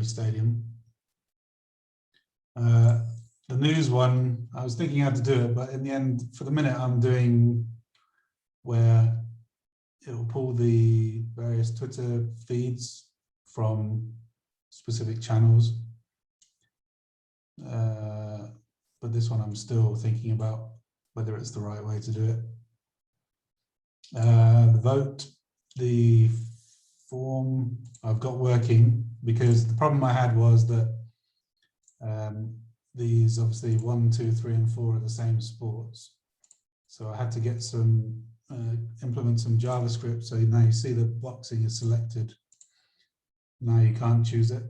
stadium. The news one, I was thinking how to do it, but in the end, for the minute, I'm doing where it will pull the various Twitter feeds from specific channels. But this one I'm still thinking about whether it's the right way to do it. The vote, the form I've got working, because the problem I had was that these obviously 1, 2, 3, and 4 are the same sports. So I had to get some, implement some JavaScript. So now you see the boxing is selected. Now you can't choose it.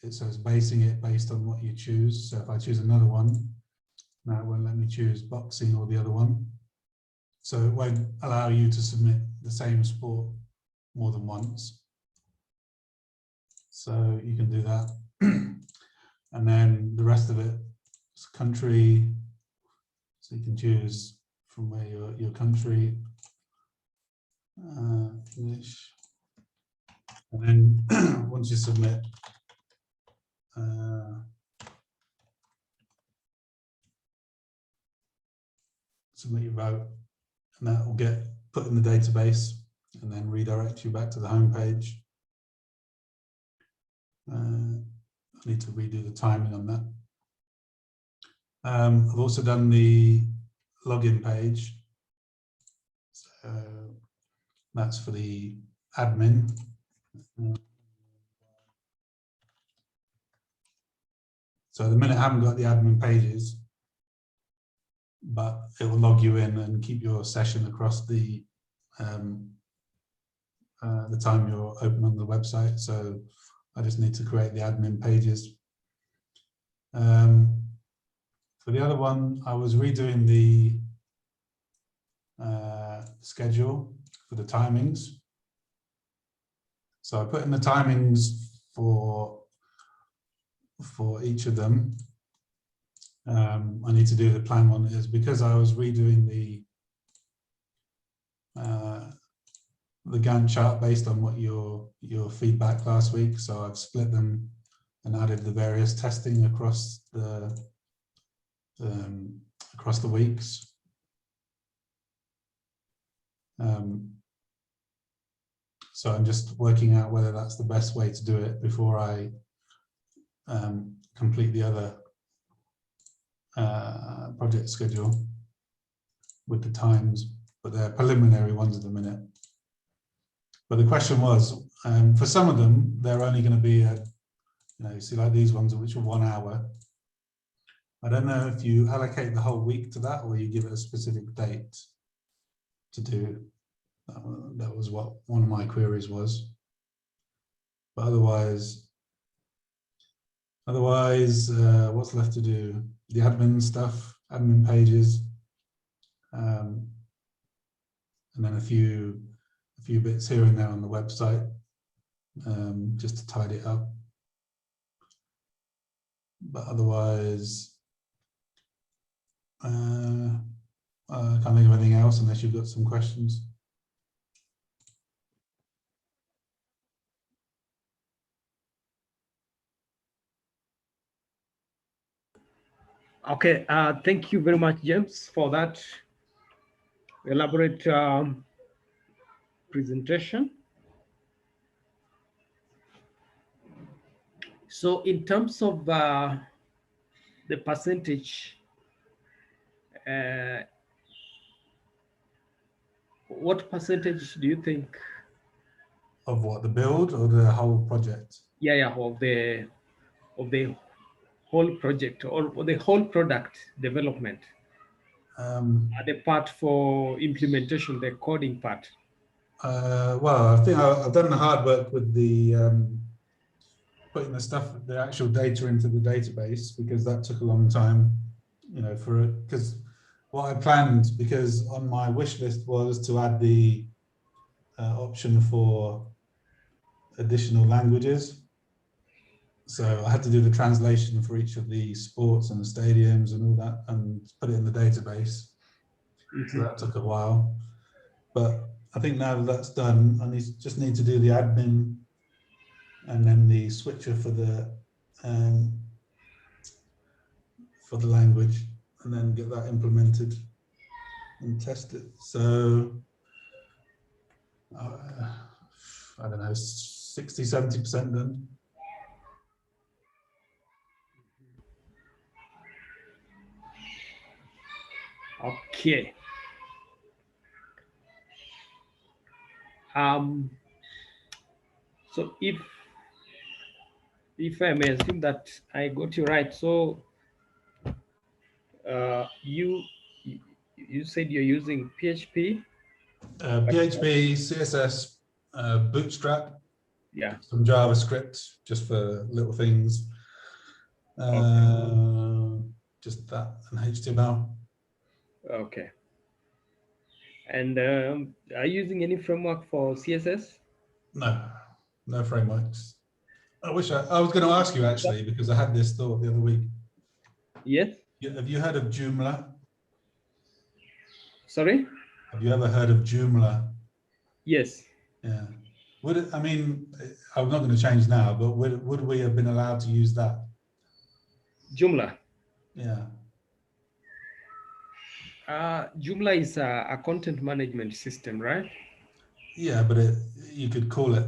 So it's basing it based on what you choose. So if I choose another one, now it won't let me choose boxing or the other one. So it won't allow you to submit the same sport more than once. So you can do that. And then the rest of it is country. So you can choose from where your country, English. And then once you submit, submit your vote, and that will get put in the database and then redirect you back to the home page. I need to redo the timing on that. I've also done the login page. So that's for the admin. So at the minute I haven't got the admin pages, but it will log you in and keep your session across the time you're open on the website. So I just need to create the admin pages. For the other one, I was redoing the schedule for the timings. So I put in the timings for each of them. I need to do the plan one is because I was redoing the Gantt chart based on what your feedback last week. So I've split them and added the various testing across the weeks. So I'm just working out whether that's the best way to do it before I complete the other project schedule with the times, but they're preliminary ones at the minute. But the question was, for some of them, they're only going to be, you see like these ones, which are 1 hour. I don't know if you allocate the whole week to that or you give it a specific date to do. That was what one of my queries was. But otherwise, what's left to do? The admin stuff, admin pages, and then a few bits here and there on the website, just to tidy it up. But otherwise, I can't think of anything else unless you've got some questions. Okay, thank you very much, James, for that elaborate presentation. So in terms of the percentage, what percentage do you think? Of what, the build or the whole project? Yeah, of the whole project or the whole product development. The part for implementation, the coding part. Well, I think I've done the hard work with the putting the actual data into the database, because that took a long time, because what I planned, because on my wish list was to add the option for additional languages. So I had to do the translation for each of the sports and the stadiums and all that and put it in the database. So that took a while. But I think now that that's done, I just need to do the admin and then the switcher for the for the language, and then get that implemented and test it. So I don't know, 60, 70% done. Okay. So if I may assume that I got you right, so you said you're using PHP, PHP, CSS, Bootstrap, yeah, some JavaScript just for little things, just that, and HTML. Okay. And are you using any framework for CSS? No frameworks. I wish I was going to ask you actually, because I had this thought the other week. Yes. Have you heard of Joomla? Sorry? Have you ever heard of Joomla? Yes. Yeah. I mean, I'm not going to change now, but would we have been allowed to use that? Joomla. Yeah. Joomla is a content management system, right? Yeah, but you could call it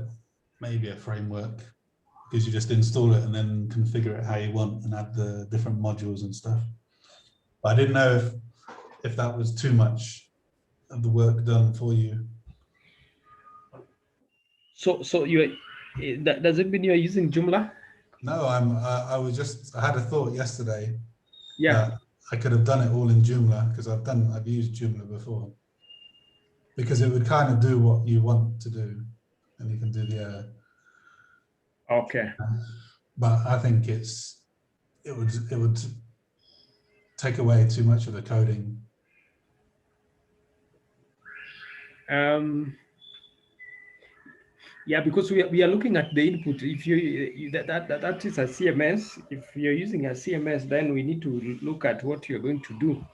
maybe a framework, because you just install it and then configure it how you want and add the different modules and stuff. But I didn't know if that was too much of the work done for you. So does it mean you're using Joomla? No, I had a thought yesterday. Yeah. That I could have done it all in Joomla, because I've used Joomla before, because it would kind of do what you want to do, and you can do the Okay. but I think it would take away too much of the coding. Yeah, because we are looking at the input. If that is a CMS, if you're using a CMS, then we need to look at what you're going to do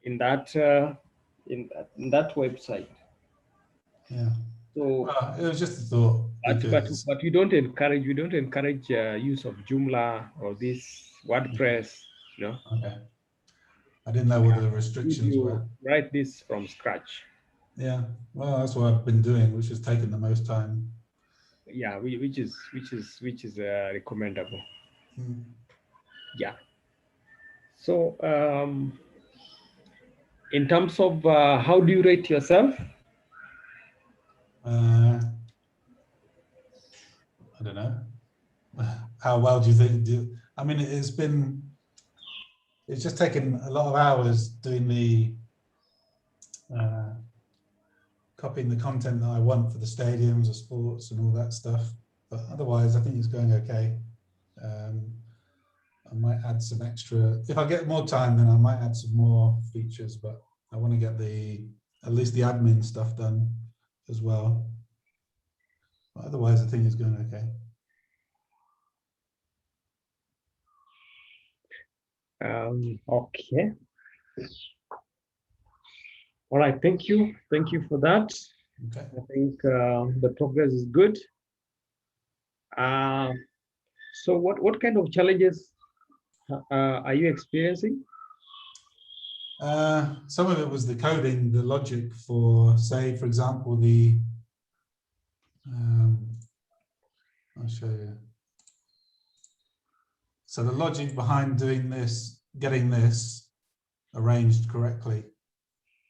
in that website. Yeah. So it was just a thought, because but we don't encourage use of Joomla or this WordPress. You know. Okay. I didn't know what the restrictions were. Write this from scratch. Yeah. Well, that's what I've been doing, which has taken the most time. Yeah, which is recommendable. Yeah. So in terms of how do you rate yourself? I don't know. How well do you think? I mean, it's just taken a lot of hours doing the copying the content that I want for the stadiums or sports and all that stuff. But otherwise, I think it's going okay. I might add some extra. If I get more time, then I might add some more features. But I want to get at least the admin stuff done as well. But otherwise, I think it's going okay. Okay. All right. Thank you. Thank you for that. Okay. I think the progress is good. So what kind of challenges are you experiencing? Some of it was the coding, the logic for, say, for example, I'll show you. So the logic behind doing this, getting this arranged correctly,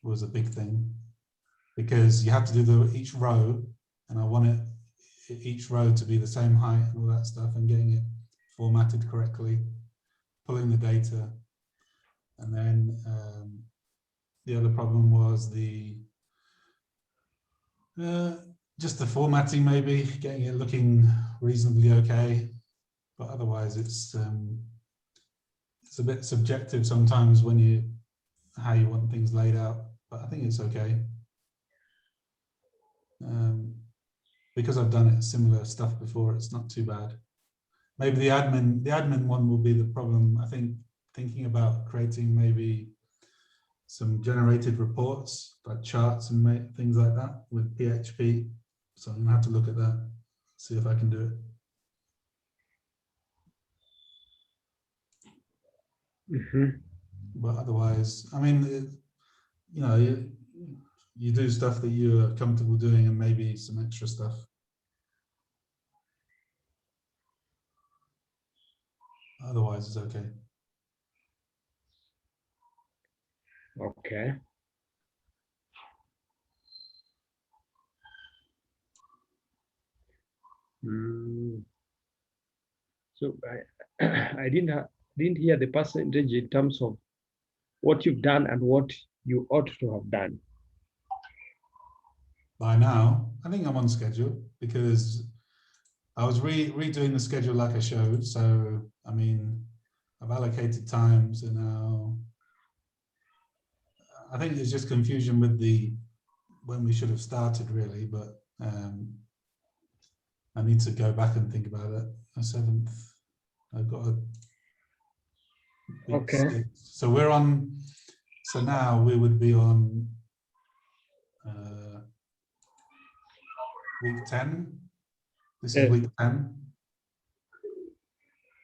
was a big thing, because you have to do each row, and I want each row to be the same height and all that stuff, and getting it formatted correctly, pulling the data. And then the other problem was just the formatting, maybe getting it looking reasonably okay, but otherwise it's a bit subjective sometimes how you want things laid out, but I think it's okay. Because I've done it similar stuff before, it's not too bad. Maybe the admin one will be the problem. I think thinking about creating maybe some generated reports, like charts and things like that with PHP. So I'm gonna have to look at that, see if I can do it. But otherwise, I mean, you know, you do stuff that you're comfortable doing and maybe some extra stuff. Otherwise, it's okay. Okay. So I didn't hear the percentage in terms of what you've done and what you ought to have done. By now, I think I'm on schedule because I was redoing the schedule like I showed. So, I mean, I've allocated time, so now I think there's just confusion with when we should have started really, but I need to go back and think about it. The 7th, I've got a big Okay. 6. So we're on, so now we would be on week 10. This is week 10.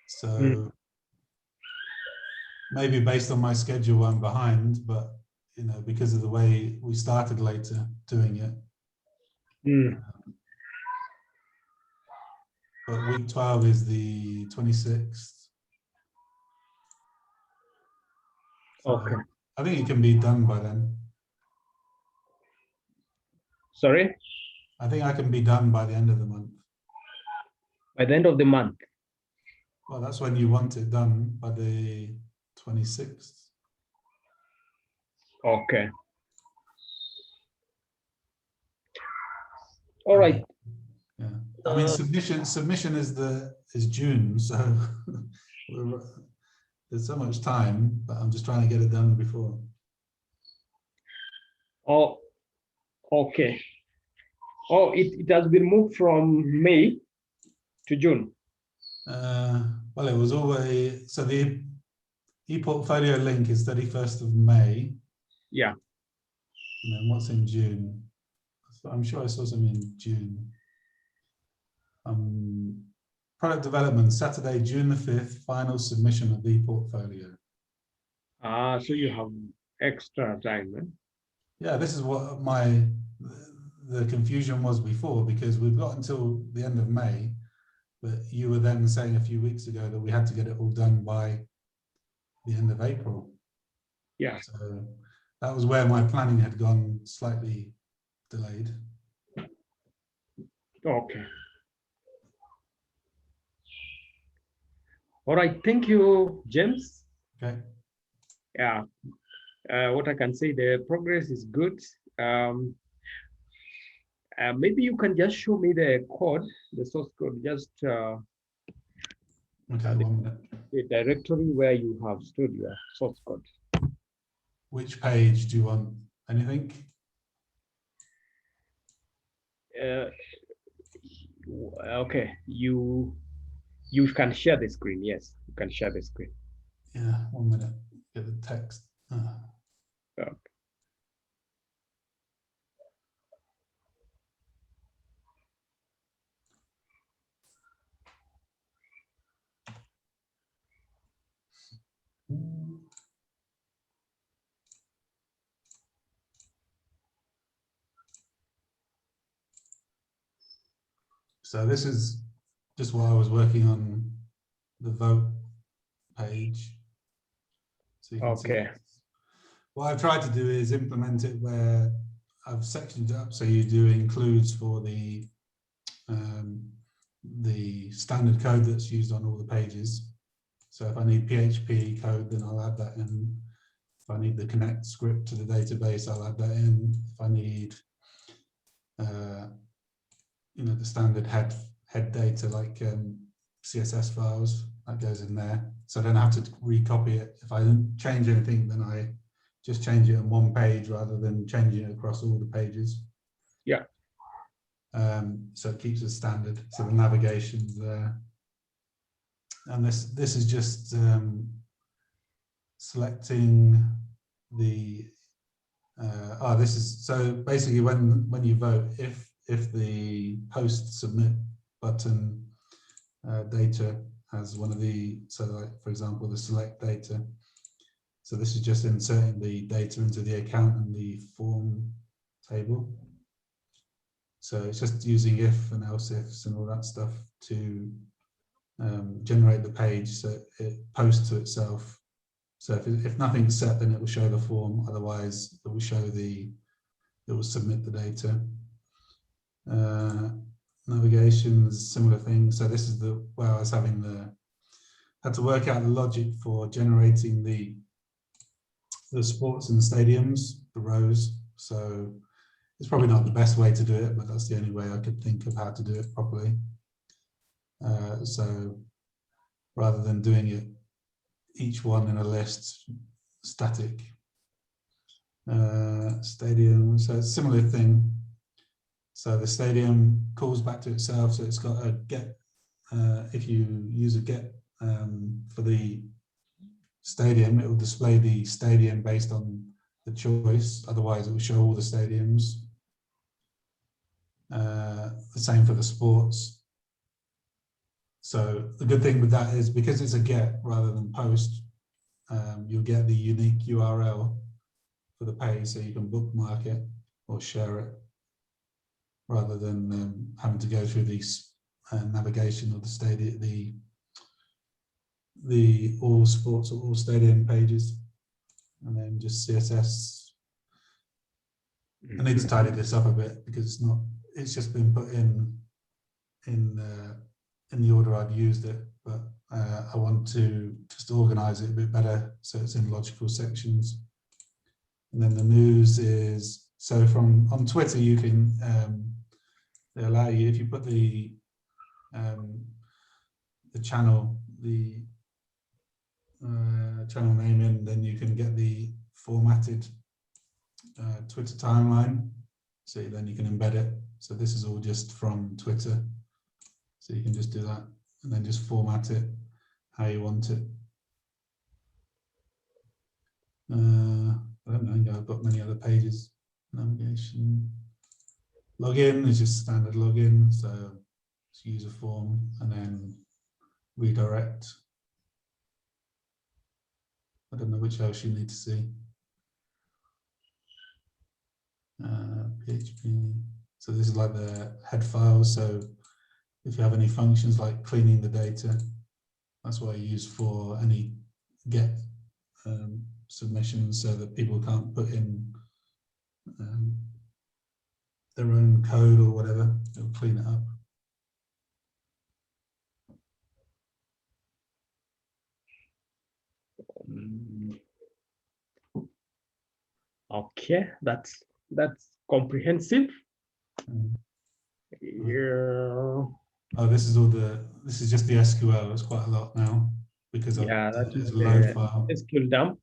So maybe based on my schedule, I'm behind, but you know, because of the way we started later doing it. But week 12 is the 26th. So Okay. I think it can be done by then. Sorry? I think I can be done by the end of the month. By the end of the month? Well, that's when you want it done, by the 26th. Okay. All right. Yeah. I mean, submission is June, so there's so much time, but I'm just trying to get it done before. Oh, okay. Oh, it has been moved from May to June. Well, it was always, so the ePortfolio link is 31st of May. Yeah. And then what's in June? I'm sure I saw something in June. Product development, Saturday, June the 5th, final submission of ePortfolio. So you have extra time, eh? Yeah, this is what the confusion was before, because we've got until the end of May, but you were then saying a few weeks ago that we had to get it all done by the end of April. Yeah. So that was where my planning had gone slightly delayed. Okay. All right. Thank you, James. Okay. Yeah. What I can say, the progress is good. Maybe you can just show me the code, the source code, just Okay, 1 minute. The directory where you have stored your source code. Which page do you want? Anything? Okay, you can share the screen. Yes, you can share the screen. Yeah, 1 minute. Get the text. Okay. So this is just what I was working on, the vote page. So you can see it. What I've tried to do is implement it where I've sectioned it up so you do includes for the standard code that's used on all the pages. So if I need PHP code, then I'll add that in. If I need the connect script to the database, I'll add that in. If I need you know, the standard head data like CSS files, that goes in there. So I don't have to recopy it. If I don't change anything, then I just change it on one page rather than changing it across all the pages. Yeah. So it keeps it standard. So the navigation's there. And this is just selecting the this is, so basically when you vote, if the post submit button data has one of the, so like for example the select data, So this is just inserting the data into the account and the form table. So it's just using if and else ifs and all that stuff to generate the page so it posts to itself. So if nothing's set, then it will show the form. Otherwise, it will show it will submit the data. Navigation is a similar thing. So this is where I was had to work out the logic for generating the sports and stadiums, the rows. So it's probably not the best way to do it, but that's the only way I could think of how to do it properly. So rather than doing it each one in a list, static. Stadium, so it's a similar thing. So the stadium calls back to itself, so it's got a get. If you use a get for the stadium, it will display the stadium based on the choice. Otherwise, it will show all the stadiums. The same for the sports. So the good thing with that is because it's a get rather than post, you'll get the unique URL for the page, so you can bookmark it or share it rather than having to go through these navigation of the stadium, the all sports or all stadium pages, and then just CSS. I need to tidy this up a bit because it's just been put in the order I've used it, but I want to just organize it a bit better so it's in logical sections. And then the news is, so on Twitter, you can, they allow you, if you put the channel, channel name in, then you can get the formatted Twitter timeline. So then you can embed it. So this is all just from Twitter. So you can just do that and then just format it how you want it. I don't think I've got many other pages. Navigation. Login is just standard login. So it's user form and then redirect. I don't know which else you need to see. PHP. So this is like the head file. So if you have any functions like cleaning the data, that's what I use for any get submissions so that people can't put in their own code or whatever. It'll clean it up. Okay, that's comprehensive. Yeah. Oh, this is just the SQL. It's quite a lot now because That is a load file. SQL dump.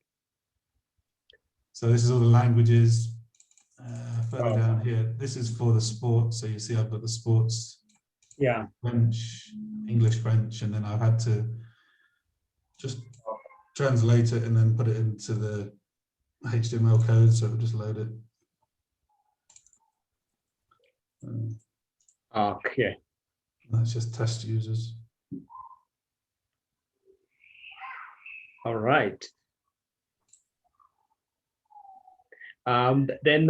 So this is all the languages. Further down here, this is for the sports. So you see I've got the sports, French, English, French, and then I've had to just translate it and then put it into the HTML code, so it'll just load it. Okay. That's just test users. All right. Then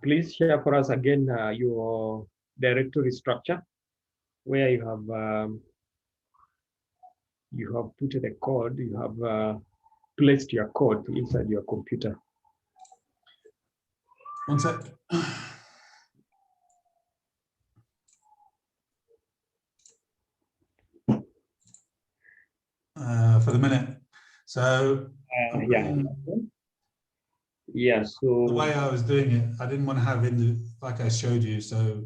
please share for us again your directory structure where you have put the code, you have placed your code inside your computer. One sec. For the minute. So so the way I was doing it, I didn't want to have like I showed you. So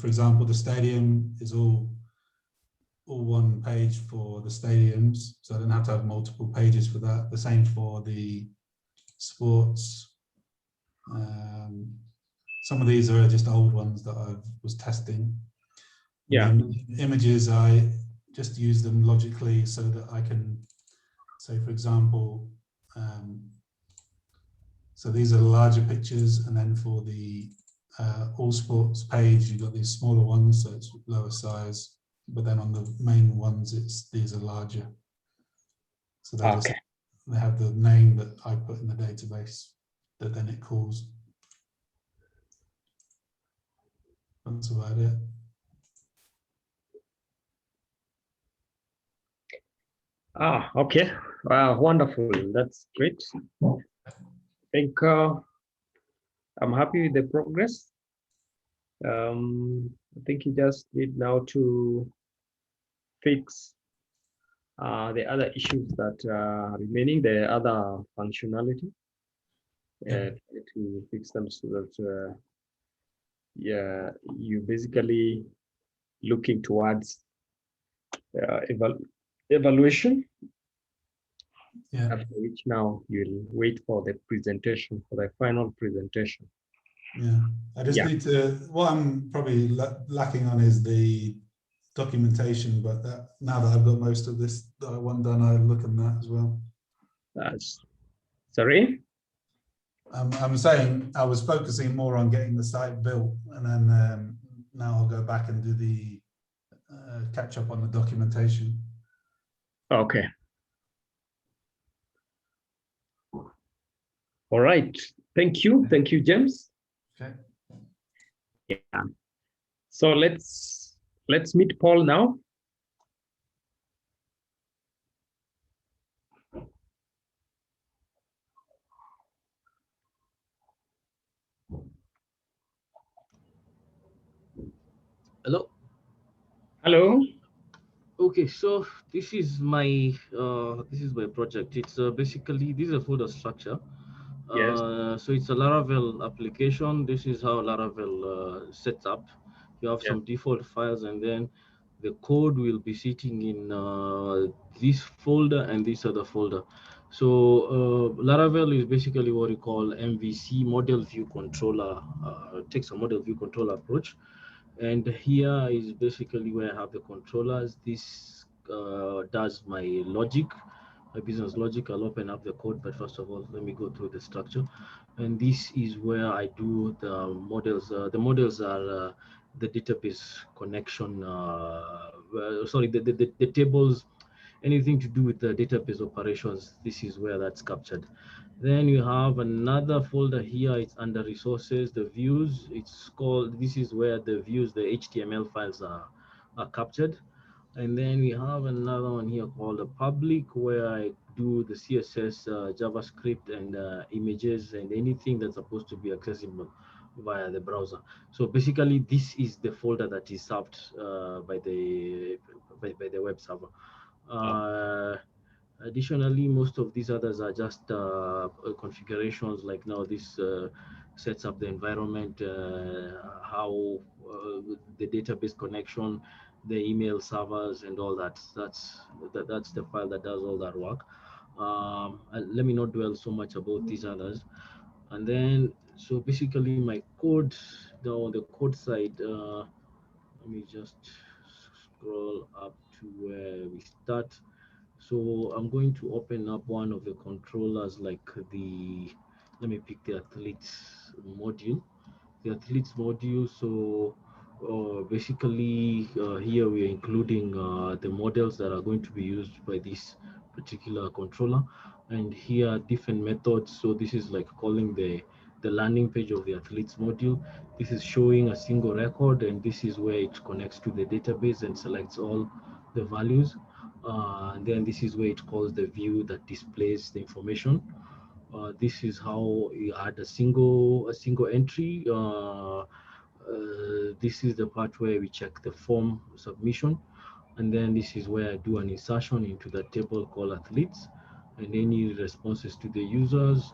for example, the stadium is all one page for the stadiums, so I didn't have to have multiple pages for that. The same for the sports. Some of these are just old ones that I was testing. And images, I just use them logically so that I can say, for example, so these are the larger pictures, and then for the all sports page, you've got these smaller ones, so it's lower size. But then on the main ones, these are larger. So they're just they have the name that I put in the database that then it calls. That's about it. Okay. Wow, wonderful. That's great. I think I'm happy with the progress. I think you just need now to fix the other issues that are remaining, the other functionality, to fix them so that yeah, you basically looking towards evaluation. Yeah. After which now you'll wait for the presentation, for the final presentation. Yeah, I just need to, what I'm probably lacking on is the documentation, but now that I've got most of this that I want done, I'll look at that as well. Sorry? I'm saying I was focusing more on getting the site built, and then now I'll go back and do the catch up on the documentation. Okay. All right. Thank you. Thank you, James. Okay. Yeah. So let's meet Paul now. Hello. Hello. Okay, so this is my project. It's basically, this is a folder structure. Yes. So it's a Laravel application. This is how Laravel sets up. You have some default files, and then the code will be sitting in this folder and this other folder. So Laravel is basically what we call MVC, model view controller. Takes a model view controller approach. And here is basically where I have the controllers. This does my logic, my business logic. I'll open up the code, but first of all, let me go through the structure. And this is where I do the models. The models are the database connection, sorry, the tables, anything to do with the database operations. This is where that's captured. Then you have another folder here. It's under resources, the views. It's called, this is where the views, the HTML files are captured. And then we have another one here called the public, where I do the CSS, JavaScript, and images, and anything that's supposed to be accessible via the browser. So basically, this is the folder that is served by the web server. Additionally, most of these others are just configurations. Like now, this sets up the environment, how the database connection, the email servers, and all that. That's the file that does all that work. Let me not dwell so much about these others. And then, so basically, my code, on the code side, let me just scroll up to where we start. So I'm going to open up one of the controllers, like let me pick the athletes module. The athletes module. So basically here we are including the models that are going to be used by this particular controller, and here different methods. So this is like calling the landing page of the athletes module. This is showing a single record, and this is where it connects to the database and selects all the values. And then this is where it calls the view that displays the information. This is how you add a single entry. This is the part where we check the form submission, and then this is where I do an insertion into the table called athletes, and any responses to the users.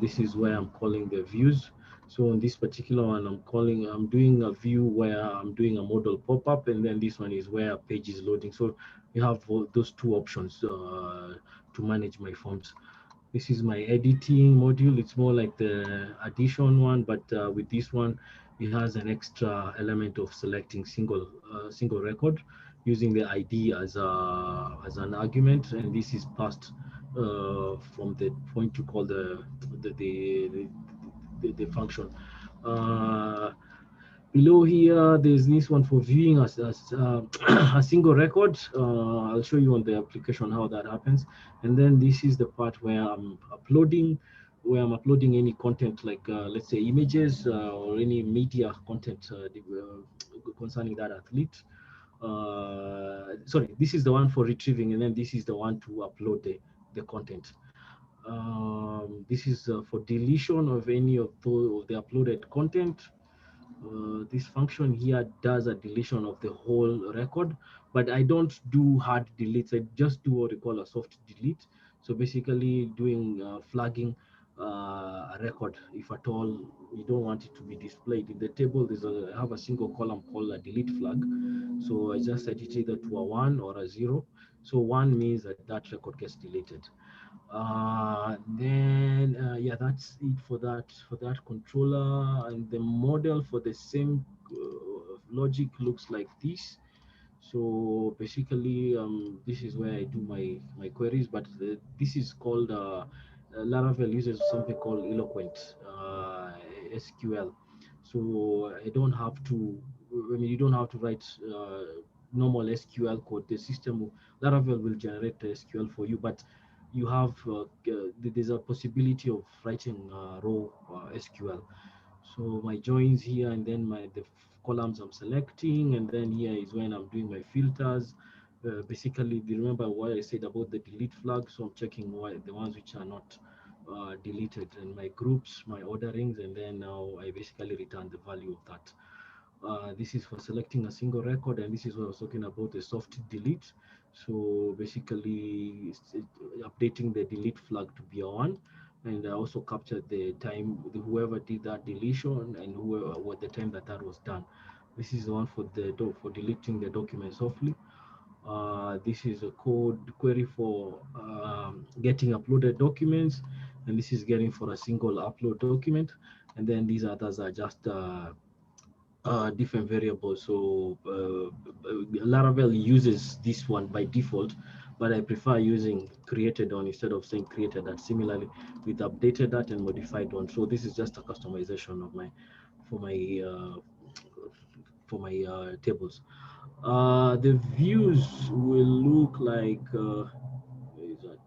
This is where I'm calling the views. So on this particular one, I'm doing a view where I'm doing a model pop-up, and then this one is where a page is loading. So you have those two options to manage my forms. This is my editing module. It's more like the addition one, but with this one, it has an extra element of selecting single record using the ID as an argument, and this is passed from the point you call the function. Below here, there's this one for viewing as a single record. I'll show you on the application how that happens. And then this is the part where I'm uploading any content, like let's say images or any media content concerning that athlete. Sorry, this is the one for retrieving, and then this is the one to upload the content. This is for deletion of any of the uploaded content. This function here does a deletion of the whole record, but I don't do hard deletes. I just do what we call a soft delete. So basically doing flagging a record if at all you don't want it to be displayed. In the table, I have a single column called a delete flag. So I just set it either to a 1 or a 0. So 1 means that that record gets deleted. Yeah, that's it for that controller. And the model for the same logic looks like this. So basically this is where I do my queries, but this is called Laravel uses something called eloquent SQL. So I don't have to, I mean, you don't have to write normal SQL code. The system, Laravel will generate the SQL for you, but you have there's a possibility of writing raw SQL. So my joins here, and then the columns I'm selecting, and then here is when I'm doing my filters. Basically, do you remember what I said about the delete flag? So I'm checking the ones which are not deleted, and my groups, my orderings, and then now I basically return the value of that. This is for selecting a single record, and this is what I was talking about, the soft delete. So basically updating the delete flag to be a 1, and I also captured the time, whoever did that deletion, and whoever what the time that was done. This is the one for for deleting the document softly. This is a code query for getting uploaded documents, and this is getting for a single upload document, and then these others are just different variables. So Laravel uses this one by default, but I prefer using created on instead of saying created that. Similarly, with updated that and modified one. So this is just a customization of for my tables. The views will look like where is that?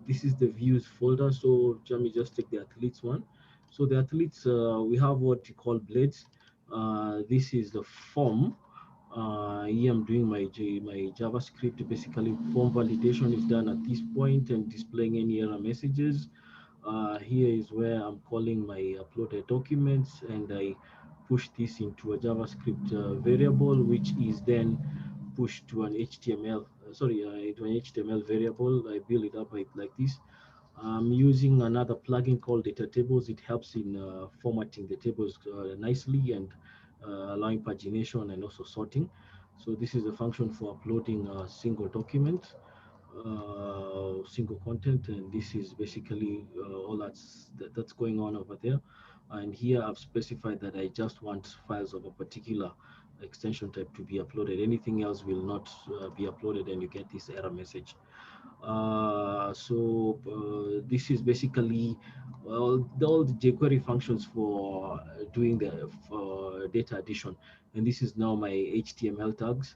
This is the views folder. So let me just take the athletes one. So the athletes, we have what you call blades. This is the form. Here I'm doing my JavaScript. Basically, form validation is done at this point and displaying any error messages. Here is where I'm calling my uploaded documents, and I push this into a JavaScript variable, which is then pushed to an HTML, to an HTML variable. I build it up like this. I'm using another plugin called Data Tables. It helps in formatting the tables nicely and allowing pagination and also sorting. So this is a function for uploading a single document, single content, and this is basically all that's going on over there. And here I've specified that I just want files of a particular extension type to be uploaded. Anything else will not be uploaded, and you get this error message. This is basically all the jQuery functions for doing the data addition, and this is now my HTML tags.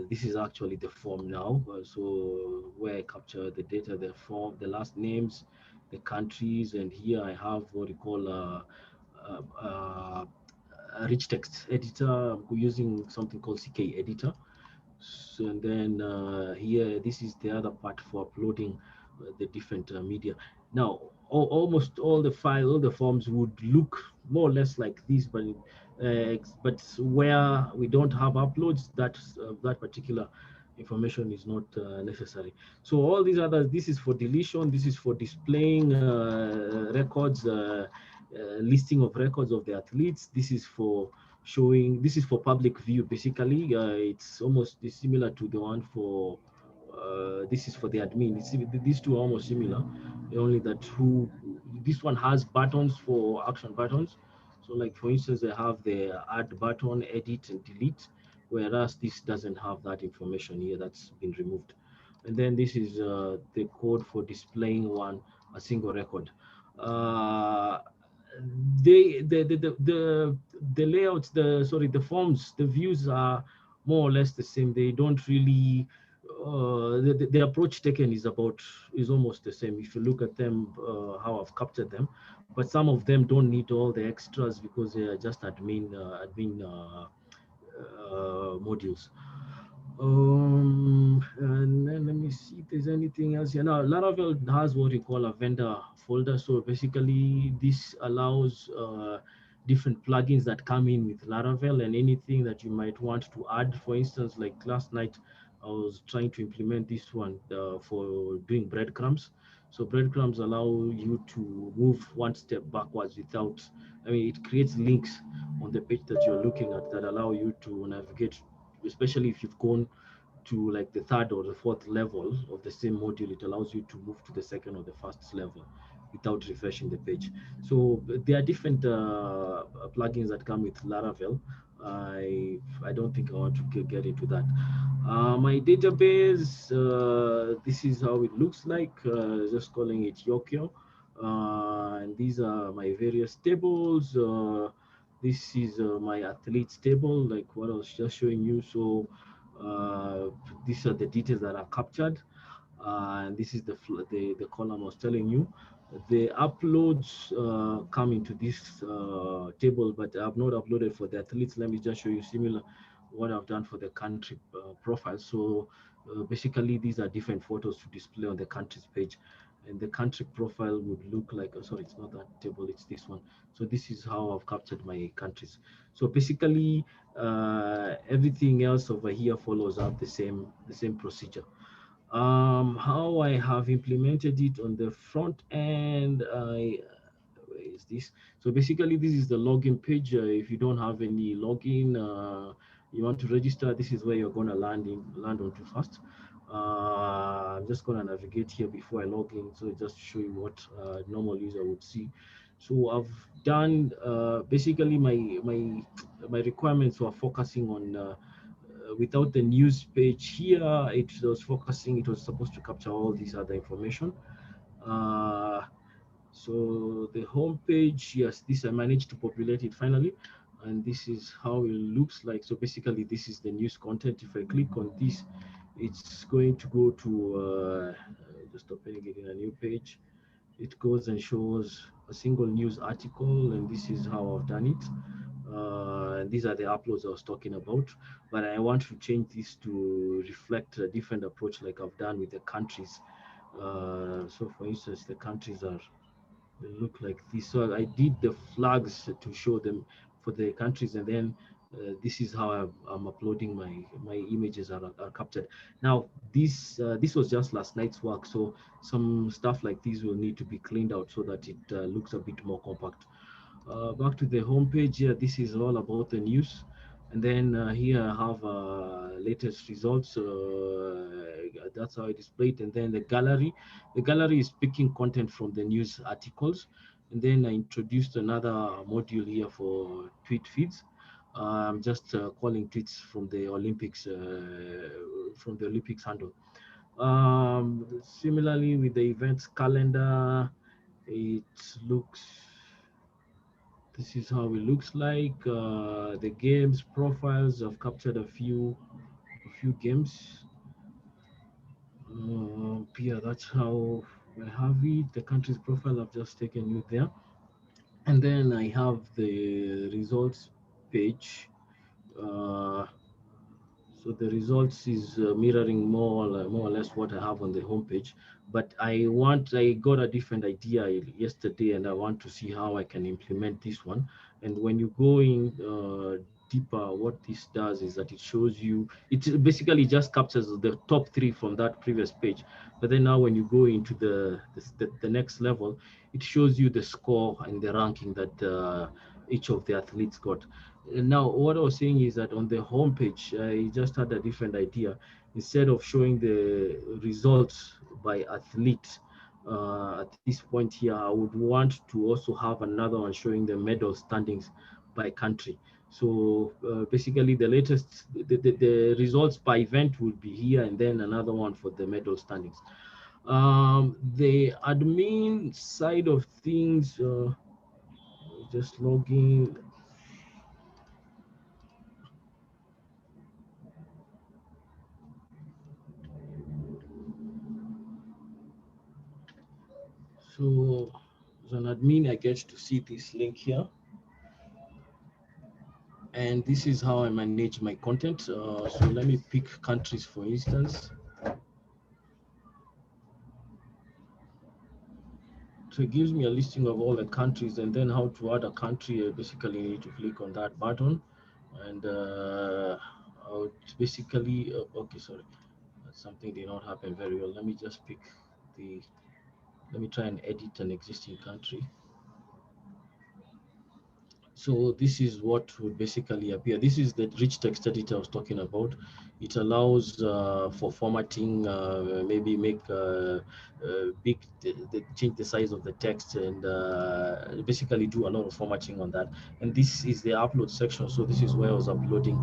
This is actually the form now, so where I capture the data, the form, the last names, the countries, and here I have what you call a rich text editor. I'm using something called CK editor. So, and then here, this is the other part for uploading the different media. Now, almost all the files, all the forms would look more or less like this, but where we don't have uploads, that particular information is not necessary. So all these others, this is for deletion, this is for displaying records, listing of records of the athletes. This is for showing, this is for public view. Basically it's almost similar to the one for this is for the admin. These two are almost similar, only that this one has buttons for action buttons. So like for instance, I have the add button, edit and delete, whereas this doesn't have that information here. That's been removed. And then this is the code for displaying a single record. the layouts, the forms, the views are more or less the same. They don't really the approach taken is almost the same if you look at them, how I've captured them, but some of them don't need all the extras because they are just admin modules. And then let me see if there's anything else here. Now, Laravel has what we call a vendor folder. So basically, this allows different plugins that come in with Laravel and anything that you might want to add. For instance, like last night, I was trying to implement this one for doing breadcrumbs. So breadcrumbs allow you to move one step backwards without, I mean, it creates links on the page that you're looking at that allow you to navigate, especially if you've gone to like the third or the fourth level of the same module. It allows you to move to the second or the first level without refreshing the page. So there are different plugins that come with Laravel. I don't think I want to get into that. My database, this is how it looks like, just calling it Yokio. And these are my various tables. This is my athletes table, like what I was just showing you. So these are the details that are captured, and this is the column I was telling you. The uploads come into this table, but I've not uploaded for the athletes. Let me just show you similar what I've done for the country profile. So basically, these are different photos to display on the country's page. And the country profile would look like, oh, sorry, it's not that table, it's this one. So this is how I've captured my countries. So basically, everything else over here follows up the same procedure. How I have implemented it on the front end, where is this? So basically, this is the login page. If you don't have any login, you want to register, this is where you're going to land onto first. I'm just going to navigate here before I log in, so just to show you what normal user would see. So I've done basically my requirements were focusing on without the news page here. It was supposed to capture all these other information. So the home page, yes, this I managed to populate it finally, and this is how it looks like. So basically, this is the news content. If I click on this, it's going to go to just opening it in a new page. It goes and shows a single news article, and this is how I've done it. And these are the uploads I was talking about, but I want to change this to reflect a different approach like I've done with the countries. So for instance, the countries they look like this. So I did the flags to show them for the countries, and then this is how I'm uploading my images are captured. Now this was just last night's work, so some stuff like this will need to be cleaned out so that it looks a bit more compact. Back to the home page here, this is all about the news. And then here I have latest results. That's how I displayed. And then the gallery is picking content from the news articles. And then I introduced another module here for tweet feeds. I'm just calling tweets from the Olympics handle. Similarly with the events calendar, it looks, this is how it looks like. The games profiles, I've captured a few games. Yeah, that's how I have it. The country's profile, I've just taken you there. And then I have the results page. So the results is mirroring more or less what I have on the homepage, but I got a different idea yesterday, and I want to see how I can implement this one. And when you go in deeper, what this does is that it shows you, it basically just captures the top 3 from that previous page. But then now when you go into the next level, it shows you the score and the ranking that each of the athletes got. Now, what I was saying is that on the homepage, I just had a different idea. Instead of showing the results by athlete at this point here, I would want to also have another one showing the medal standings by country. So basically, the latest, the results by event will be here, and then another one for the medal standings. The admin side of things. just log in. So as an admin, I get to see this link here. And this is how I manage my content. So let me pick countries, for instance. So it gives me a listing of all the countries, and then how to add a country. I basically need to click on that button, and I would basically, okay, sorry, something did not happen very well. Let me just pick let me try and edit an existing country. So this is what would basically appear. This is the rich text editor I was talking about. It allows for formatting, maybe make change the size of the text, and basically do a lot of formatting on that. And this is the upload section. So this is where I was uploading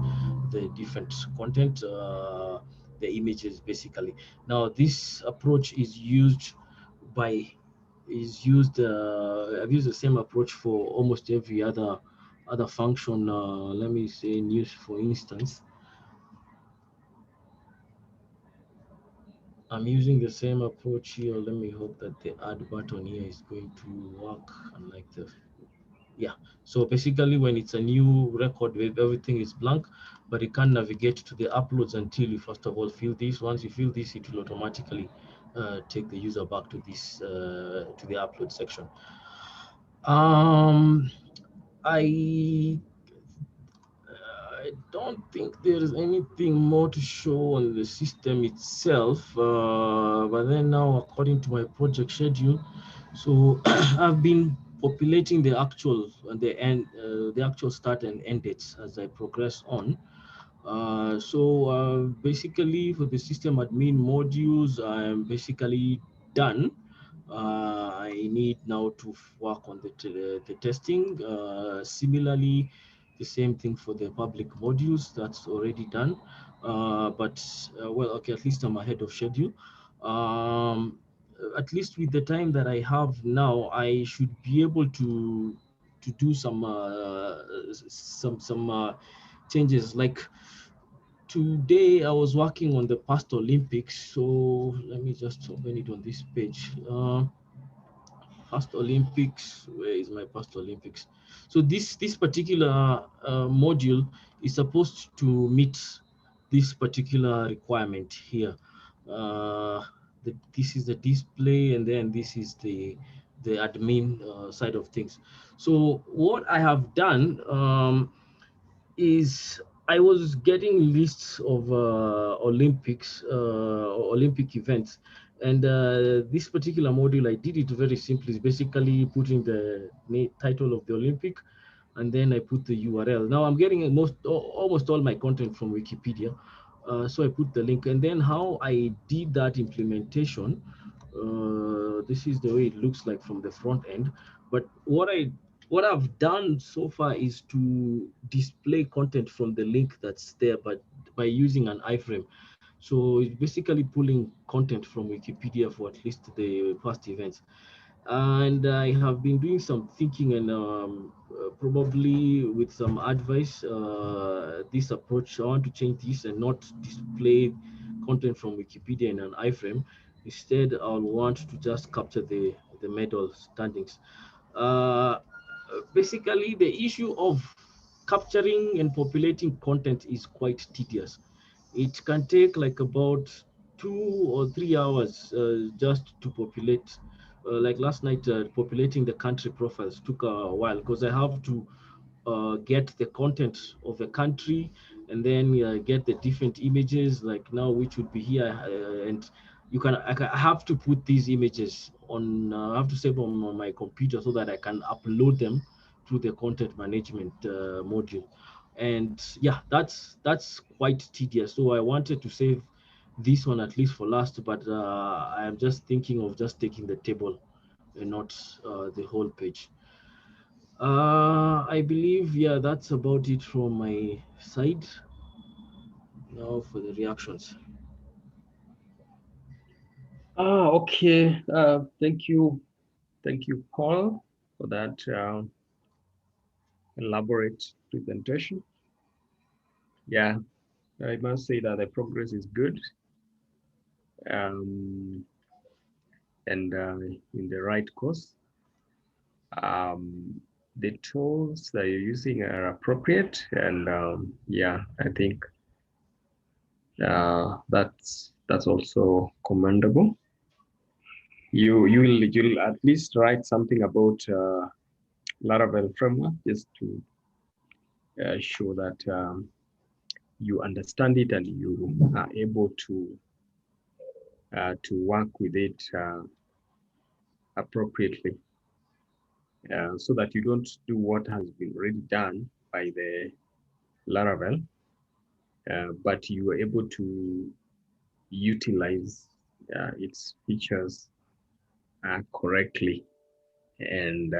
the different content, the images basically. Now this approach is used by I've used the same approach for almost every other function. Let me say news, for instance. I'm using the same approach here. Let me hope that the add button here is going to work, unlike the, yeah. So basically when it's a new record, everything is blank, but you can't navigate to the uploads until you first of all fill this. Once you fill this, it will automatically take the user back to this to the upload section. I don't think there is anything more to show on the system itself, but then now, according to my project schedule, so I've been populating the actual and the actual start and end dates as I progress on. Basically for the system admin modules, I'm basically done. I need now to work on the testing. Similarly, the same thing for the public modules, that's already done. Well, okay, at least I'm ahead of schedule. At least with the time that I have now, I should be able to do some changes. Like today I was working on the past Olympics, so let me just open it on this page. Past Olympics, where is my past Olympics? So this particular module is supposed to meet this particular requirement here. This is the display, and then this is the admin side of things. So what I have done is I was getting lists of Olympic events, and this particular module, I did it very simply. It's basically putting the title of the Olympic, and then I put the URL. Now I'm getting almost all my content from Wikipedia, so I put the link, and then how I did that implementation. This is the way it looks like from the front end. But what I've done so far is to display content from the link that's there, but by using an iframe. So it's basically pulling content from Wikipedia for at least the past events. And I have been doing some thinking, and probably with some advice, this approach, I want to change this and not display content from Wikipedia in an iframe. Instead, I'll want to just capture the medal standings. Basically, the issue of capturing and populating content is quite tedious. It can take like about 2 or 3 hours just to populate. Like last night, populating the country profiles took a while because I have to get the content of the country, and then get the different images, like now which would be here, and I have to put these images on. I have to save them on my computer so that I can upload them to the content management module. And yeah, that's quite tedious. So I wanted to save this one at least for last, but I am just thinking of just taking the table and not the whole page. I believe, yeah, that's about it from my side. Now for the reactions. Okay. Thank you, Paul, for that elaborate presentation. Yeah, I must say that the progress is good, and in the right course. The tools that you're using are appropriate, and yeah, I think that's also commendable. You'll at least write something about Laravel framework just to show that you understand it and you are able to work with it appropriately, so that you don't do what has been already done by the Laravel, but you are able to utilize its features correctly, and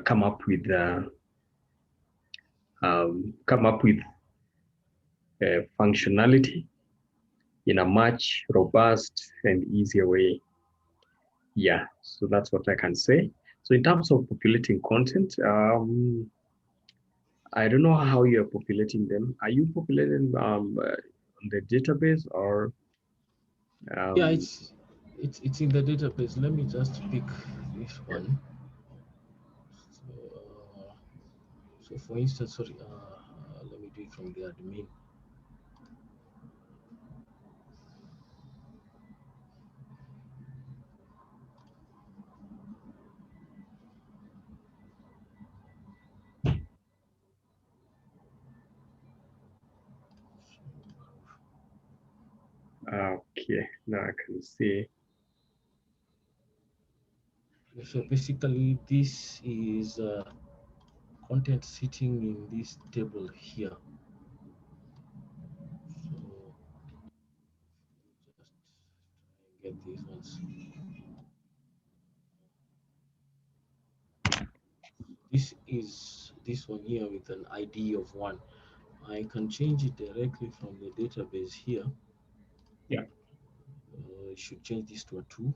come up with functionality in a much robust and easier way. Yeah, so that's what I can say. So in terms of populating content, I don't know how you're populating them. Are you populating on the database, or Yeah, it's in the database. Let me just pick this one. So for instance, sorry, let me do it from the admin. okay, now I can see. So basically, this is content sitting in this table here. So just try and get these ones. This is this one here with an ID of 1. I can change it directly from the database here. Yeah. I should change this to a 2.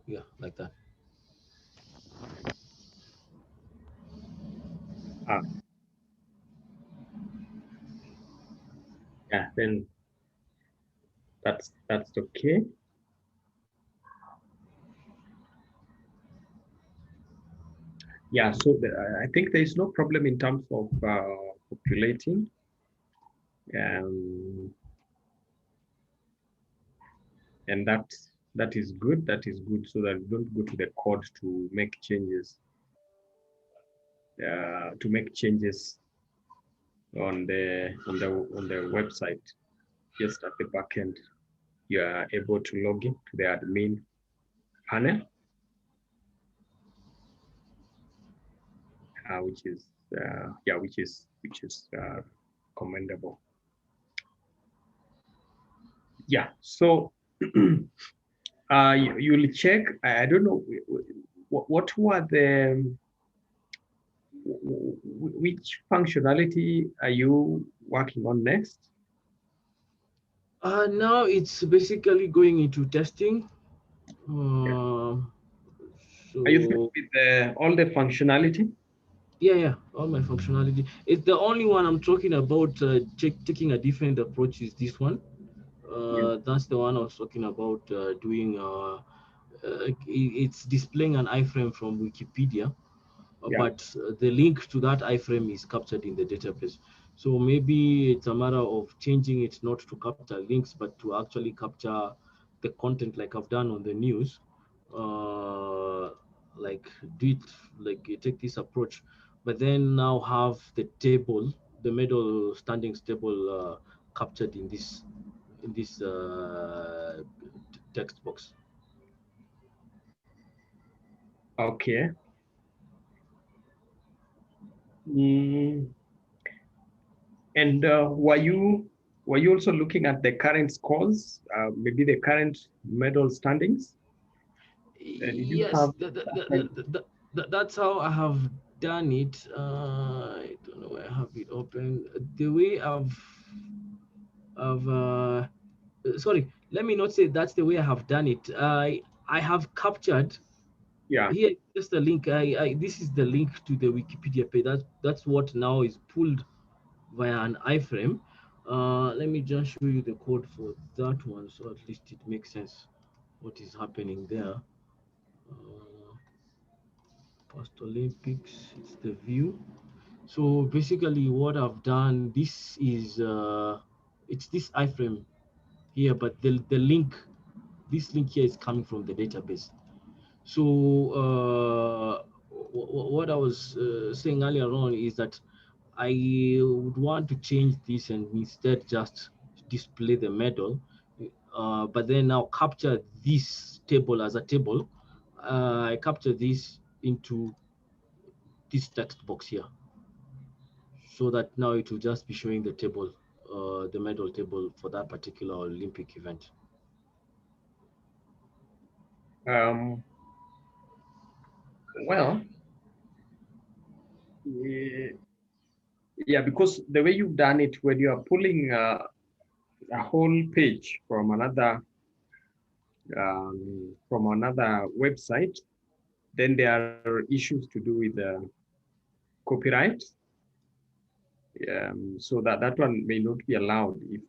Yeah, like that. Yeah, then that's okay. Yeah, so I think there is no problem in terms of populating. And that is good. That is good, so that you don't go to the code to make changes. On the website, just at the back end, you are able to log in to the admin panel, which is commendable. Yeah, so you'll check. I don't know what were which functionality are you working on next? Now it's basically going into testing. So are you through with all the functionality? Yeah, all my functionality. It's the only one I'm talking about. Taking a different approach is this one. That's the one I was talking about doing. It's displaying an iframe from Wikipedia, but the link to that iframe is captured in the database. So maybe it's a matter of changing it not to capture links, but to actually capture the content, like I've done on the news. Like do it, like you take this approach, but then now have the table, the medal standings table captured in this text box. Okay. And were you also looking at the current scores, maybe the current medal standings? Yes, that's how I have done it. I don't know where I have it open. The way sorry, let me not say that's the way I have done it. I have captured Yeah. Here, just the link. This is the link to the Wikipedia page. That's what now is pulled via an iframe. Let me just show you the code for that one, so at least it makes sense what is happening there. Past Olympics, it's the view. So basically, what I've done, this is it's this iframe here, but the link, this link here is coming from the database. So what I was saying earlier on is that I would want to change this and instead just display the medal, but then now capture this table as a table. I capture this into this text box here, so that now it will just be showing the table, the medal table for that particular Olympic event. Well, yeah, because the way you've done it, when you are pulling a whole page from another website, then there are issues to do with the copyright. So that one may not be allowed if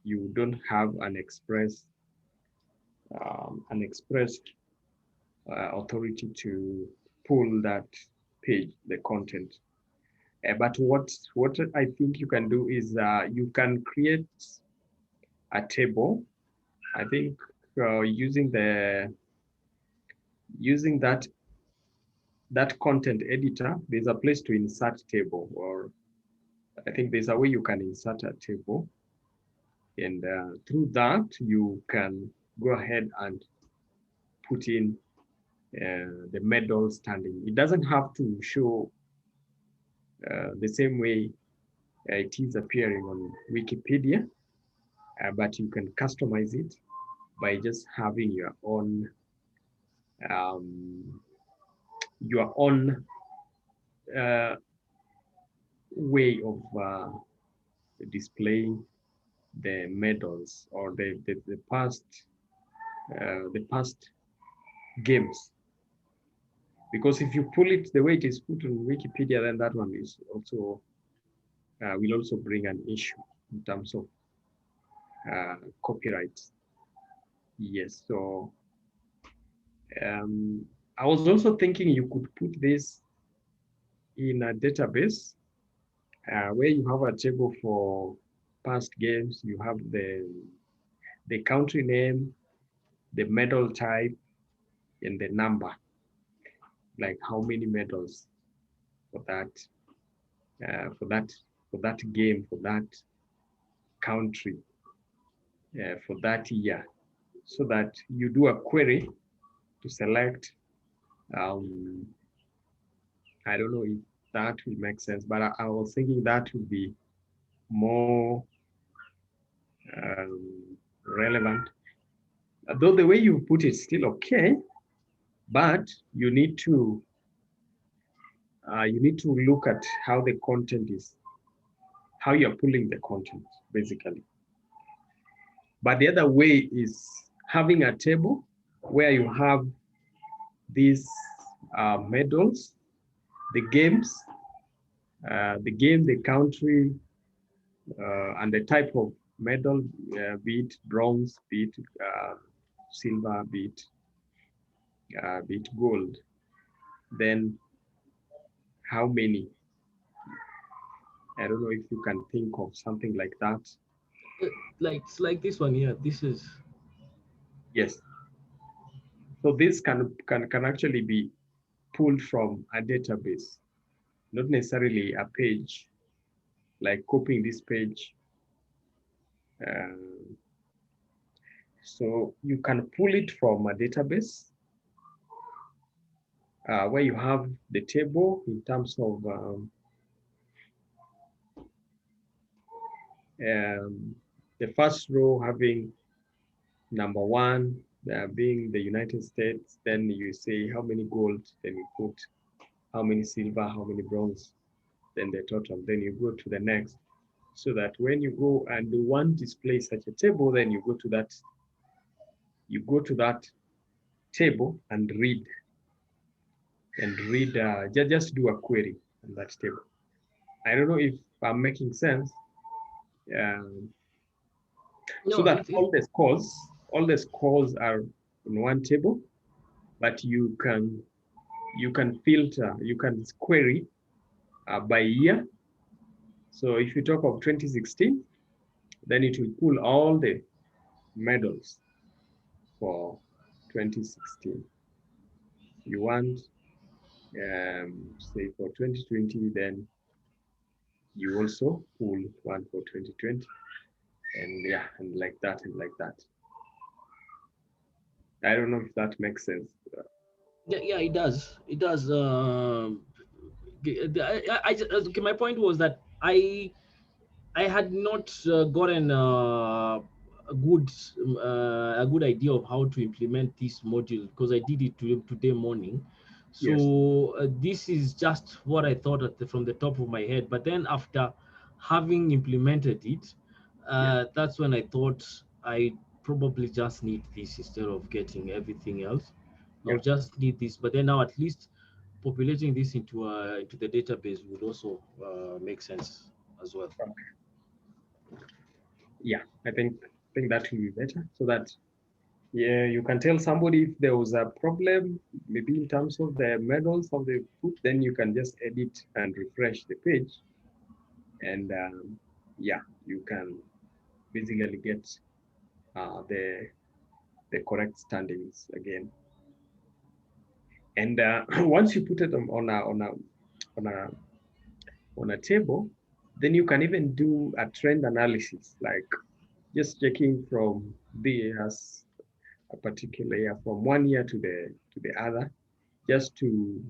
you don't have an express authority to pull that page, the content. But what I think you can do is you can create a table. I think using that content editor, there's a place to insert table, or I think there's a way you can insert a table, and through that you can go ahead and put in the medal standing. It doesn't have to show the same way it is appearing on Wikipedia, but you can customize it by just having um, your own way of displaying the medals or the past games. Because if you pull it the way it is put on Wikipedia, then that one is also will also bring an issue in terms of copyright. Yes, so I was also thinking you could put this in a database where you have a table for past games. You have the country name, the medal type, and the number, like how many medals for that game, for that country, for that year, so that you do a query to select. I don't know if that will make sense, but I was thinking that would be more relevant. Though the way you put it is still okay, but you need to look at how the content is, how you're pulling the content, basically. But the other way is having a table where you have these medals, the games, the game, the country, and the type of medal, be it bronze, be it silver, be it gold. Then how many? I don't know if you can think of something like that. It's like this one here. This is, yes. So this can actually be pulled from a database, not necessarily a page, like copying this page. So you can pull it from a database where you have the table in terms of the first row having number one being the United States. Then you say how many gold, then you put how many silver, how many bronze, then the total. Then you go to the next, so that when you go and you want to display such a table, then you go to that table and read and read, just do a query on that table. I don't know if I'm making sense. So No, that all the scores are in one table, but you can filter, you can query by year. So if you talk of 2016, then it will pull all the medals for 2016. You want, say for 2020, then you also pull one for 2020, and yeah, and like that and like that. I don't know if that makes sense. yeah, it does. It does. Okay, my point was that I had not gotten a good idea of how to implement this module because I did it today morning. Yes. So this is just what I thought from the top of my head. But then after having implemented it, that's when I thought I probably just need this instead of getting everything else. Yeah. I'll just need this. But then now at least populating this into the database would also make sense as well. Okay. Yeah, I think that will be better, so that you can tell somebody if there was a problem, maybe in terms of the medals of the food, then you can just edit and refresh the page, and yeah, you can basically get the correct standings again. And once you put it on a table, then you can even do a trend analysis, like just checking from as a particular year, from one year to the other, just to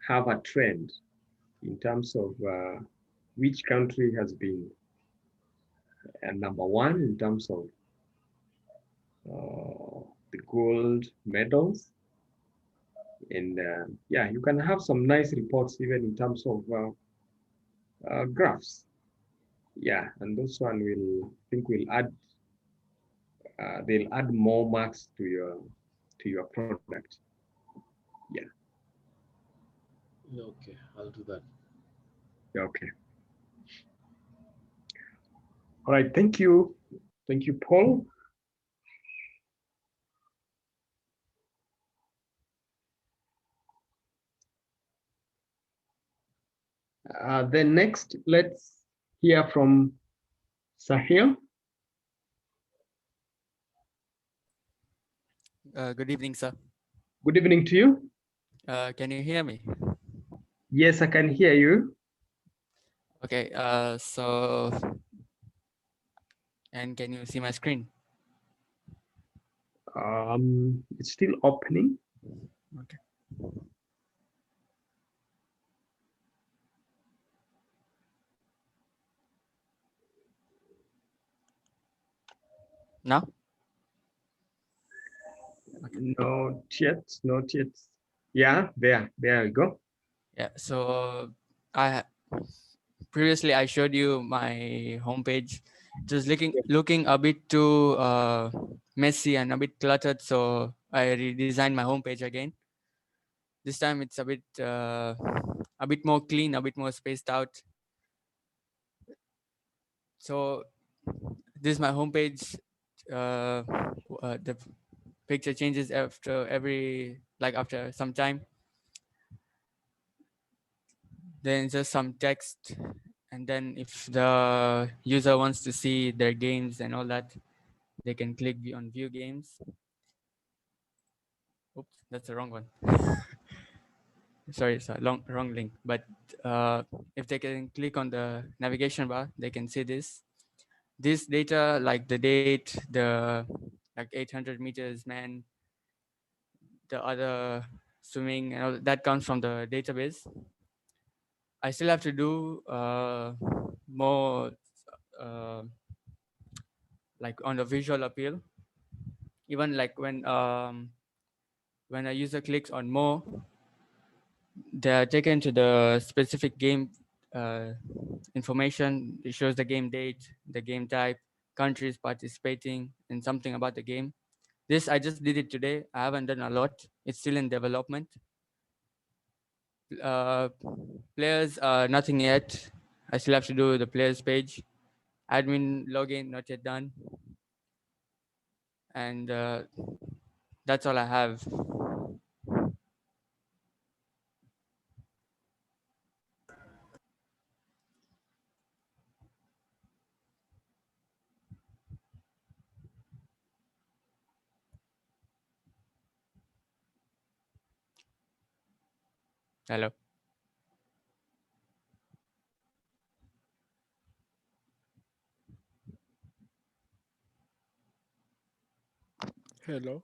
have a trend in terms of which country has been number one in terms of the gold medals. And yeah, you can have some nice reports even in terms of graphs. Yeah, and this one will add, they'll add more marks to your product. Yeah. Okay, I'll do that. Okay. All right. Thank you. Thank you, Paul. Then next, let's hear from Sahil. Good evening, sir. Good evening to you. Can you hear me? Yes, I can hear you. Okay, and can you see my screen? It's still opening. Okay. Now? Okay. Not yet. Yeah, there we go. Yeah, so previously I showed you my homepage. Just looking a bit too messy and a bit cluttered, so I redesigned my homepage again. This time it's a bit more clean, a bit more spaced out. So this is my homepage. The picture changes after some time. Then just some text, and then if the user wants to see their games and all that, they can click on view games. Oops, that's the wrong one. Sorry, wrong link. But if they can click on the navigation bar, they can see this data, like the date, the 800 meters man, the other swimming, and all that comes from the database. I still have to do more like on the visual appeal. Even like when a user clicks on more, they are taken to the specific game information. It shows the game date, the game type, countries participating, and something about the game. This I just did it today. I haven't done a lot. It's still in development. Uh, players, nothing yet. I still have to do the players page. Admin login, not yet done. And that's all I have. Hello. Hello.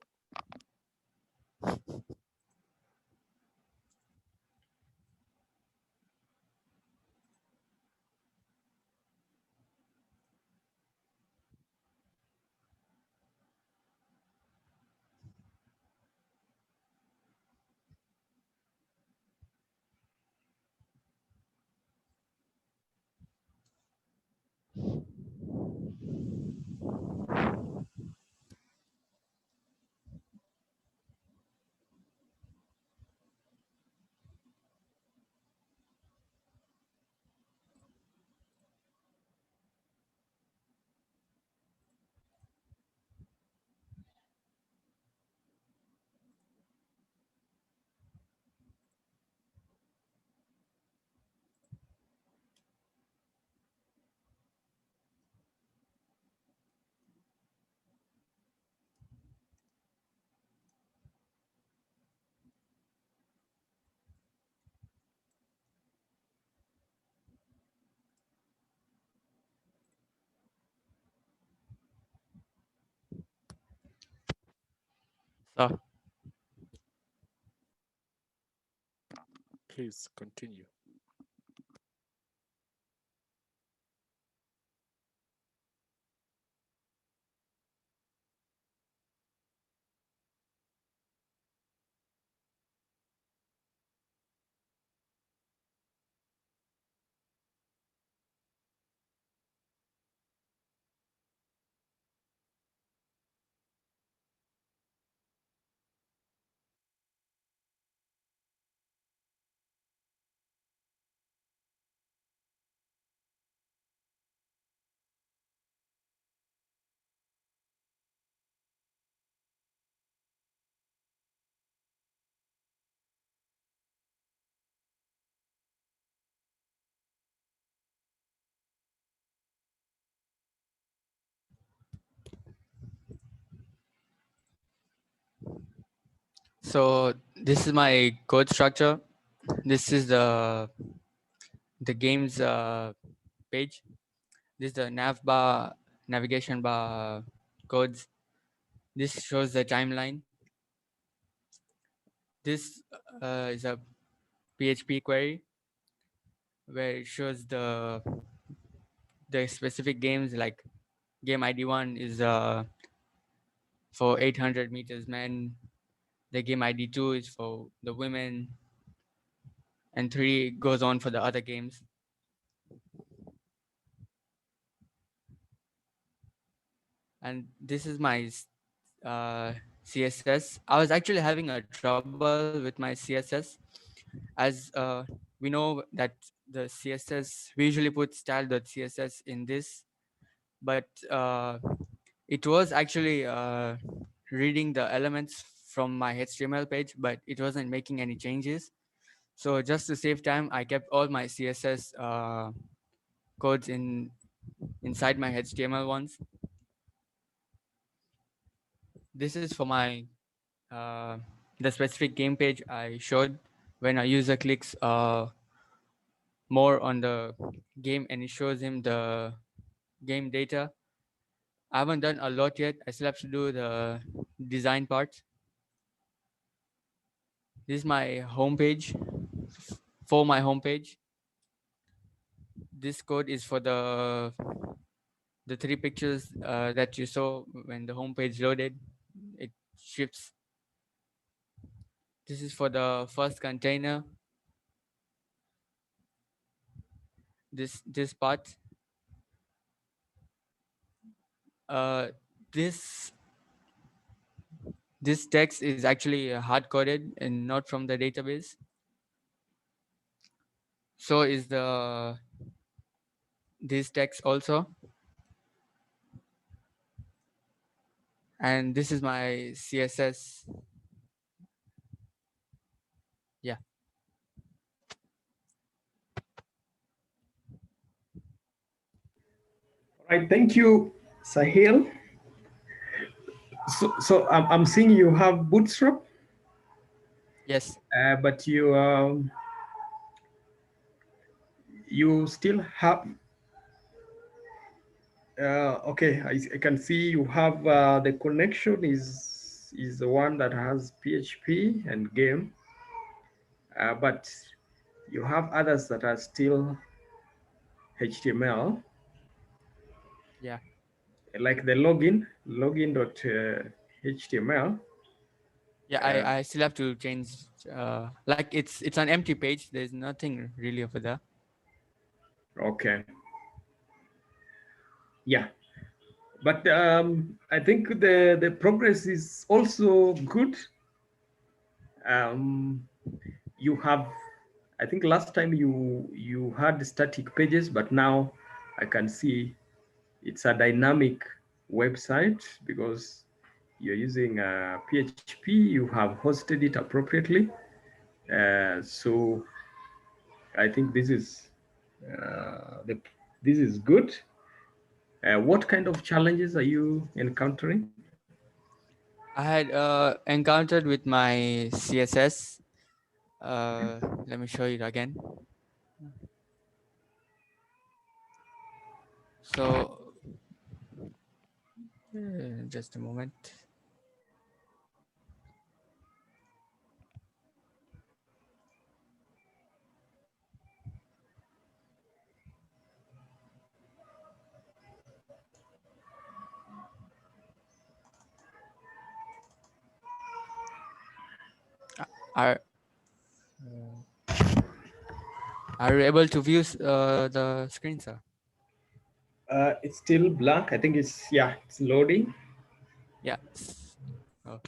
So, Please continue. so this is my code structure. This is the game's page. This is the nav bar, navigation bar codes. This shows the timeline. This is a PHP query where it shows the specific games, like game ID 1 is for 800 meters men. The game ID 2 is for the women, and 3 goes on for the other games. And this is my CSS. I was actually having a trouble with my CSS, as we know that the CSS, we usually put style.css in this, but it was actually reading the elements from my HTML page, but it wasn't making any changes. So just to save time, I kept all my CSS codes inside my HTML ones. This is for my the specific game page I showed. When a user clicks more on the game and it shows him the game data. I haven't done a lot yet. I still have to do the design part. This is my homepage. For my homepage, this code is for the 3 pictures that you saw when the homepage loaded. It ships. This is for the first container. This part. Uh, this this text is actually hard coded and not from the database. So is this text also, and this is my CSS. Yeah. All right, thank you, Sahil. So I'm seeing you have Bootstrap, Yes. but you still have. Okay, I can see you have the connection is the one that has PHP and game, but you have others that are still HTML, Yeah. like the login.html. Yeah. I still have to change. Like it's an empty page. There's nothing really over there. Okay. Yeah, but I think the progress is also good. You have, I think last time you had static pages, but now I can see it's a dynamic website because you're using PHP. You have hosted it appropriately, so I think this is good. What kind of challenges are you encountering? I had encountered with my CSS. Let me show you again. So just a moment. Are are you able to view the screen, sir? It's still blank. I think it's loading. Yeah. Oh.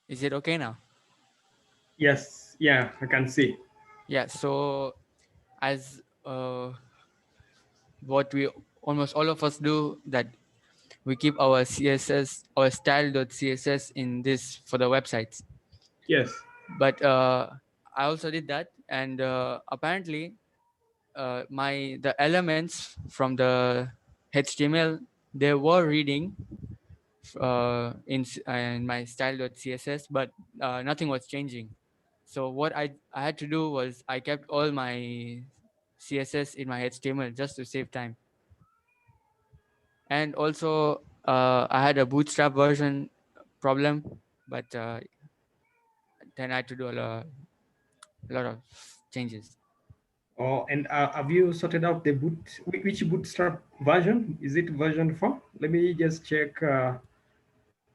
Is it okay now? Yes, yeah, I can see. Yeah. So as what we almost all of us do, that we keep our CSS, our style.css in this for the websites. Yes. But I also did that, and apparently the elements from the HTML, they were reading in my style.css, but nothing was changing. So what I had to do was I kept all my CSS in my HTML just to save time. And also I had a bootstrap version problem, but then I had to do a lot of changes. Oh, and have you sorted out the which Bootstrap version? Is it version 4? Let me just check.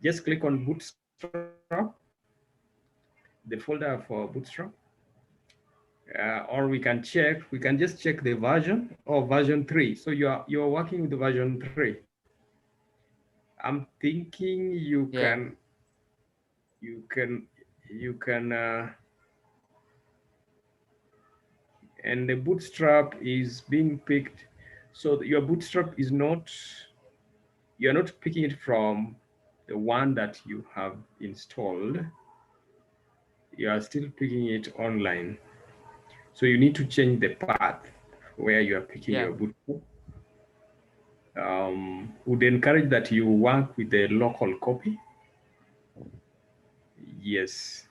Just click on Bootstrap, the folder for Bootstrap. Or we can check. We can just check the version or version 3. So you're working with the version 3. I'm thinking Yeah. you can you can and the Bootstrap is being picked. So your Bootstrap is not, you're not picking it from the one that you have installed. You are still picking it online. So you need to change the path where you are picking Yeah. your Bootstrap. Would encourage that you work with the local copy. Yes.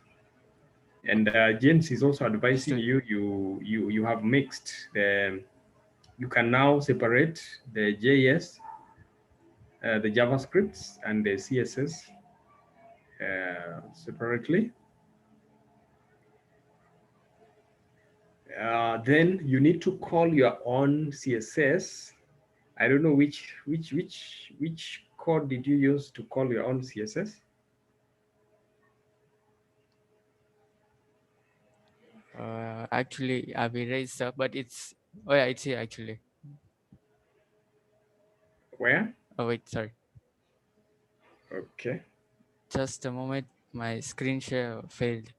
And James is also advising Understood. you have mixed the, you can now separate the JS, the JavaScripts and the CSS separately. Then you need to call your own CSS. I don't know which code did you use to call your own CSS? Actually, I've erased stuff, but it's, oh yeah, it's here actually. Where? Oh wait, sorry. Okay. Just a moment, my screen share failed.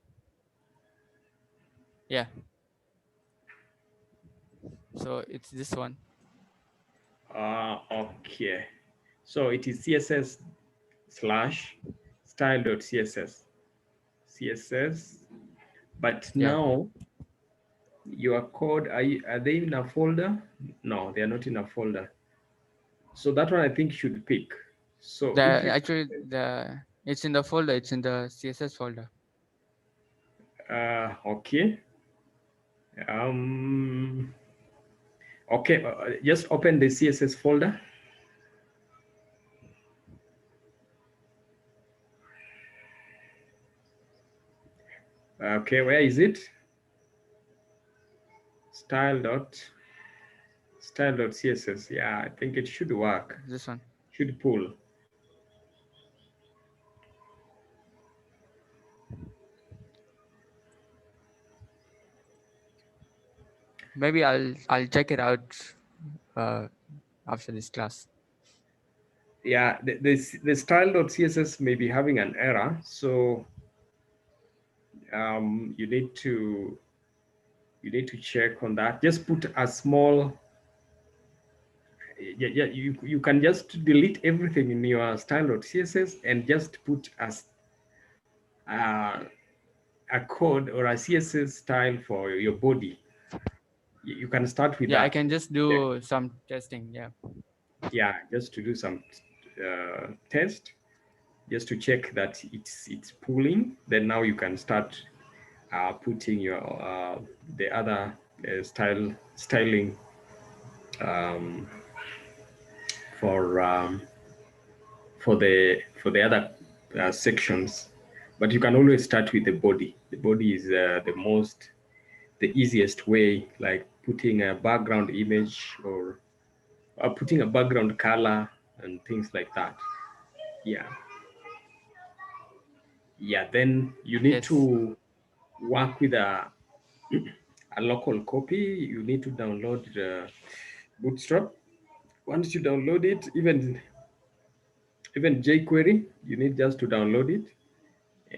Yeah. So it's this one. Okay. So it is CSS slash style.css. CSS. But Yeah. now your code, are they in a folder? No, they are not in a folder. So that one I think should pick. So The if you actually it's in the folder. It's in the CSS folder. okay. Okay, just open the CSS folder. Okay, where is it? Style.css. Yeah, I think it should work. This one. Should pull. Maybe I'll check it out after this class. Yeah, the style.css may be having an error, so you need to check on that. Just put a small. Yeah, you can just delete everything in your style.css and just put a code or a CSS style for your body. You can start with Yeah, that. I can just do some testing. Yeah. Yeah, just to do some test, just to check that it's pulling. Then now you can start putting your the other styling for the other sections. But you can always start with the body. The body is the easiest way, like putting a background image or putting a background color and things like that. Yeah. Yeah, then you need Yes. to work with a local copy. You need to download Bootstrap. Once you download it, even jQuery, you need just to download it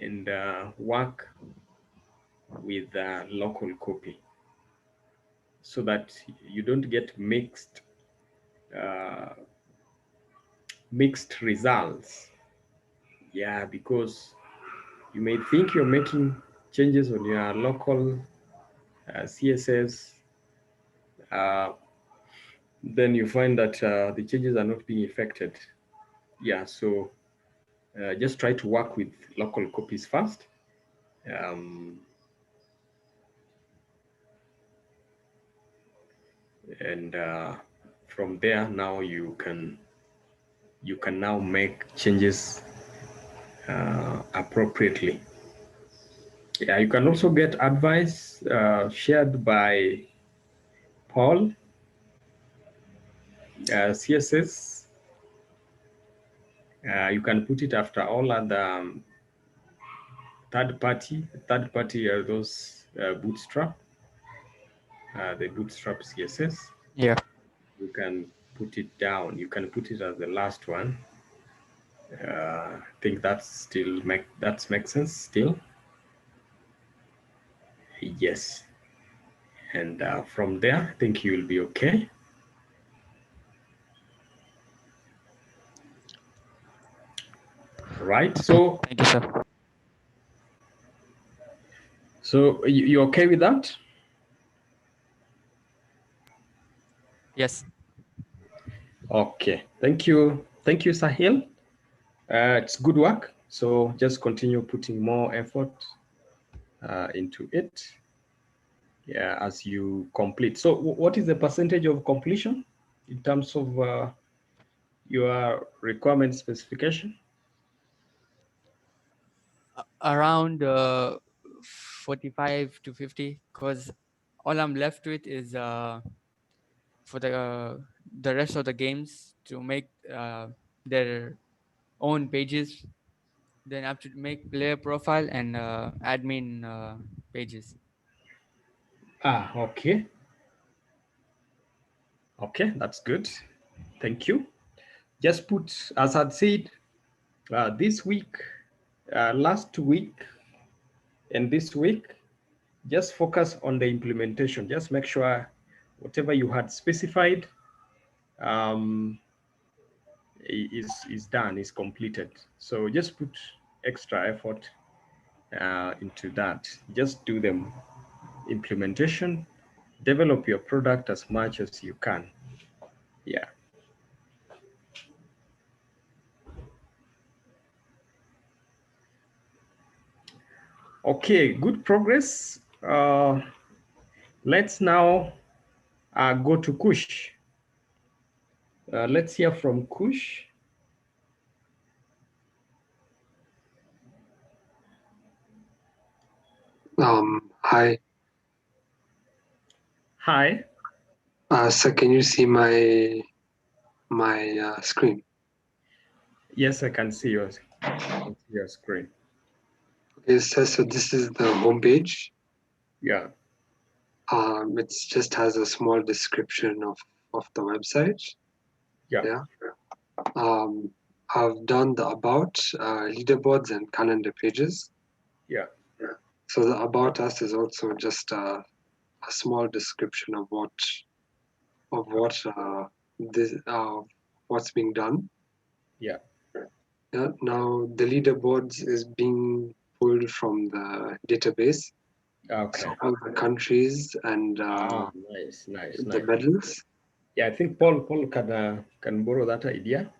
and work with local copy so that you don't get uh, mixed results. Yeah, because you may think you're making changes on your local CSS, then you find that the changes are not being affected. Yeah, so just try to work with local copies first. And from there, now you can now make changes appropriately. Yeah, you can also get advice shared by Paul, CSS. You can put it after all other third party. Third party are those Bootstrap, the Bootstrap CSS. Yeah. You can put it down. You can put it as the last one. I think that's still makes sense still. Yes. And from there, I think you will be okay. Right. So Thank you, sir. So you okay with that? Yes. Okay. Thank you. Thank you, Sahil. It's good work. So just continue putting more effort into it. Yeah, as you complete. So what is the percentage of completion in terms of your requirement specification? Around 45 to 50, because all I'm left with is for the rest of the games to make their own pages. Then have to make player profile and admin pages. Okay. Okay, that's good. Thank you. Just put, as I'd said, this week, last week, and this week, just focus on the implementation. Just make sure whatever you had specified is done, is completed. So just put extra effort into that. Just do them implementation, develop your product as much as you can. Yeah. Okay, good progress. Let's now go to Kush. Let's hear from Kush. Hi. Hi. So can you see my screen? Yes, I can see your screen. Okay, so this is the home page. Yeah. It just has a small description of the website. Yeah. I've done the about, leaderboards, and calendar pages. Yeah. So the about us is also just a small description of what's being done. Yeah. Yeah. Now the leaderboards is being pulled from the database. Okay. So all the countries and nice. the medals. Yeah, I think Paul can borrow that idea.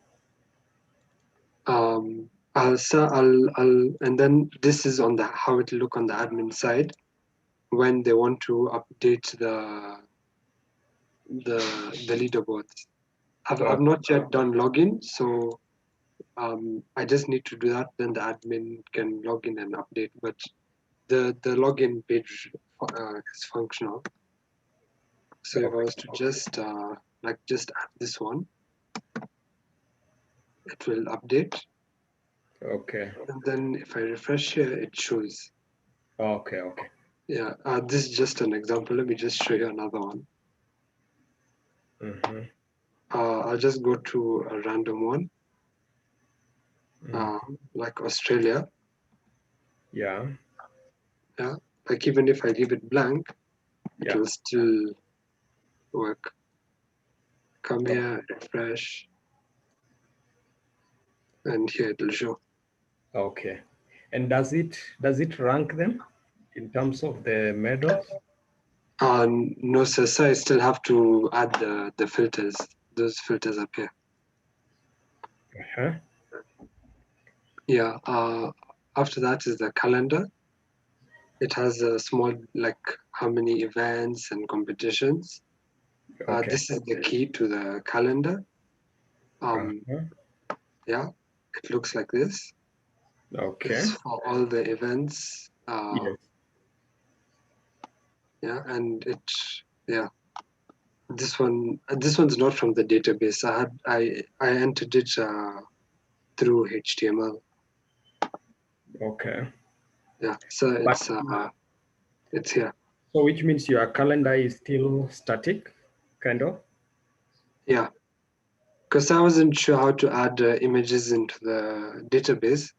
I'll and then this is on how it look on the admin side when they want to update the leaderboards. I've not yet done login, so I just need to do that. Then the admin can log in and update. But the login page is functional. So if I was to just add this one, it will update. Okay. And then if I refresh here, it shows. Okay. Yeah, this is just an example. Let me just show you another one. Mm-hmm. I'll just go to a random one, like Australia. Yeah. Yeah, like even if I leave it blank, it will still work. Come here, refresh, and here it will show. Okay. And does it rank them in terms of the medals? No, sir. So I still have to add the filters. Those filters appear. Uh-huh. Yeah. After that is the calendar. It has a small, like how many events and competitions. Okay. This is the key to the calendar. Yeah, it looks like this. Okay. This is for all the events. Yes. Yeah, and this one's not from the database. I entered it through HTML. Okay. Yeah, so it's here. So which means your calendar is still static, kind of? Yeah, because I wasn't sure how to add images into the database.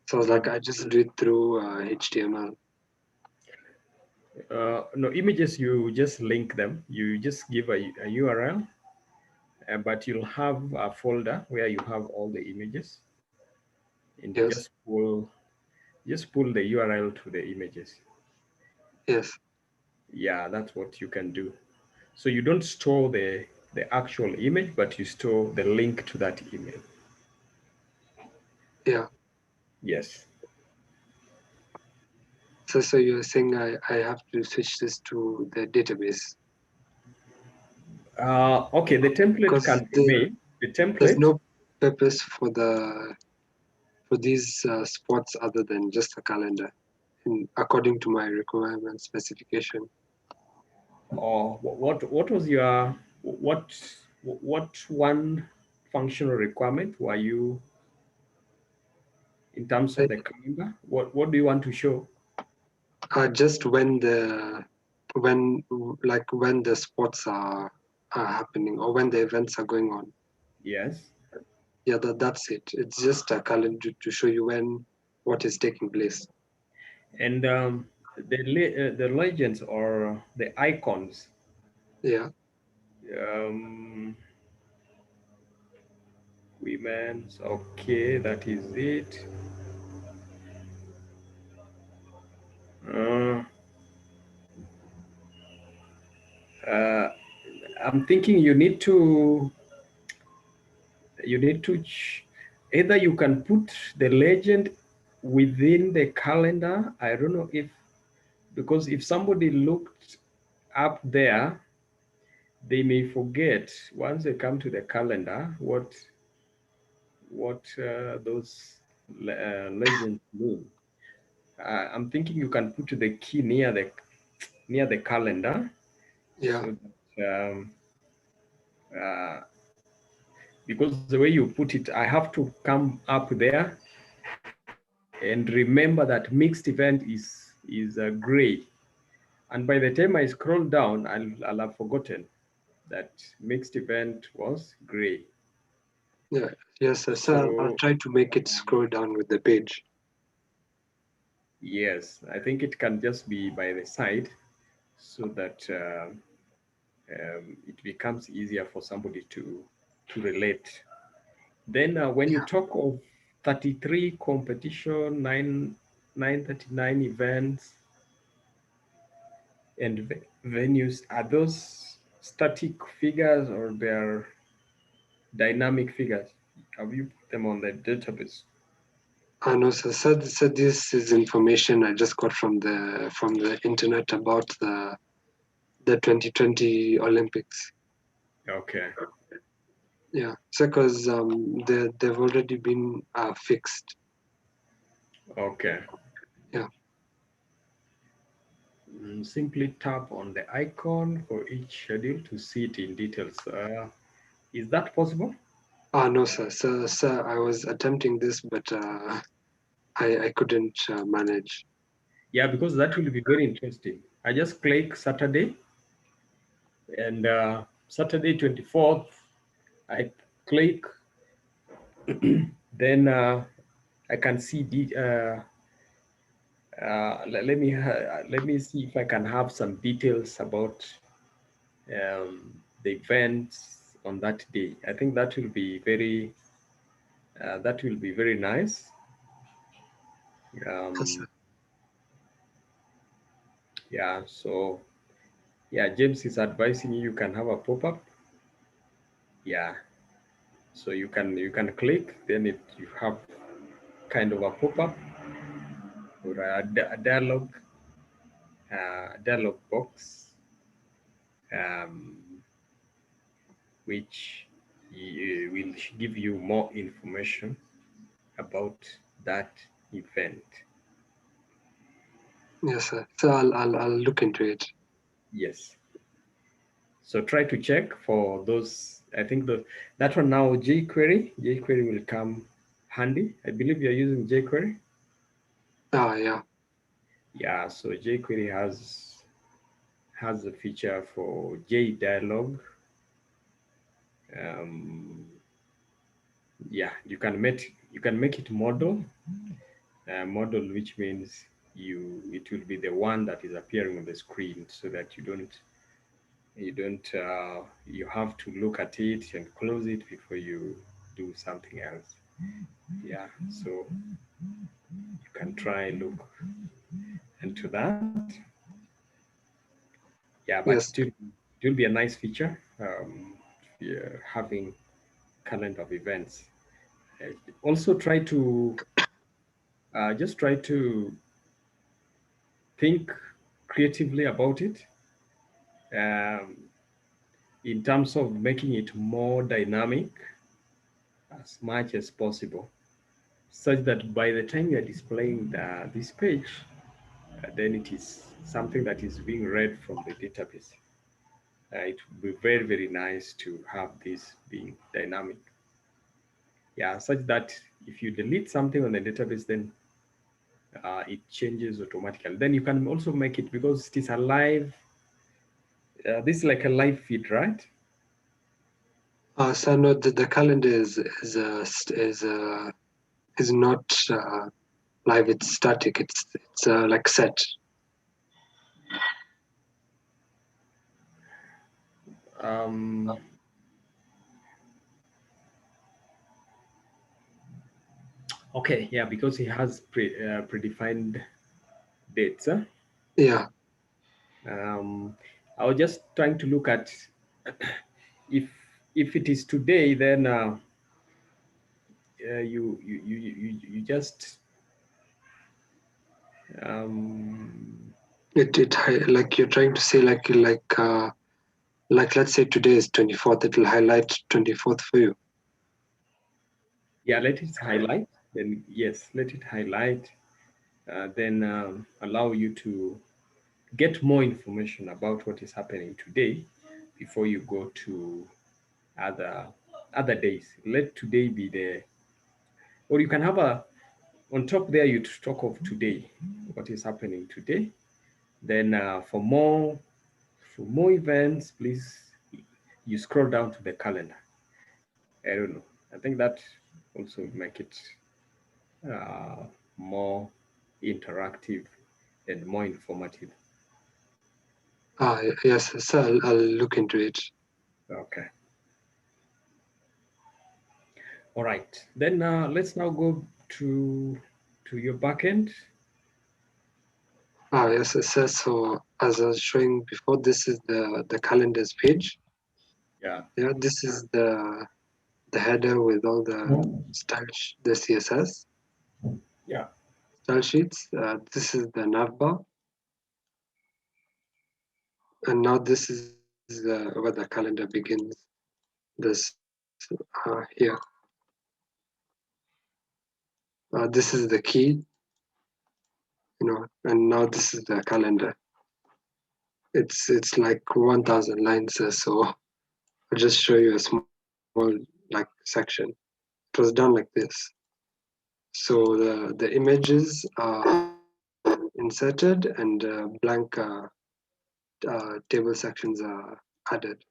So I was like, I just do it through HTML. No, images, you just link them. You just give a URL, but you'll have a folder where you have all the images. And you Yes. just pull the URL to the images. Yes. Yeah, that's what you can do. So you don't store the actual image, but you store the link to that email. Yeah. Yes. So you're saying I have to switch this to the database? Okay, the template can be made. The template. There's no purpose for these spots other than just a calendar, according to my requirement specification. Or what was your what one functional requirement were you, in terms of the calendar? What do you want to show? Just when the sports are happening or when the events are going on. Yes. Yeah, that's it. It's just a calendar to show you when what is taking place. And the legends or the icons. Yeah. Women's, okay, that is it. I'm thinking you need to either you can put the legend within the calendar. I don't know if, because if somebody looked up there, they may forget once they come to the calendar what those legends mean. I'm thinking you can put the key near the calendar. Yeah. So that, because the way you put it, I have to come up there and remember that mixed event is gray. And by the time I scroll down, I'll have forgotten that mixed event was gray. Yeah. Yes, sir. So I'll So try to make it scroll down with the page. yes, I think it can just be by the side so that it becomes easier for somebody to relate. Then when you talk of 33 competition, 939 events, and venues, are those static figures or they're dynamic figures? Have you put them on the database? No, sir. So this is information I just got from the internet about the 2020 Olympics. Okay. Yeah. So because they've already been fixed. Okay. Yeah. Simply tap on the icon for each schedule to see it in details. Is that possible? No, sir. Sir, I was attempting this, but I couldn't manage. Yeah, because that will be very interesting. I just click Saturday, and Saturday 24th, I click, then I can see let me see if I can have some details about the events on that day. I think that will be very nice. Yes, sir. Yeah, so yeah, James is advising you can have a pop-up. Yeah, so you can click, then you have kind of a pop-up or a dialogue box, which will give you more information about that event. Yes, sir. So I'll look into it. Yes. So try to check for those. I think that one now jQuery will come handy. I believe you're using jQuery. Yeah. Yeah. So jQuery has a feature for JDialog. Yeah, you can make it model, which means it will be the one that is appearing on the screen, so that you have to look at it and close it before you do something else. Yeah, so you can try look into that. Yeah, but Yes. it will be a nice feature, having calendar of events. Also try to think creatively about it, in terms of making it more dynamic as much as possible, such that by the time you're displaying this page, then it is something that is being read from the database. It would be very, very nice to have this being dynamic. yeah, such that if you delete something on the database, then it changes automatically. Then you can also make it, because it is a live, this is like a live feed, right? So no, the calendar is not live. It's static. It's like set. Okay, yeah, because he has predefined dates. Huh? Yeah. I was just trying to look at if it is today, then you just It like you're trying to say like let's say today is 24th. It will highlight 24th for you. yeah, let it highlight. Then yes, let it highlight. Then allow you to get more information about what is happening today before you go to other days. Let today be the, or you can have a, on top there you talk of today, what is happening today. Then for more events, please, you scroll down to the calendar. I don't know. I think that also make it more interactive and more informative. Yes, sir. I'll look into it. Okay. All right. Then let's now go to your backend. Yes, sir. So as I was showing before, this is the calendars page. Yeah. Yeah, this is the header with all the the CSS. Yeah. Style sheets. This is the navbar, and now this is where the calendar begins. This here. This is the key, and now this is the calendar. It's like 1,000 lines, so I'll just show you a small like section. It was done like this. So the images are inserted and blank table sections are added.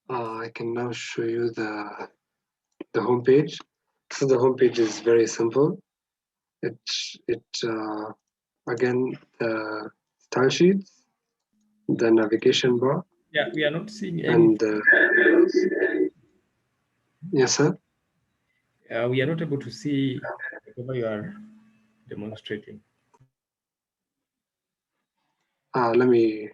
I can now show you the homepage. So the homepage is very simple. It again the style sheets, the navigation bar, Yeah, we are not seeing any. and yes, sir. We are not able to see whatever you are demonstrating. Let me.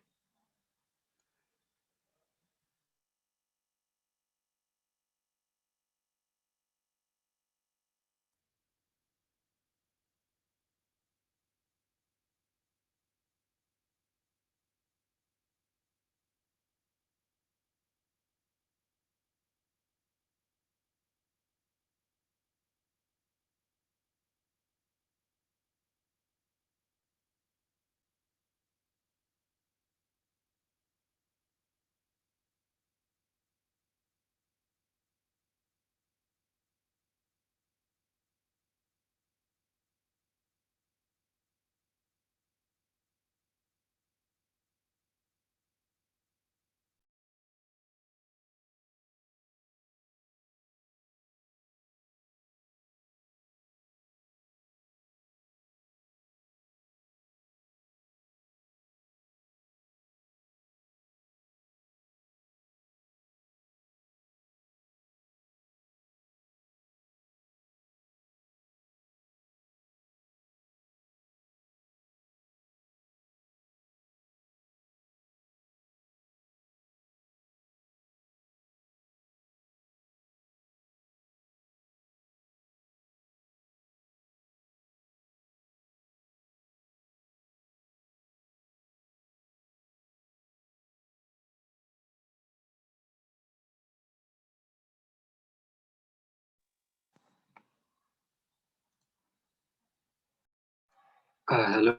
Hello.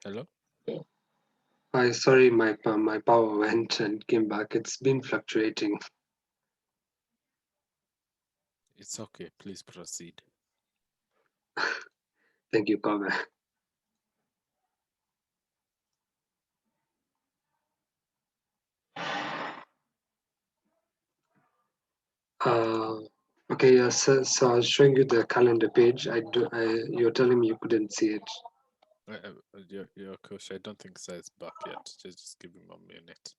Hello? Hi, sorry, my power went and came back. It's been fluctuating. It's okay. Please proceed. Thank you, Kobe. Okay, yes. So I was showing you the calendar page. You're telling me you couldn't see it. Your coach, I don't think Sai is back yet. Just give him a minute.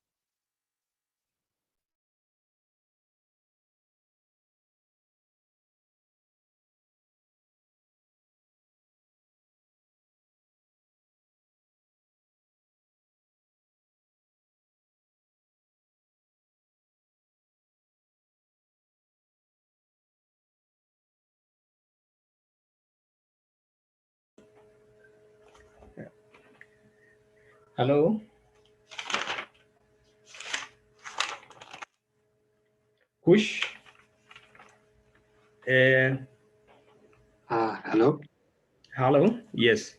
Hello? Kush? Hello. Hello? Yes.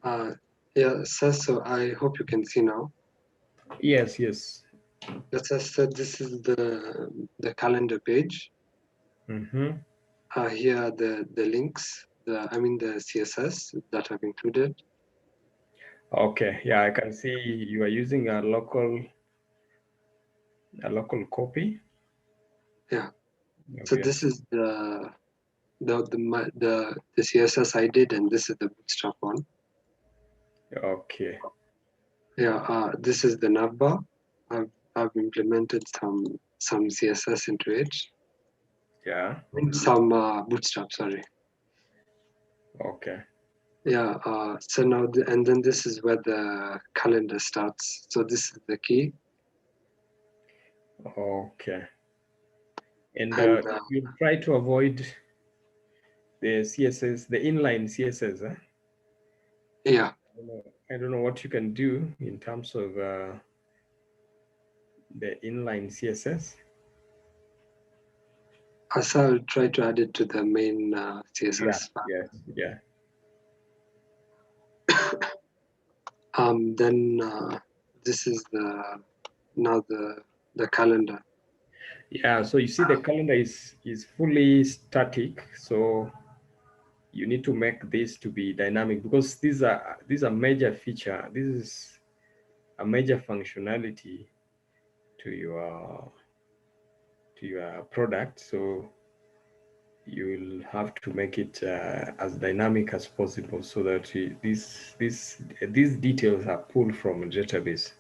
Yeah, sir. So I hope you can see now. Yes, yes. Yes, sir. So this is the calendar page. Mm-hmm. Here are the links. The CSS that I've included. Okay, yeah, I can see you are using a local copy. Yeah. Okay. So this is the CSS I did, and this is the Bootstrap one. Okay. Yeah. This is the navbar. I've implemented some CSS into it. Yeah. Some Bootstrap. Sorry. Okay. Yeah. So now and then this is where the calendar starts. So this is the key. Okay. And And you try to avoid the CSS, the inline CSS. Huh? yeah. I don't know what you can do in terms of the inline CSS. So I'll try to add it to the main CSS. Yeah. Then this is the calendar. Yeah, so you see the calendar is fully static, so you need to make this to be dynamic because these are major feature. This is a major functionality to your product, so you will have to make it as dynamic as possible so that these details are pulled from a database.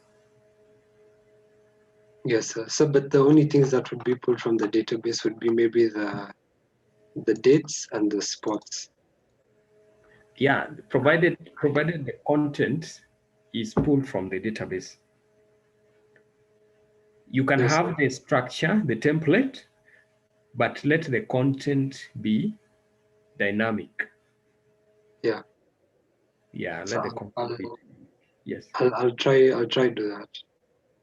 Yes, sir. So, but the only things that would be pulled from the database would be maybe the dates and the spots. Yeah, provided the content is pulled from the database. You can Yes, have sir. the structure, the template, but let the content be dynamic. Yeah. Yeah, So let the content be. Yes. I'll try to do that.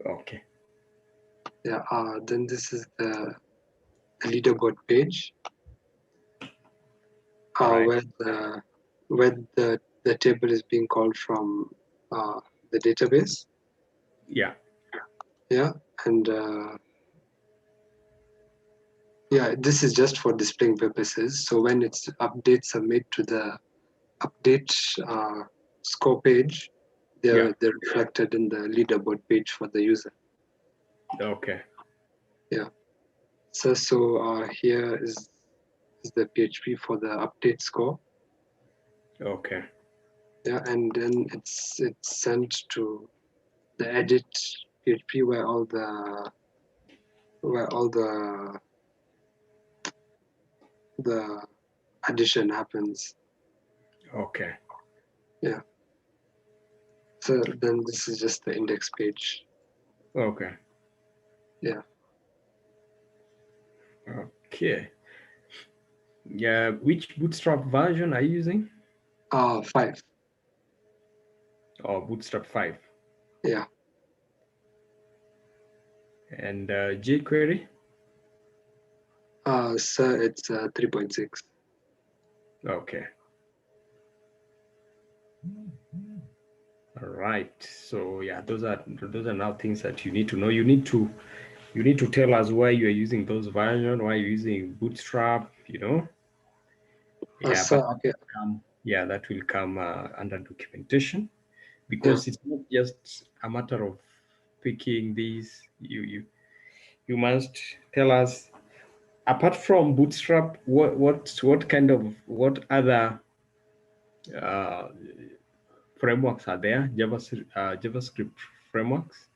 Okay. Yeah. Then this is the leaderboard page. Right. Where the table is being called from the database. Yeah. Yeah, and yeah, this is just for displaying purposes. So when its updates are made to the update score page, they're reflected in the leaderboard page for the user. Okay. Yeah. So here is the PHP for the update score. Okay. Yeah, and then it's sent to the edit PHP where all the addition happens. Okay. Yeah. So then this is just the index page. Okay. Yeah. Okay. Yeah. Which Bootstrap version are you using? 5. Or Bootstrap 5? Yeah. And jQuery? So it's 3.6. Okay. All right. So yeah, those are now things that you need to know. You need to tell us why you are using those version, why you're using Bootstrap. Yeah, So, but okay. yeah, that will come under documentation, because Yeah. it's not just a matter of picking these. You must tell us, apart from Bootstrap, what other uh, frameworks are there? JavaScript frameworks.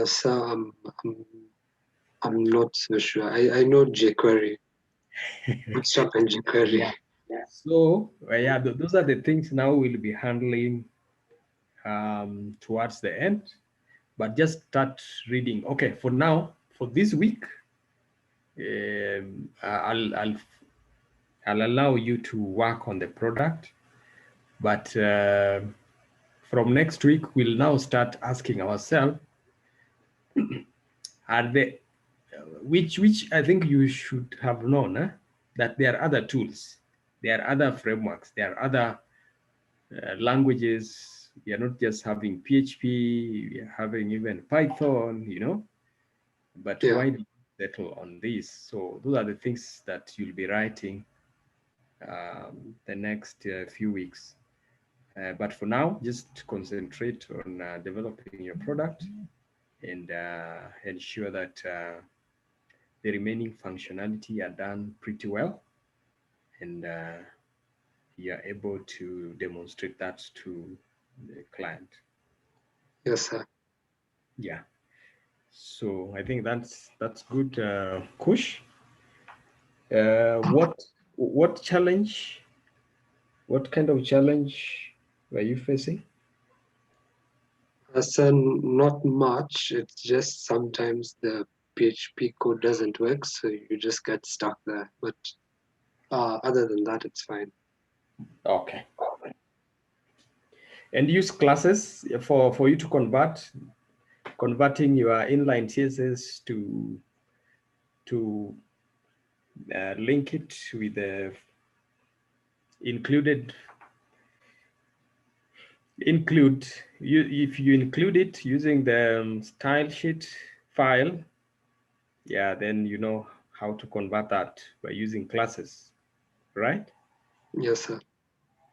So I'm not so sure. I know jQuery, Bootstrap and jQuery. So yeah, those are the things now we'll be handling towards the end. But just start reading. Okay, for now, for this week, I'll allow you to work on the product, but from next week we'll now start asking ourselves, are they which I think you should have known that there are other tools, there are other frameworks, there are other languages. We are not just having PHP, we are having even Python, but Yeah. why settle on this? So those are the things that you'll be writing the next few weeks. But for now, just concentrate on developing your product and ensure that the remaining functionality are done pretty well, and you are able to demonstrate that to the client. Yes, sir. Yeah. So I think that's good, Kush. What challenge? What kind of challenge were you facing? So not much. It's just sometimes the PHP code doesn't work, so you just get stuck there. But other than that, it's fine. Okay. And use classes for you to converting your inline CSS to link it with the include if you include it using the style sheet file, yeah, then you know how to convert that by using classes, right? Yes, sir.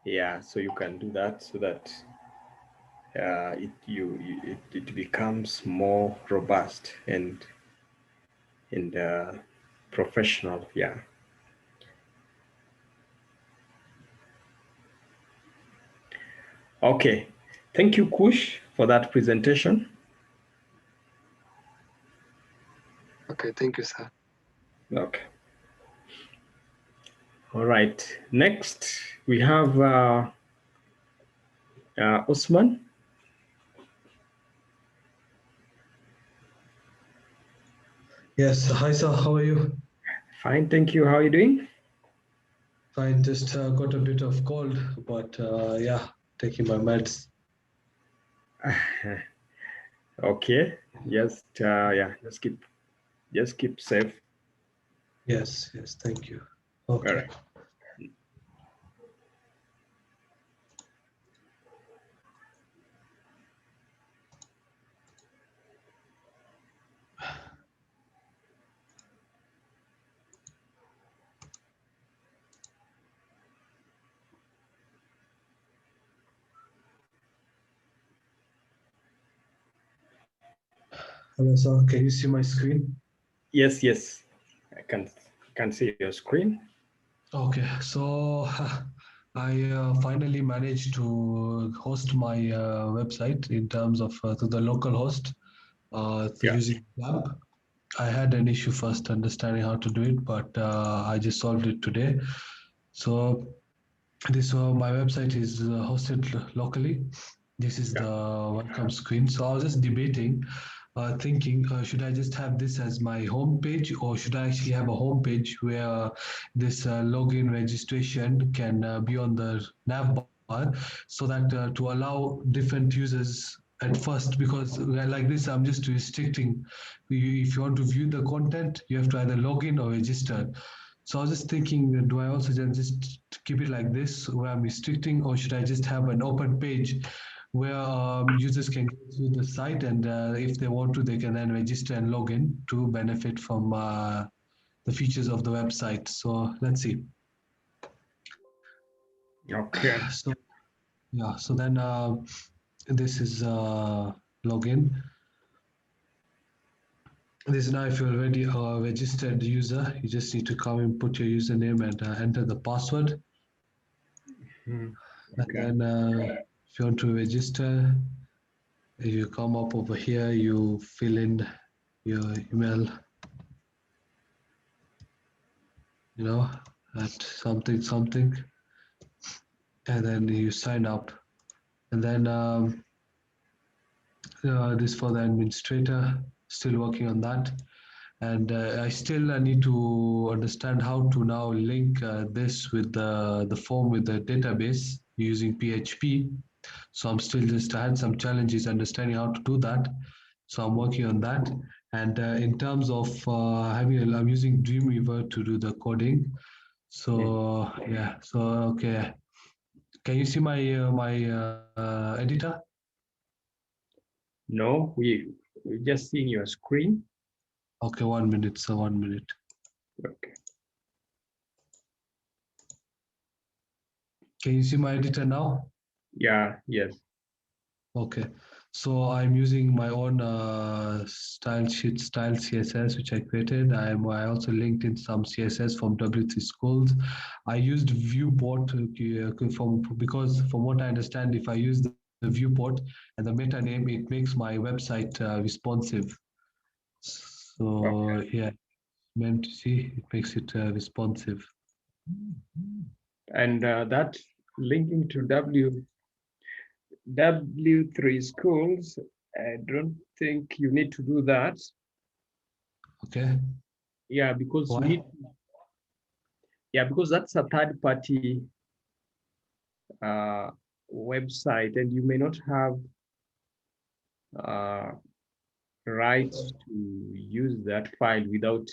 Yeah, so you can do that so that it becomes more robust and professional. Yeah. Okay. Thank you, Kush, for that presentation. Okay, thank you, sir. Okay. All right. Next, we have Usman. Yes, hi sir, how are you? Fine, thank you. How are you doing? Fine, just got a bit of cold, but yeah, taking my meds. Okay. Yeah, just keep safe. Yes, thank you. All Okay. right. Hello sir, can you see my screen? Yes. I can see your screen. Okay, so I finally managed to host my website in terms of to the local host Yeah. using LAMP. I had an issue first understanding how to do it, but I just solved it today. So this my website is hosted locally. This is the welcome screen. So I was just debating, thinking, should I just have this as my home page, or should I actually have a home page where this login registration can be on the nav bar, so that to allow different users at first, because like this, I'm just restricting. If you want to view the content, you have to either log in or register. So I was just thinking, do I also just keep it like this, where I'm restricting, or should I just have an open page where users can go to the site, and if they want to, they can then register and log in to benefit from the features of the website. So let's see. Okay. So yeah, so then this is login. This is now if you're already a registered user, you just need to come and put your username and enter the password. Okay. And then if you want to register, you come up over here, you fill in your email, you know, at something, and then you sign up. And then this for the administrator, still working on that. And I still need to understand how to now link this with the form with the database using PHP. So I'm still just, I had some challenges understanding how to do that. So I'm working on that. And in terms of I'm using Dreamweaver to do the coding. So yeah, so okay. Can you see my editor? No, we just seeing your screen. Okay, 1 minute. So 1 minute. Okay. Can you see my editor now? Yeah. Yes. Okay, so I'm using my own style sheet, style CSS, which I created. I also linked in some CSS from W3 schools. I used viewport because from what I understand, if I use the viewport and the meta name, it makes my website responsive. So yeah, meant to see, it makes it responsive. And that linking to W3 schools, I don't think you need to do that. Okay. Yeah, because Why? you need. Yeah, because that's a third-party website, and you may not have rights to use that file without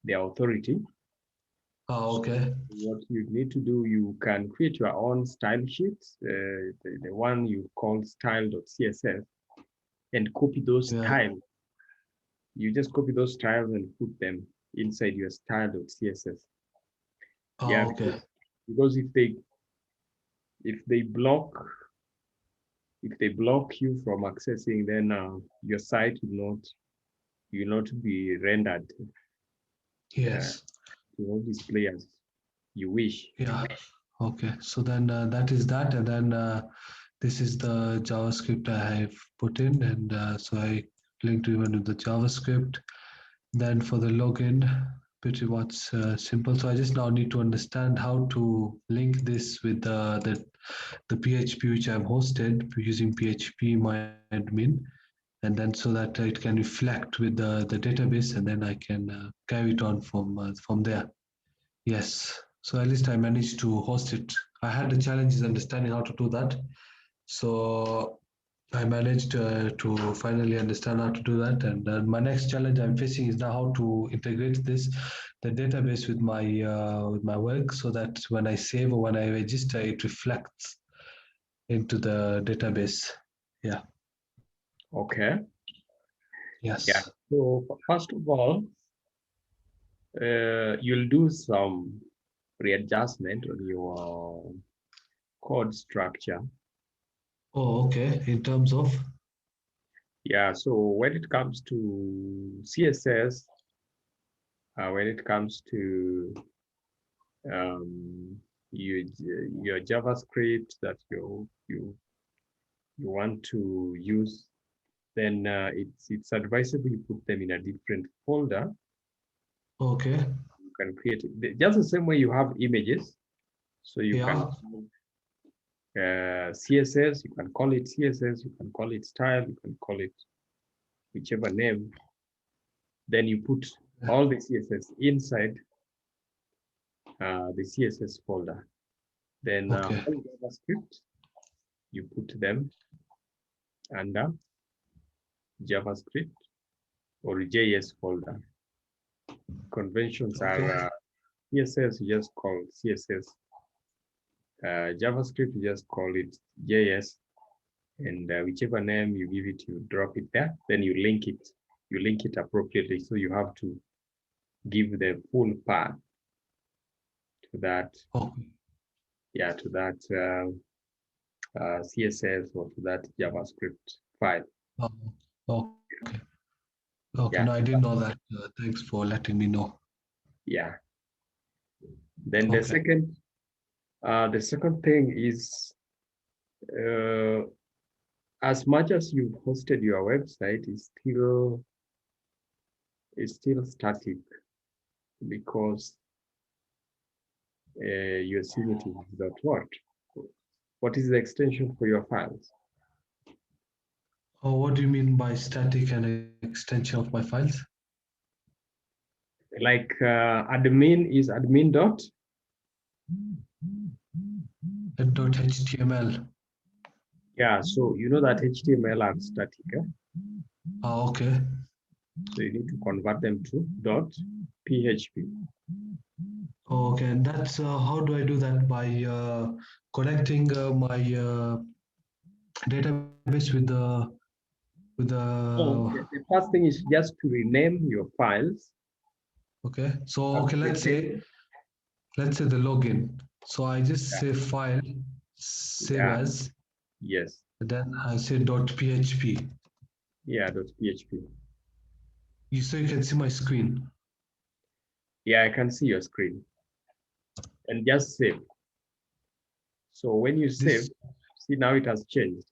the authority. Oh, okay. What you need to do, you can create your own style sheets, the one you call style.css, and copy those styles. You just copy those styles and put them inside your style.css. Oh, Yeah, okay. because if they block you from accessing, then your site will not be rendered. Yes. To all display as you wish. Yeah. Okay. So then that is that, and then this is the JavaScript I have put in, and so I linked even with the JavaScript. Then for the login, pretty much simple. So I just now need to understand how to link this with the PHP which I've hosted using PHP my admin, and then so that it can reflect with the database, and then I can carry it on from there. Yes. So at least I managed to host it. I had the challenges understanding how to do that. So I managed to finally understand how to do that. And my next challenge I'm facing is now how to integrate the database with my work, so that when I save or when I register, it reflects into the database. Yeah. Okay. Yes. Yeah. So first of all, you'll do some readjustment on your code structure. Oh, okay. In terms of? Yeah. So when it comes to CSS, when it comes to your JavaScript that you want to use, then it's advisable you put them in a different folder. Okay. You can create it just the same way you have images. So you can CSS, you can call it CSS, you can call it style, you can call it whichever name. Then you put all the CSS inside the CSS folder. Then all JavaScript, you put them under JavaScript or JS folder. Conventions are CSS, you just call CSS. JavaScript, you just call it JS. And whichever name you give it, you drop it there. Then you link it. You link it appropriately. So you have to give the full path to that. Okay. Yeah, to that CSS or to that JavaScript file. Oh, okay. Okay, Yeah. no, I didn't know that. Thanks for letting me know. Yeah. Then Okay. the second thing is, as much as you've hosted your website, it's still static because your CET333. What is the extension for your files? Oh, what do you mean by static and extension of my files? Like admin is admin dot. .html. Yeah, so you know that HTML are static. Okay. So you need to convert them to .php. Okay, and that's how do I do that? By connecting my database with the So the first thing is just to rename your files. Okay, so okay, let's say the login. So I just say file, save as. Yes. Then I say .php. Yeah, .php. You can see my screen. Yeah, I can see your screen. And just save. So when you save, see now it has changed.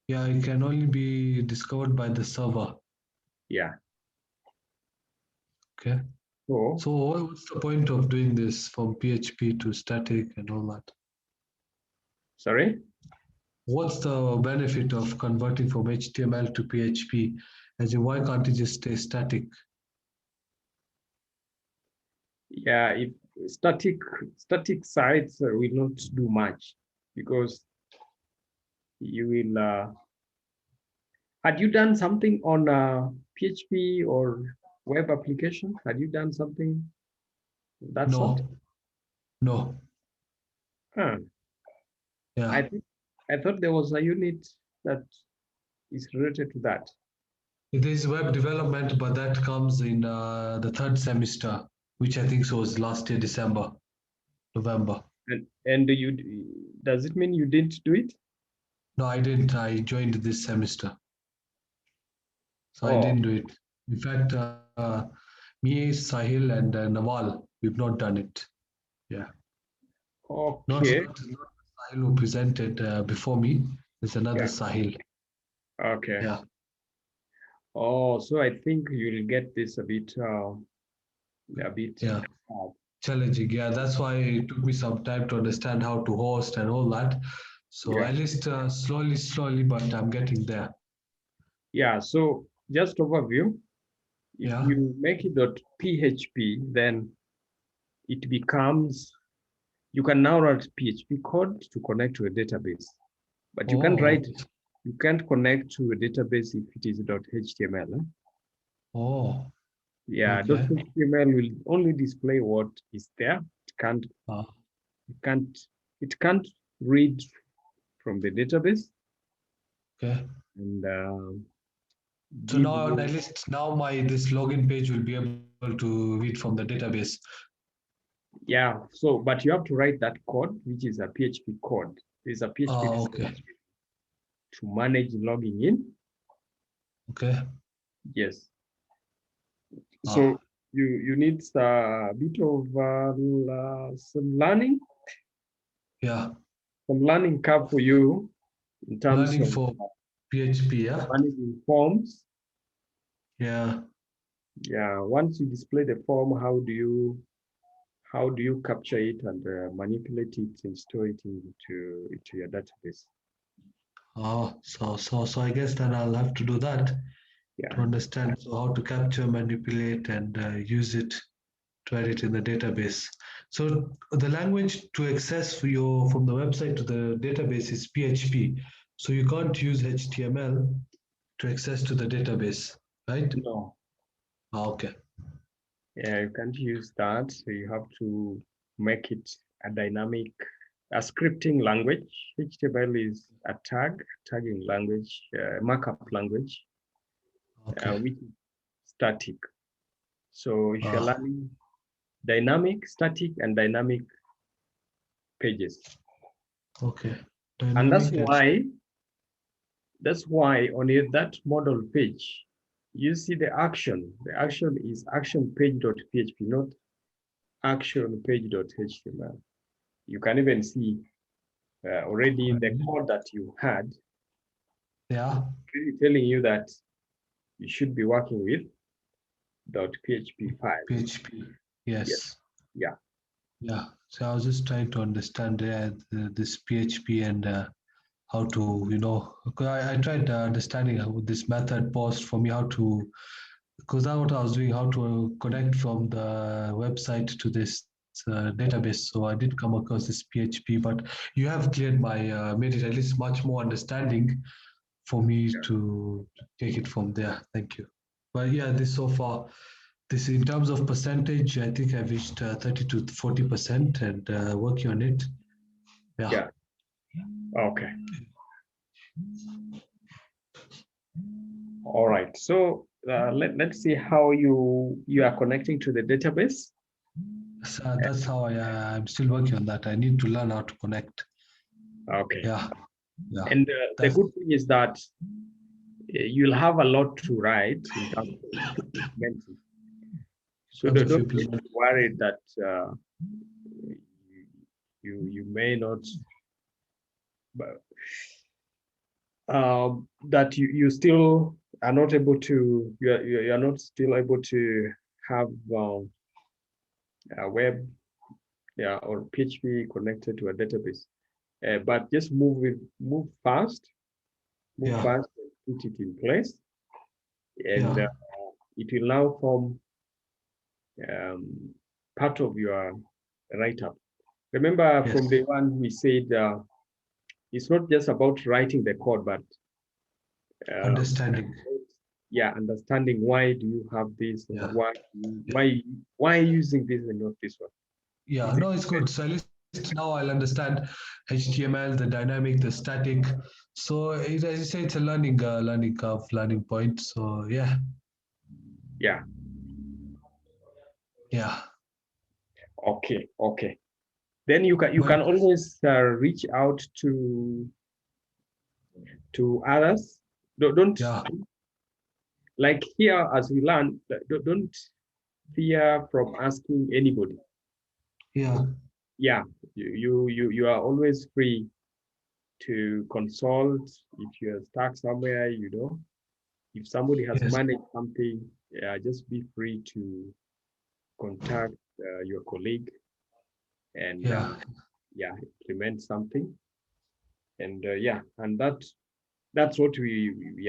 Yeah, it can only be discovered by the server. Yeah. Okay. So what's the point of doing this from PHP to static and all that? Sorry? What's the benefit of converting from HTML to PHP? As in, why can't it just stay static? Yeah, if static sites will not do much because you will. Had you done something on PHP or web application? Had you done something of that sort? No. Huh. Yeah. I thought there was a unit that is related to that. It is web development, but that comes in the third semester, which I think was last year, November. And does it mean you didn't do it? No, I didn't. I joined this semester. So I didn't do it. In fact, me, Sahil, and Nawal, we've not done it. Yeah. Okay. Not Sahil who presented before me. There's another Sahil. Okay. Yeah. Oh, so I think you'll get this a bit hard. Challenging. Yeah, that's why it took me some time to understand how to host and all that. So at least slowly, but I'm getting there. Yeah. So just overview. If you make it .php, then it becomes, you can now write PHP code to connect to a database, but you can't write, you can't connect to a database if it is .html. Oh. Yeah, .html will only display what is there. It can't read from the database. Okay. And so now at least now this login page will be able to read from the database. Yeah, so but you have to write that code, which is a PHP code. There's a PHP to manage logging in. Okay. Yes. So you need a bit of some learning. Yeah. Some learning curve for you in terms learning of for PHP, yeah. Managing forms. Yeah. Yeah. Once you display the form, how do you capture it and manipulate it and store it into your database? Oh, so I guess then I'll have to do that to understand how to capture, manipulate, and use it to add it in the database. So the language to access from the website to the database is PHP. So you can't use HTML to access to the database, right? No. Okay. Yeah, you can't use that. So you have to make it a dynamic, a scripting language. HTML is a tagging language, markup language, Okay. which is static. So if you're Ah. learning dynamic, static, and dynamic pages. Okay. And that's Dynamic. why on that model page, you see the action. The action is action page.php, not action page.html. You can even see already the code that you had, Yeah. really telling you that you should be working with .php file. PHP. Yes. Yeah. Yeah. So I was just trying to understand this PHP and how to, I tried understanding how this method paused for me how to, because that's what I was doing, how to connect from the website to this database. So I did come across this PHP, but you have cleared made it at least much more understanding for me to take it from there. Thank you. But yeah, this so far, this in terms of percentage, I think I've reached 30 to 40% and working on it. Yeah. Okay. All right. So let's see how you are connecting to the database. So that's how I'm still working on that. I need to learn how to connect. Okay. Yeah. Yeah. And the good thing is that you'll have a lot to write in terms of documenting. So don't be worried that you may not, that you still are not able to, you are not still able to have a web, or PHP connected to a database. But just move fast, and put it in place, and it will now form part of your write-up. Remember, from day one, we said it's not just about writing the code, but understanding. Yeah, understanding why do you have this, and why using this and not this one. Yeah, no, it's good. So at least now I'll understand HTML, the dynamic, the static. So as you say, it's a learning curve, learning point. So yeah. Yeah. Yeah. Okay. Then you can always reach out to others. Don't like here, as we learn, don't fear from asking anybody. Yeah. Yeah, you are always free to consult if you're stuck somewhere. If somebody has managed something, just be free to contact your colleague and implement something. And and that's what we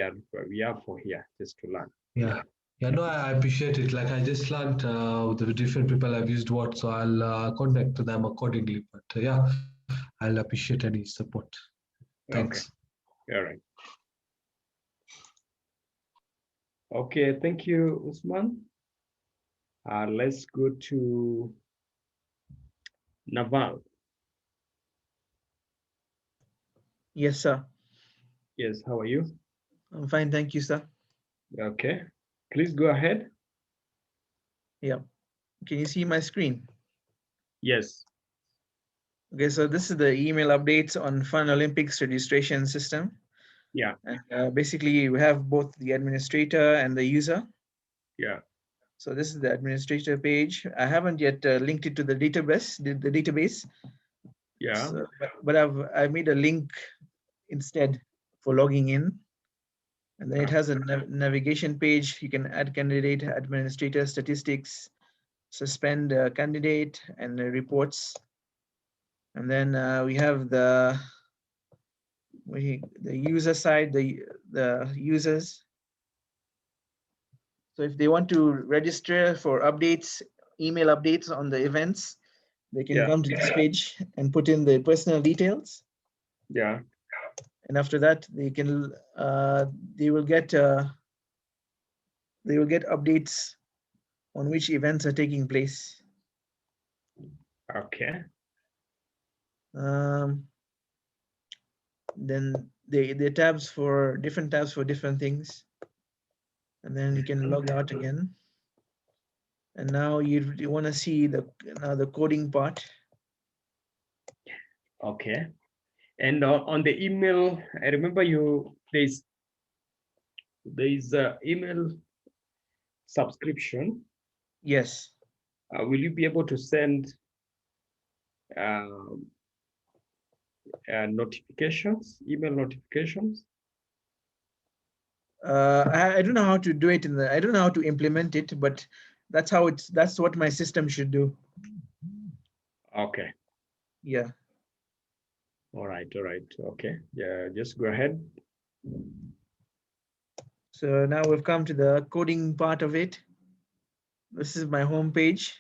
are for here, just to learn. Yeah. Yeah, no, I appreciate it. Like I just learned the different people have used what, so I'll contact them accordingly. But yeah, I'll appreciate any support. Thanks. Okay. All right. Okay, thank you, Usman. Let's go to Naval. Yes, sir. Yes, how are you? I'm fine, thank you, sir. Okay, please go ahead. Yeah. Can you see my screen? Yes. Okay, so this is the email updates on Fun Olympics registration system. Yeah. And basically, we have both the administrator and the user. Yeah. So this is the administrator page. I haven't yet linked it to the database. Yeah. So, but I've made a link instead for logging in. And then it has a navigation page. You can add candidate, administrator, statistics, suspend candidate, and reports. And then we have the user side, the users. So if they want to register for updates, email updates on the events, they can come to this page and put in their personal details. Yeah. And after that, they can they will get updates on which events are taking place. Okay. Then the tabs for different things, and then you can log out again. And now you want to see the coding part. Okay. And on the email, I remember there's a email subscription. Yes. Will you be able to send notifications, email notifications? I don't know how to do it I don't know how to implement it, but that's what my system should do. Okay. Yeah. All right. Okay. Yeah, just go ahead. So now we've come to the coding part of it. This is my home page.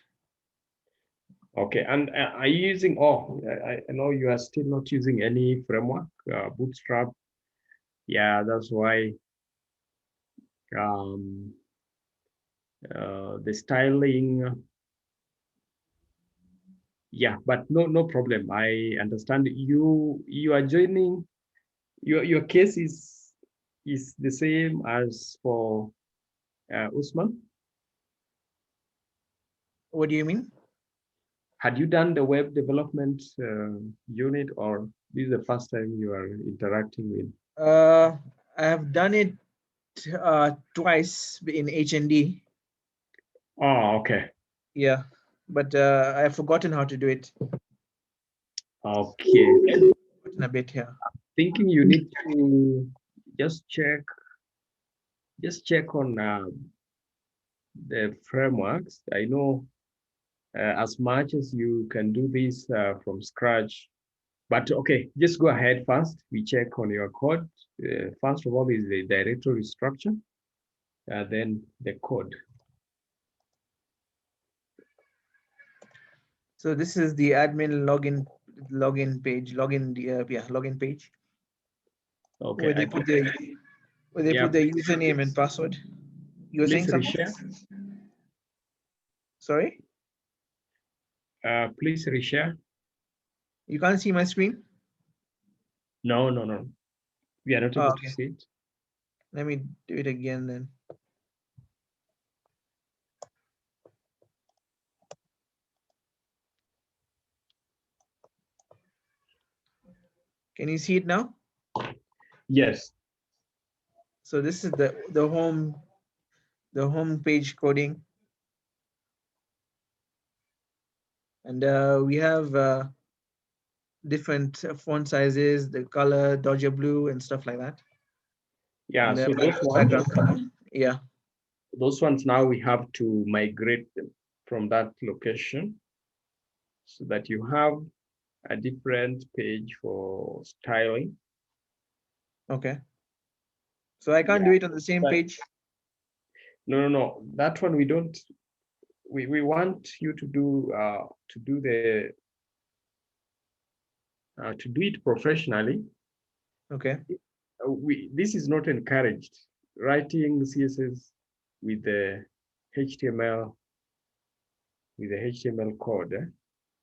Okay, and are you using, I know you are still not using any framework, Bootstrap. Yeah, that's why the styling, yeah, but no problem. I understand you are joining, your case is the same as for Usman. What do you mean? Had you done the web development unit, or this is the first time you are interacting with? I have done it twice in HND. Oh, okay. Yeah, but I've forgotten how to do it. Okay. A bit here. Thinking you need to just check on the frameworks. I know as much as you can do this from scratch, but okay, just go ahead first. We check on your code. First of all is the directory structure, then the code. So this is the admin login page. Login page. Okay. Where they put the username and password. You were saying something? Sorry? Please reshare. You can't see my screen? No. We are not able to see it. Let me do it again then. Can you see it now? Yes. So this is the home page coding. And we have different font sizes, the color, Dodger blue and stuff like that. Yeah, and so those background color. Yeah. Those ones now we have to migrate them from that location so that you have a different page for styling. Okay. So I can't do it on the same page? No. That one we don't. We want you to do it professionally. Okay. This is not encouraged. Writing CSS with the HTML code.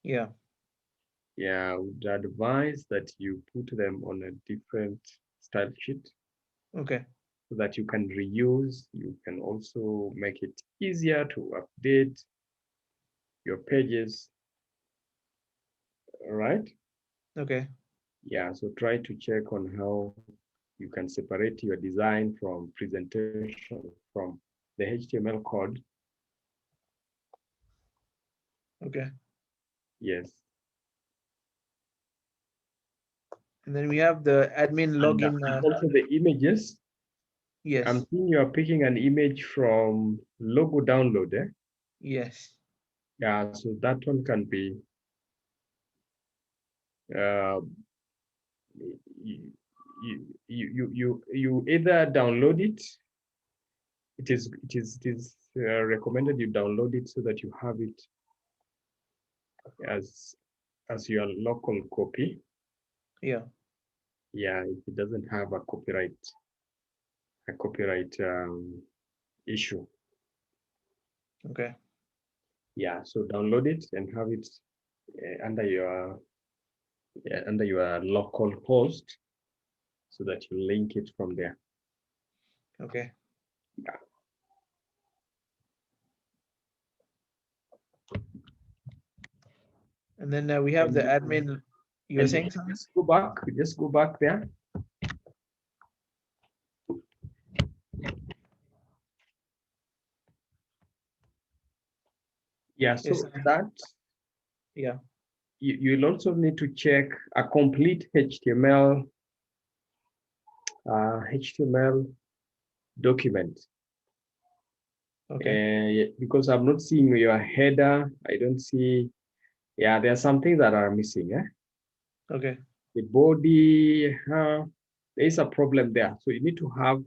Yeah. Yeah, I would advise that you put them on a different style sheet. Okay. So that you can reuse. You can also make it easier to update your pages. All right. Okay. Yeah, so try to check on how you can separate your design from presentation from the HTML code. Okay. Yes. And then we have the admin login. Also the images. Yes. I'm seeing you are picking an image from logo download. Yes. Yeah, so that one can be you either download it. It is recommended you download it so that you have it as your local copy. Yeah. Yeah, if it doesn't have a copyright issue. Okay. Yeah, so download it and have it under your local host, so that you link it from there. Okay. Yeah. And then we have the admin. You were saying something? Just go back there. Yeah, so Yes. that Yeah. you'll also need to check a complete HTML document. Okay. Because I'm not seeing your header. I don't see. Yeah, there are some things that are missing. Okay. The body, there is a problem there. So you need to have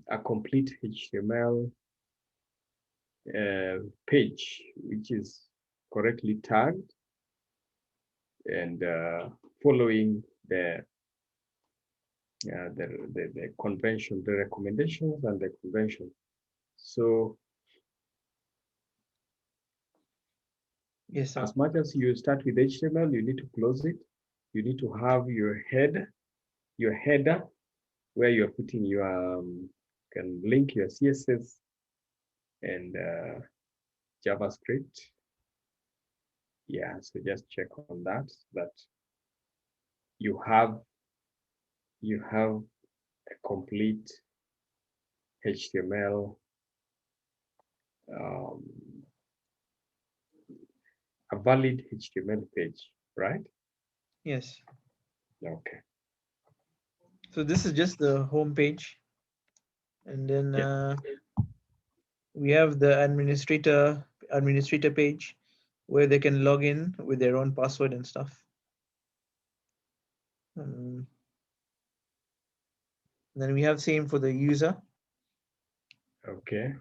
a complete HTML page, which is correctly tagged and following the convention, the recommendations and the convention. So Yes, sir. as much as you start with HTML, you need to close it. You need to have your header where you're putting your can link your CSS and JavaScript. Yeah, so just check on that you have a complete HTML, a valid HTML page, right? Yes. Okay. So this is just the home page. And then we have the administrator page where they can log in with their own password and stuff. Then we have same for the user. Okay.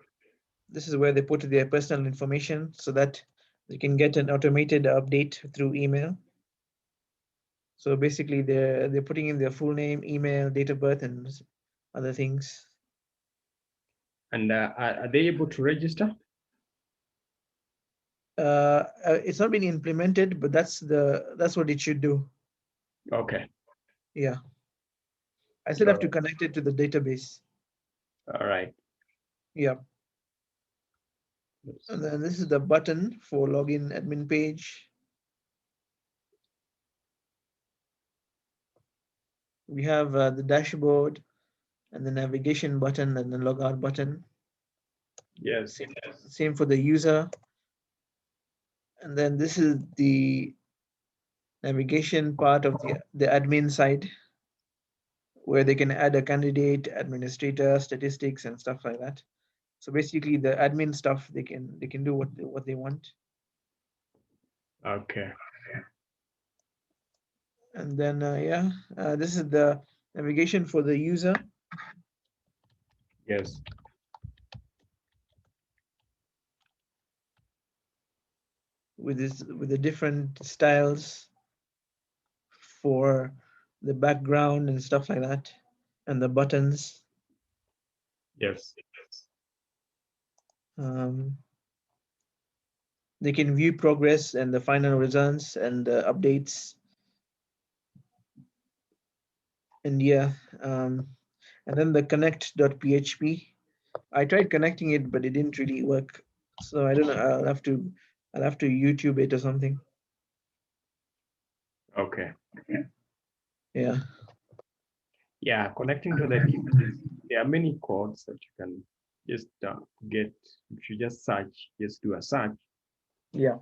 This is where they put their personal information so that they can get an automated update through email. So basically they're putting in their full name, email, date of birth, and other things. And are they able to register? It's not been implemented, but that's what it should do. Okay. Yeah. I still have to connect it to the database. All right. Yeah. And then this is the button for login admin page. We have the dashboard and the navigation button and the logout button. Yes. Same for the user. And then this is the navigation part of the admin side, where they can add a candidate, administrator, statistics, and stuff like that. So basically, the admin stuff they can do what they want. Okay. And then this is the navigation for the user. Yes. With the different styles for the background and stuff like that, and the buttons. Yes. They can view progress and the final results and the updates. And yeah, and then the connect.php. I tried connecting it, but it didn't really work. So I don't know. I'll have to YouTube it or something. Okay. Yeah. Yeah, connecting to the there are many codes that you can just get. If you just search, just do a search. Yeah.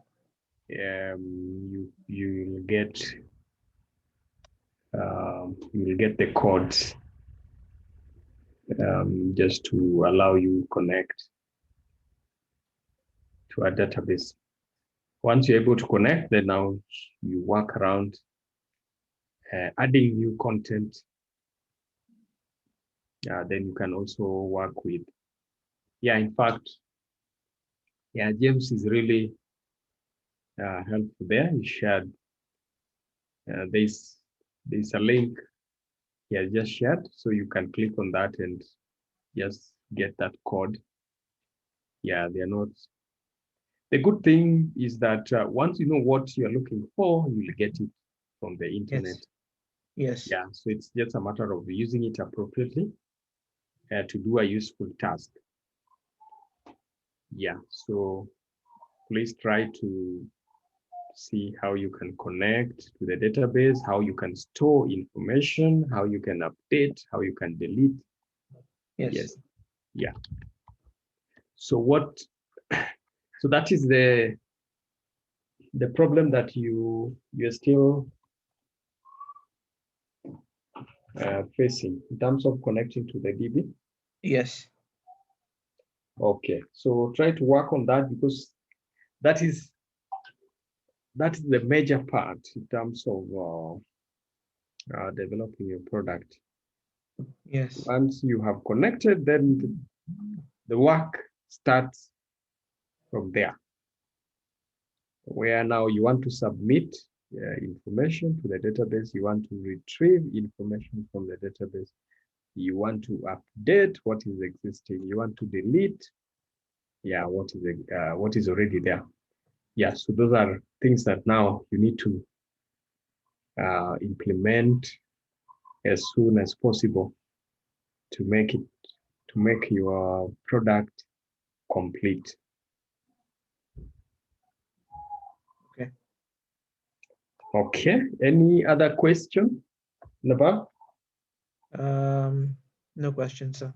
You'll get the codes just to allow you connect to a database. Once you're able to connect, then now you work around adding new content. Then you can also work with. Yeah, in fact, yeah, James is really helpful there. He shared there's a link he has just shared, so you can click on that and just get that code. Yeah, they're not. The good thing is that once you know what you're looking for, you'll get it from the internet. Yes. Yeah, so it's just a matter of using it appropriately to do a useful task. Yeah, so please try to see how you can connect to the database, how you can store information, how you can update, how you can delete. Yes. Yeah. So so that is the problem that you're still facing in terms of connecting to the DB. Yes. Okay, so try to work on that, because that is the major part in terms of developing your product. Yes. Once you have connected, then the work starts from there, where now you want to submit information to the database, you want to retrieve information from the database, you want to update what is existing, you want to delete what is already there. Yeah, so those are things that now you need to implement as soon as possible to make your product complete. Okay. Okay, any other question, Naba? No questions, sir.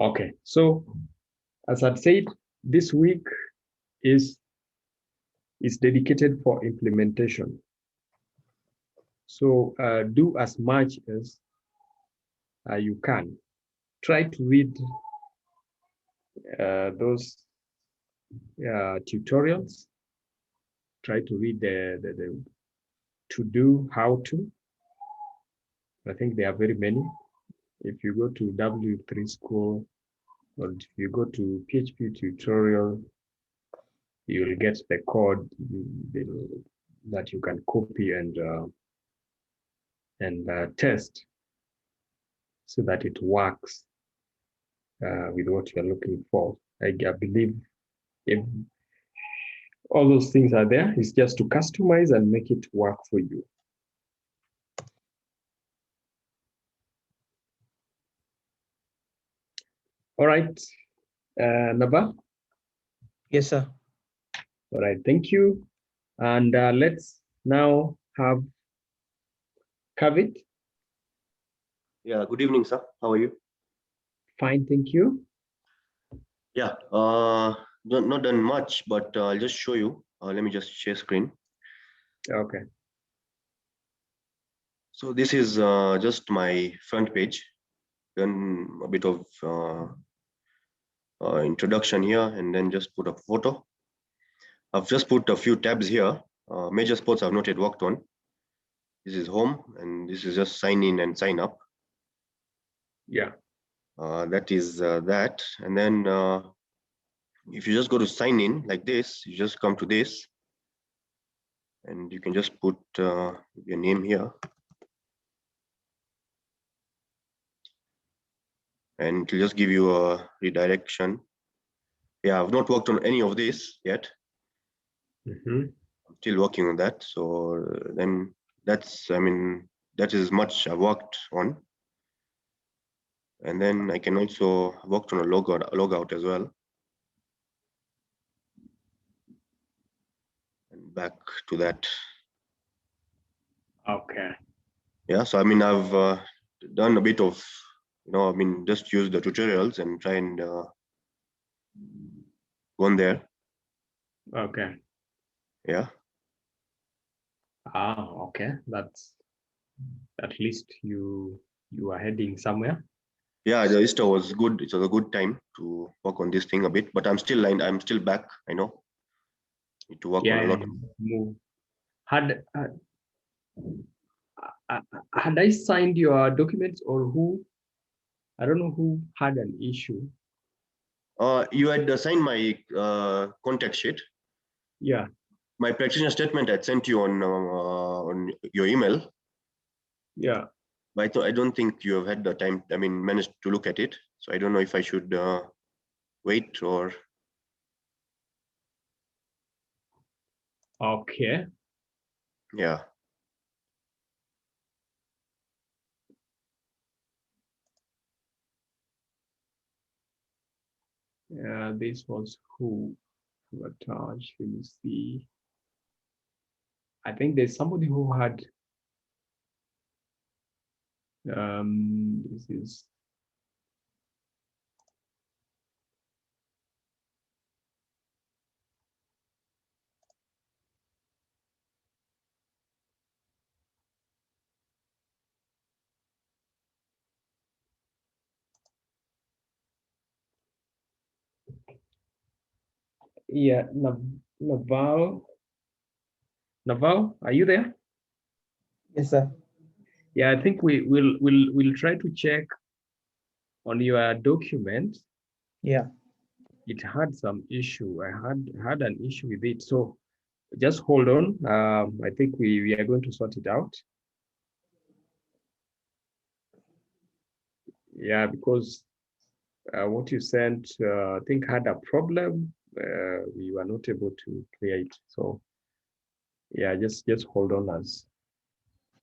Okay, so as I've said, this week is dedicated for implementation. So do as much as you can. Try to read those tutorials. Try to read the to-do, how-to. I think there are very many. If you go to W3 School, or if you go to PHP tutorial, you will get the code that you can copy and test so that it works with what you're looking for. I believe if all those things are there, it's just to customize and make it work for you. All right, Naba? Yes, sir. All right, thank you. And let's now have Kavit. Yeah, good evening, sir. How are you? Fine, thank you. Yeah, not done much, but I'll just show you. Let me just share screen. Okay. So this is just my front page. Then a bit of introduction here, and then just put a photo. I've just put a few tabs here. Major sports I've not yet worked on. This is home, and this is just sign in and sign up. Yeah. That is that. And then if you just go to sign in like this, you just come to this, and you can just put your name here. And it'll just give you a redirection. Yeah, I've not worked on any of this yet. Mm-hmm. I'm still working on that. So then that's, I mean, that is much I've worked on. And then I can also work on a logout as well. And back to that. Okay. Yeah, so I mean, I've done a bit of, I mean, just use the tutorials and try and go on there. Okay. Yeah. Okay. That's at least you are heading somewhere. Yeah, the Easter was good. It was a good time to work on this thing a bit, but I'm still back. I know. Need to work on a lot. Move. Had I signed your documents, or who? I don't know who had an issue. You had assigned my contact sheet. Yeah. My practitioner statement I sent you on your email. Yeah. But I don't think you have had the time, I mean, managed to look at it. So I don't know if I should wait or. Okay. Yeah. This was who? Let me see. I think there's somebody who had. This is. Yeah, Naval. Naval, are you there? Yes, sir. Yeah, I think we'll try to check on your document. Yeah. It had some issue. I had an issue with it. So just hold on. I think we are going to sort it out. Yeah, because what you sent, I think had a problem. We were not able to clear it. So yeah, just hold on as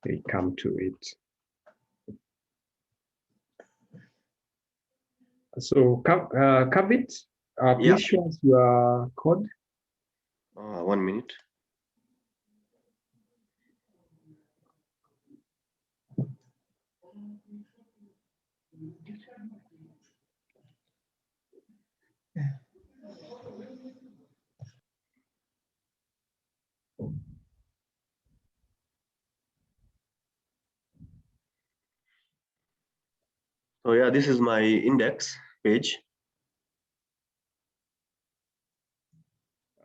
we come to it. So Kavit, please show us your code. 1 minute. So yeah, this is my index page.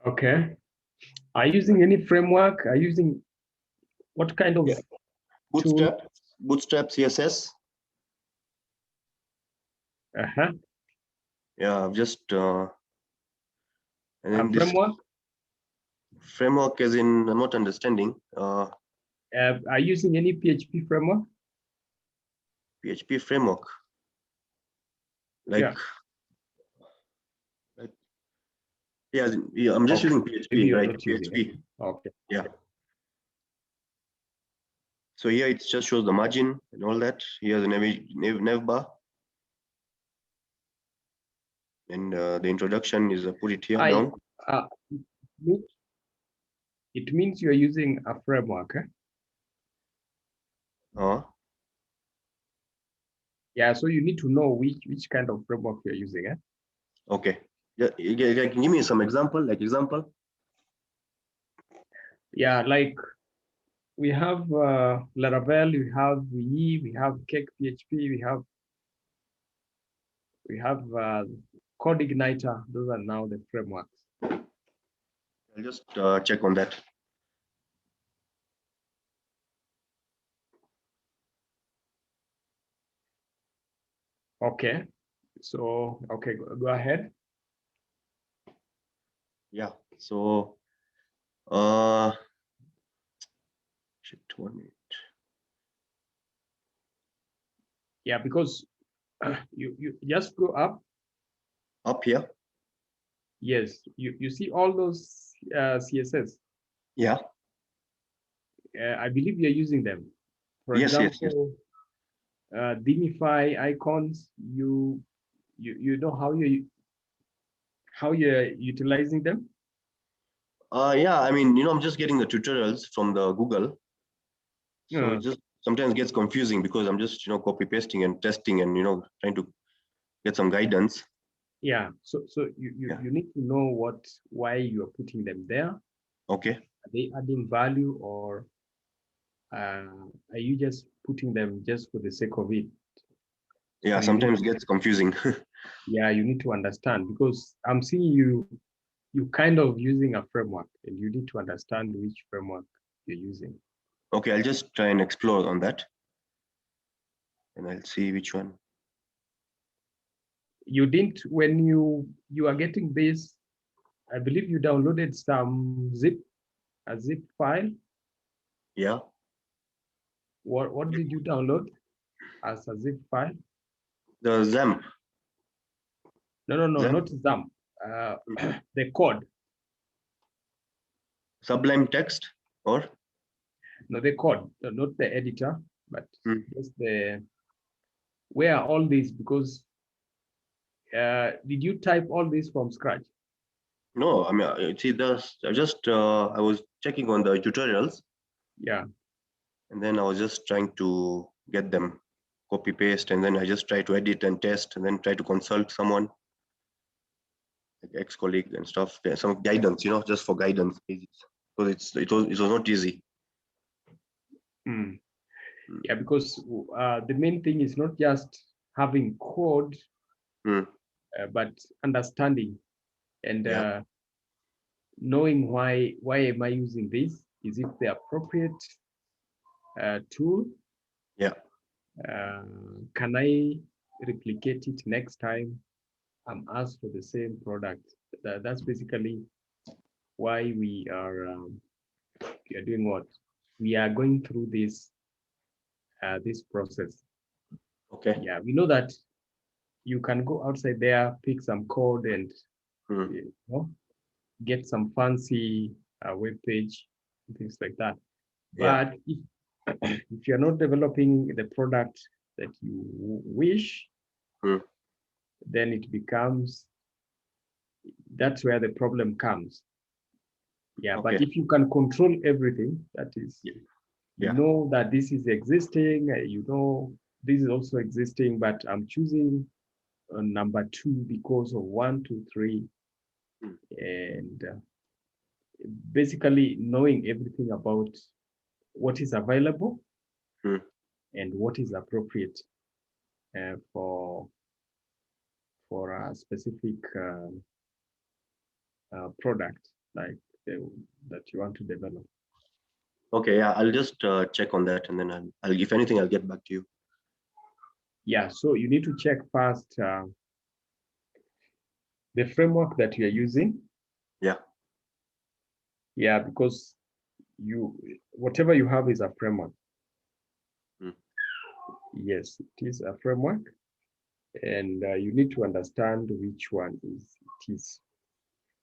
Okay. Are you using any framework? Are you using what kind of Bootstrap CSS. Uh-huh. Yeah, I've just and then this framework. Framework as in I'm not understanding. Are you using any PHP framework? PHP framework. Like yeah, I'm just using PHP, right? PHP. Okay. Yeah. So here it just shows the margin and all that. Here's the nav bar. And the introduction is put it here down. It means you're using a framework. Yeah, so you need to know which kind of framework you're using. Okay. Yeah, can give me some example, Yeah, like we have Laravel, we have VE, we have Cake PHP, we have Code Igniter. Those are now the frameworks. I'll just check on that. Okay. So, okay, go ahead. Yeah. So, 1 minute. Yeah, because you just go up. Up here. Yes, you see all those CSS. Yeah. I believe you're using them. For example, Dimify icons. You know how you're utilizing them. Yeah, I mean, I'm just getting the tutorials from the Google. So it just sometimes gets confusing because I'm just, copy pasting and testing and, trying to get some guidance. Yeah. So you need to know why you're putting them there. Okay. Are they adding value or are you just putting them just for the sake of it? Yeah, so sometimes it gets confusing. Yeah, you need to understand because I'm seeing you kind of using a framework and you need to understand which framework you're using. Okay, I'll just try and explore on that. And I'll see which one. You didn't, when you are getting this, I believe you downloaded some a zip file. Yeah. What did you download? as a zip file. The XAMPP. No, XAMPP? not XAMPP. The code. Sublime text or? No, the code, not the editor, but just the, where are all these? Because did you type all this from scratch? No, I mean, see, I was checking on the tutorials. Yeah. And then I was just trying to get them copy paste, and then I just try to edit and test, and then try to consult someone, like ex-colleague and stuff. Yeah, some guidance, just for guidance, because it was not easy. Yeah, because the main thing is not just having code, but understanding and knowing why am I using this? Is it the appropriate tool? Yeah. Can I replicate it next time I'm asked for the same product? That's basically why we are doing what? We are going through this this process. Okay. Yeah, we know that you can go outside there, pick some code, and get some fancy web page, things like that. But if you're not developing the product that you wish, then it becomes, that's where the problem comes. Yeah, but if you can control everything, that is, you know that this is existing, you know this is also existing, but I'm choosing number 2 because of 1, 2, 3, and basically knowing everything about what is available and what is appropriate for a specific product like that you want to develop. Okay, yeah, I'll just check on that, and then I'll if anything, I'll get back to you. Yeah, so you need to check first the framework that you are using. Yeah. Yeah, because whatever you have is a framework. Yes, it is a framework, and you need to understand which one it is.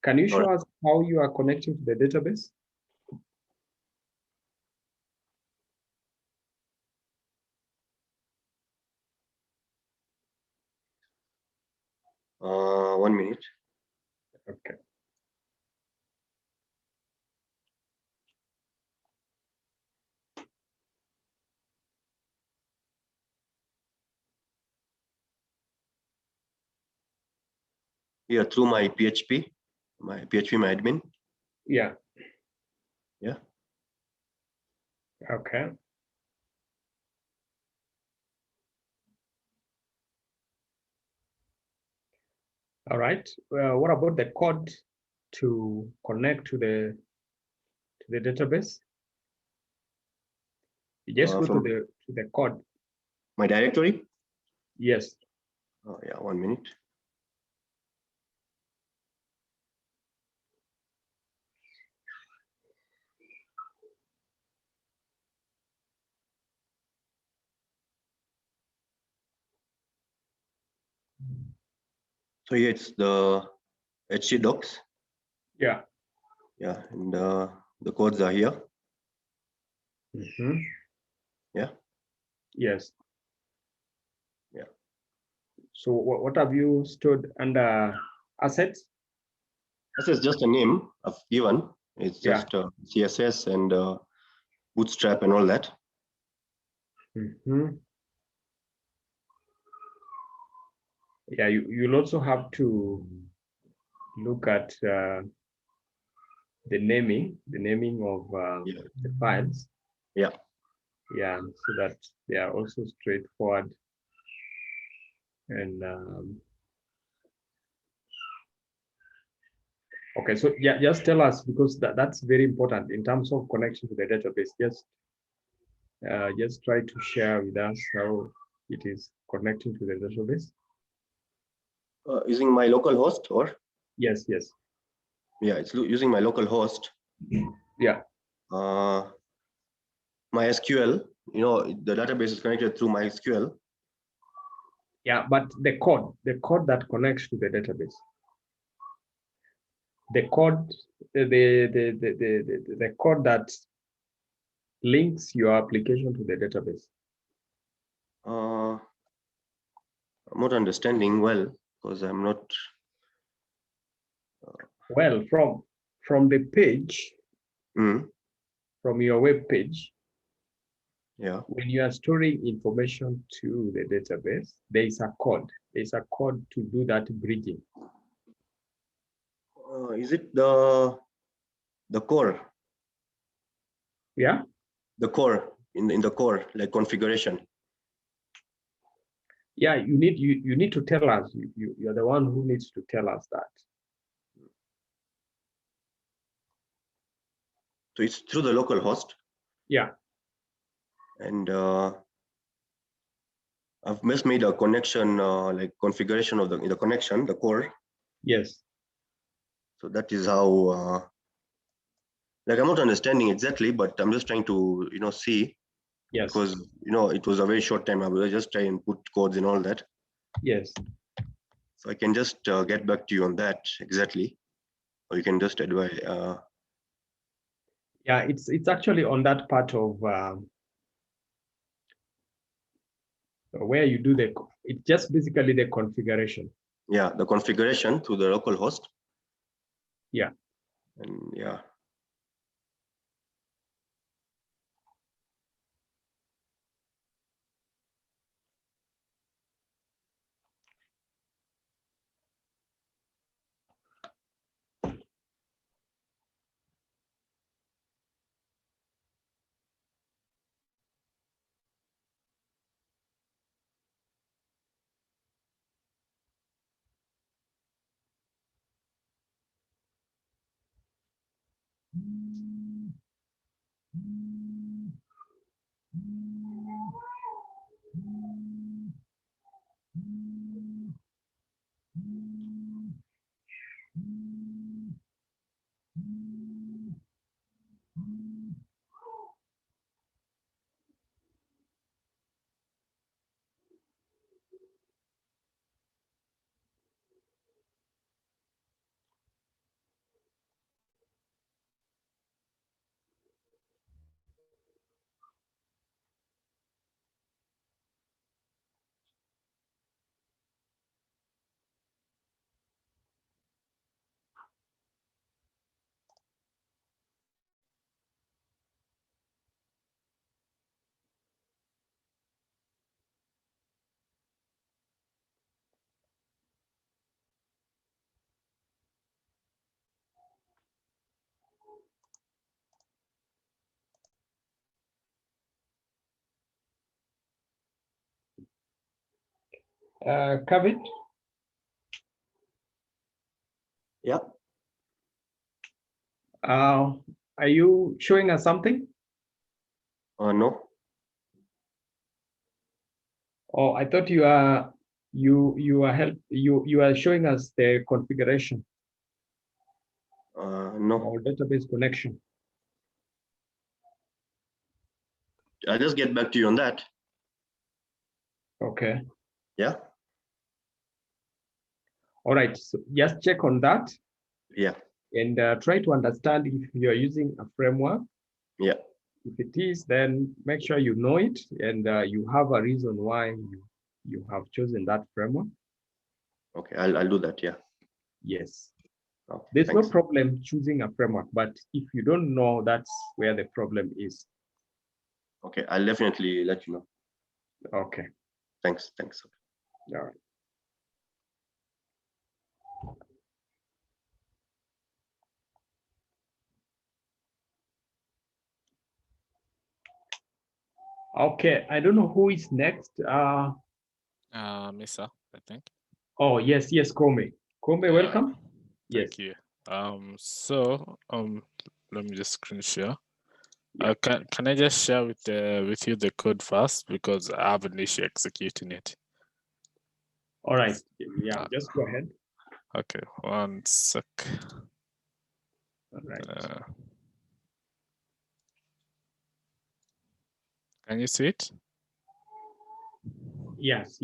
Can you show us how you are connecting to the database? One minute. Okay. Yeah, through my PHP, my admin. Yeah. Yeah. Okay. All right. Well, what about the code to connect to the database? You just go to the code. My directory? Yes. Oh yeah, 1 minute. So yeah, it's the HT docs. Yeah. Yeah, and the codes are here. Yeah. Yes. Yeah. So what have you stored under assets? Assets is just a name I've given. It's just CSS and Bootstrap and all that. Yeah, you'll also have to look at the naming of the files. Yeah. Yeah, so that they are also straightforward. And okay, so yeah, just tell us, because that's very important in terms of connection to the database. Just try to share with us how it is connecting to the database. Using my local host, or? Yes. Yeah, it's using my local host. Yeah. MySQL, the database is connected through MySQL. Yeah, but the code that connects to the database, the code, the code that links your application to the database. I'm not understanding well because I'm not. Well, from the page, from your web page, yeah. when you are storing information to the database, there is a code. There's a code to do that bridging. Is it the core? Yeah. The core in the core, like configuration. Yeah, you need to tell us. You're the one who needs to tell us that. So it's through the local host. Yeah. And I've just made a connection, like configuration of the connection, the core. Yes. So that is how. Like I'm not understanding exactly, but I'm just trying to see. Yes. Because it was a very short time. I will just try and put codes and all that. Yes. So I can just get back to you on that exactly, or you can just advise. Yeah, it's actually on that part of where you do it's just basically the configuration. Yeah, the configuration to the local host. Yeah. And yeah. Kavit? Yeah. Are you showing us something? No. Oh, I thought you are showing us the configuration. No. Or database connection. I'll just get back to you on that. Okay. Yeah. All right. So just check on that. Yeah. And try to understand if you're using a framework. Yeah. If it is, then make sure you know it and you have a reason why you have chosen that framework. Okay, I'll do that. Yeah. Yes. Okay, There's thanks. no problem choosing a framework, but if you don't know, that's where the problem is. Okay, I'll definitely let you know. Okay. Thanks. Thanks. All right. Okay, I don't know who is next. Misa, I think. Oh, yes, Kome. Kome, welcome. Thank you. So let me just screen share. Yeah. Can I just share with you the code first, because I have an issue executing it. All right. Yeah, just go ahead. Okay, 1 sec. All right. Can you see it? Yes.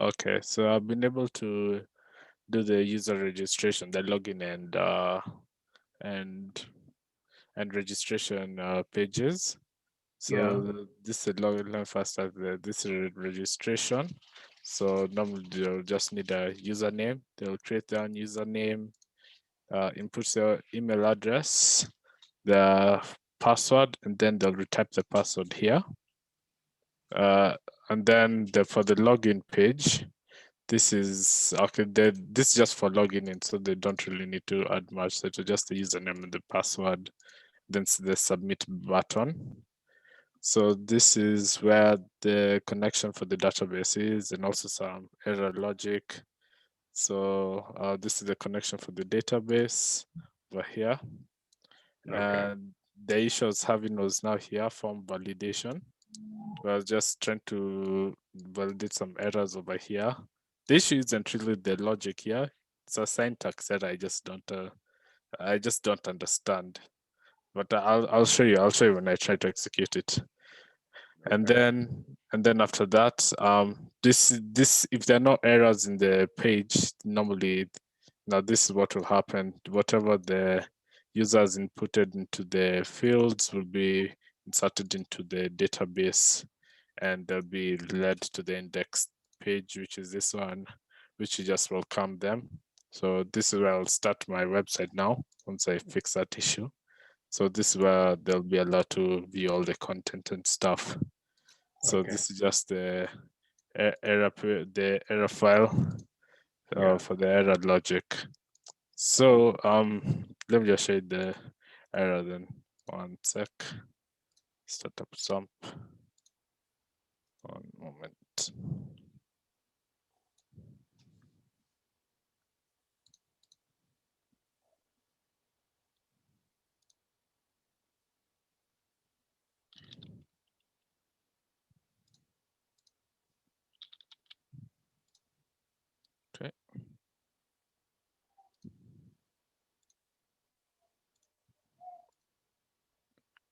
Okay, so I've been able to do the user registration, the login and registration pages. So this is login first at this is registration. So normally they'll just need a username. They'll create their own username, input their email address, the password, and then they'll retype the password here. And then for the login page, this is okay. This is just for logging in, so they don't really need to add much. So it's just the username and the password, then the submit button. So this is where the connection for the database is, and also some error logic. So this is the connection for the database over here. And the issue I was having was now here, form validation. I was just trying to validate some errors over here. The issue isn't really the logic here. It's a syntax error. I just don't understand. But I'll show you. I'll show you when I try to execute it. And then after that, this if there are no errors in the page, normally now this is what will happen. Whatever the users inputted into the fields will be inserted into the database, and they'll be led to the index page, which is this one, which will just welcome them. So this is where I'll start my website now once I fix that issue. So this is where they'll be allowed to view all the content and stuff. So this is just the error file for the error logic. So let me just show you the error then. One sec. Start up SOMP. One moment. Okay.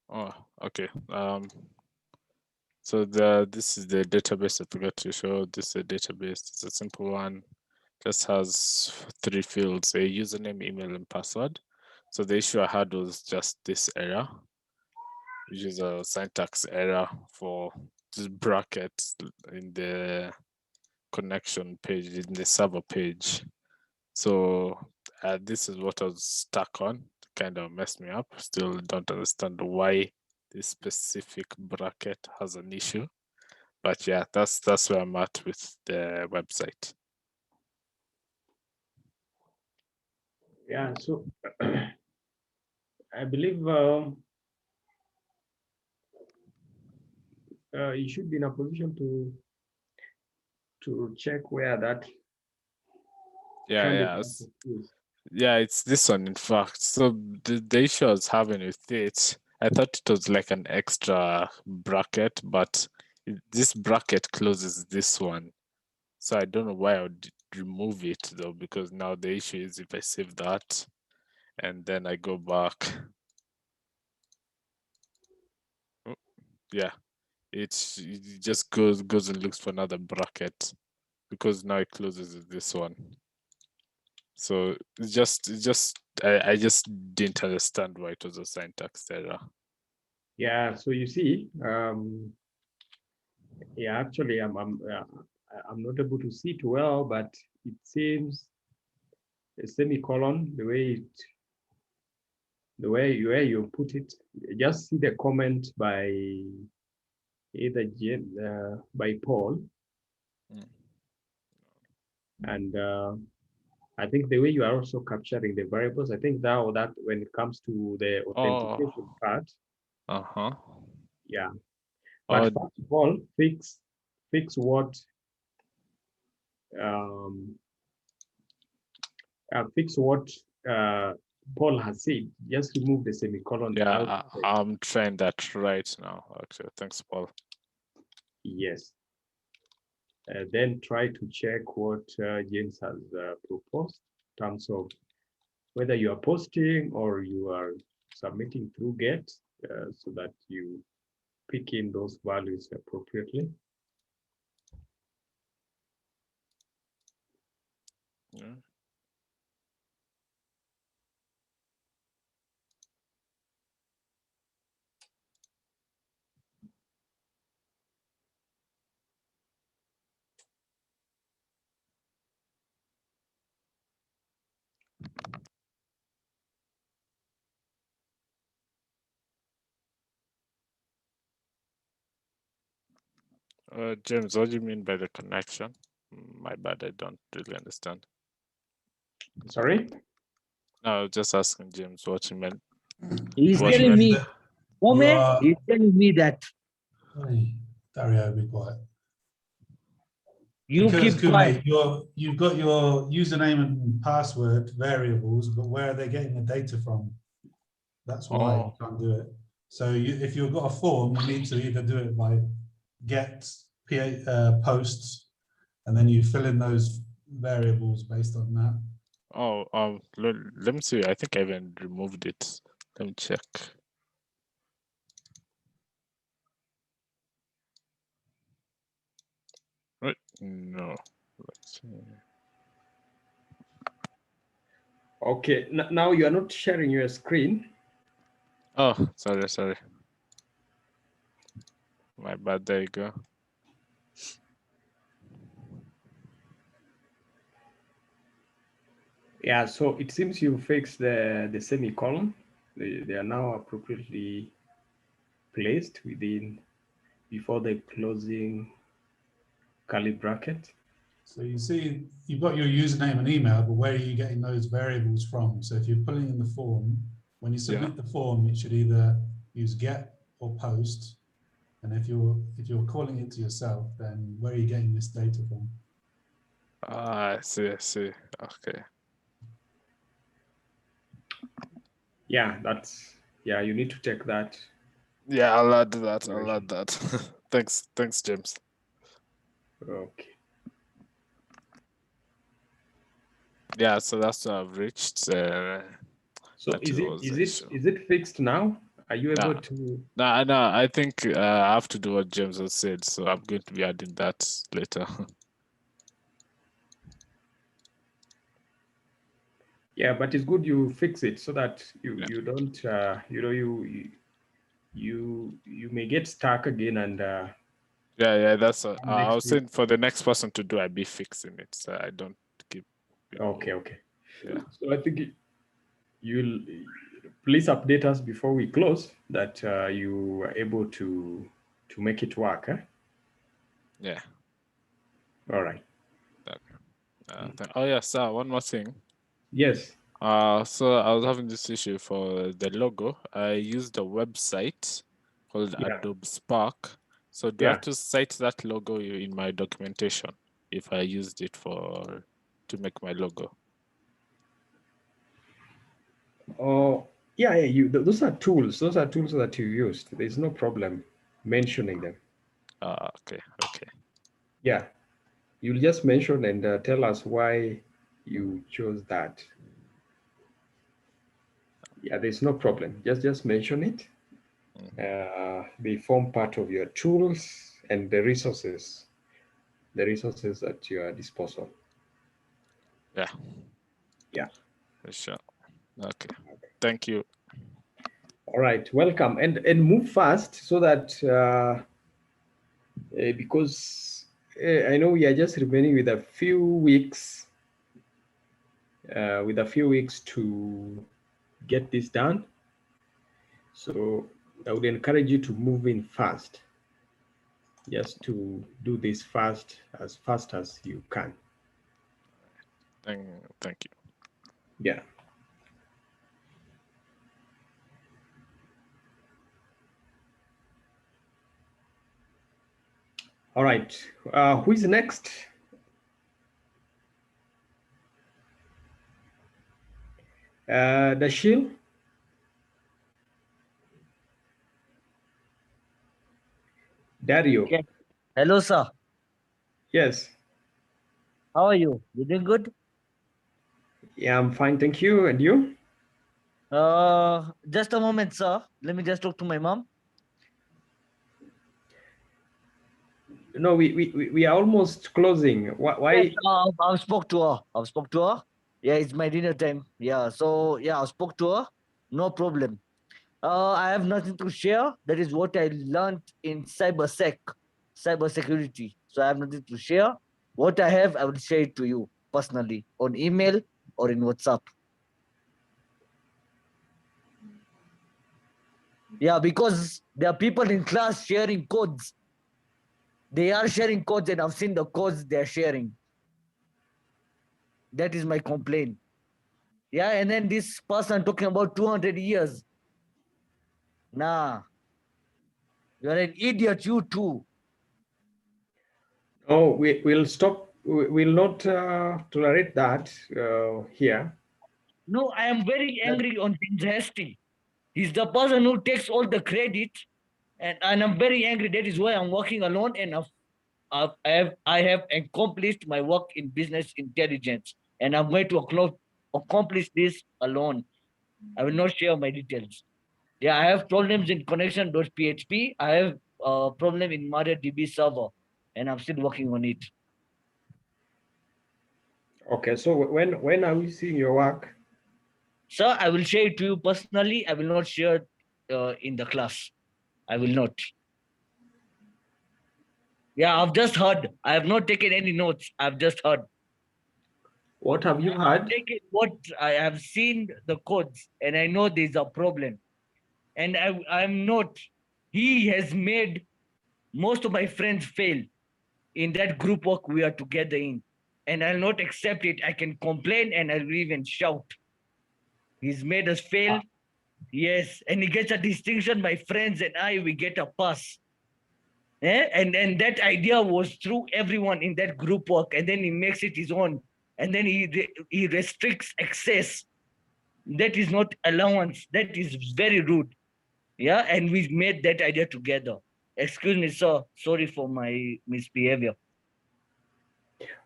Oh, okay. So this is the database I forgot to show. This is a database. It's a simple one. Just has 3 fields: a username, email, and password. So the issue I had was just this error, which is a syntax error for this bracket in the connection page, in the server page. So this is what I was stuck on. Kind of messed me up. Still don't understand why this specific bracket has an issue. But yeah, that's where I'm at with the website. Yeah, so I believe you should be in a position to check where that yeah, it's this one in fact. So the issue I was having with it, I thought it was like an extra bracket, but this bracket closes this one. So I don't know why I would remove it though, because now the issue is if I save that and then I go back. Yeah, it just goes and looks for another bracket, because now it closes this one. So it's just I just didn't understand why it was a syntax error. Yeah, so you see, yeah, actually I'm not able to see it well, but it seems a semicolon, the way you put it. Just see the comment by either by Paul, and I think the way you are also capturing the variables, I think now that when it comes to the authentication part, yeah. But first of all, fix what Paul has said. Just remove the semicolon. Yeah, I'm trying that right now. Actually, thanks, Paul. Yes. Then try to check what James has proposed in terms of whether you are posting or you are submitting through GET, so that you pick in those values appropriately. Yeah. James, what do you mean by the connection? My bad, I don't really understand. Sorry? No, just asking James what you meant. He's What telling me, You Ome, are- he's telling me that Hey, Dario, be quiet. you Because keep quiet. you've got your username and password variables, but where are they getting the data from? That's why you can't do it. So if you've got a form, you need to either do it by get posts, and then you fill in those variables based on that. Let me see. I think I even removed it. Let me check. Right? No. Let's see. Okay, now you are not sharing your screen. Oh, sorry. My bad. There you go. Yeah, so it seems you fixed the semicolon. They are now appropriately placed before the closing curly bracket. So you see, you've got your username and email, but where are you getting those variables from? So if you're pulling in the form, when you submit the form, it should either use get or post. And if you're calling it to yourself, then where are you getting this data from? I see. Okay. Yeah, you need to check that. Yeah, I'll add that. Thanks, James. Okay. Yeah, so that's what I've reached. So is it fixed now? Are you able to? No, I think I have to do what James has said, so I'm going to be adding that later. Yeah, but it's good you fix it so that you don't you may get stuck again and yeah, that's I was saying for the next person to do, I'd be fixing it, so I don't keep. Okay. Yeah. So I think you'll please update us before we close that you are able to make it work. Yeah. All right. Oh yeah, sir. One more thing. Yes. So I was having this issue for the logo. I used a website called Adobe Spark. So do I have to cite that logo in my documentation if I used it to make my logo? Oh, yeah. Those are tools. Those are tools that you used. There's no problem mentioning them. Okay. Yeah, you'll just mention and tell us why you chose that. Yeah, there's no problem. Just mention it. They form part of your tools and the resources at your disposal. Yeah. For sure. Okay. Thank you. All right. Welcome and move fast so that because I know we are just remaining with a few weeks. To get this done. So I would encourage you to move in fast. Just to do this as fast as you can. Thank you. Yeah. All right. Who is next? Dashil? Dario? Okay. Hello, sir. Yes. How are you? You doing good? Yeah, I'm fine. Thank you. And you? Just a moment, sir. Let me just talk to my mom. No, we are almost closing. Why? Yes, I've spoke to her. I've spoke to her. Yeah, it's my dinner time. Yeah, so yeah, I spoke to her. No problem. I have nothing to share. That is what I learned in cybersecurity. So I have nothing to share. What I have, I will share it to you personally on email or in WhatsApp. Yeah, because there are people in class sharing codes. They are sharing codes, and I've seen the codes they're sharing. That is my complaint. Yeah, and then this person talking about 200 years. Nah, you're an idiot, you too. No, we'll stop. We'll not tolerate that here. No, I am very angry on James Hasty. He's the person who takes all the credit, and I'm very angry. That is why I'm working alone, and I have accomplished my work in business intelligence, and I'm going to accomplish this alone. I will not share my details. Yeah, I have problems in connection.php. I have a problem in MariaDB server, and I'm still working on it. Okay, so when are we seeing your work? Sir, I will share it to you personally. I will not share in the class. I will not. Yeah, I've just heard. I have not taken any notes. I've just heard. What have you heard? What I have seen the codes, and I know there's a problem. And I'm not. He has made most of my friends fail in that group work we are together in. And I'll not accept it. I can complain and I'll even shout. He's made us fail. Yes, and he gets a distinction. My friends and I, we get a pass. And that idea was through everyone in that group work, and then he makes it his own, and then he restricts access. That is not allowance. That is very rude. Yeah, and we made that idea together. Excuse me, sir. Sorry for my misbehavior.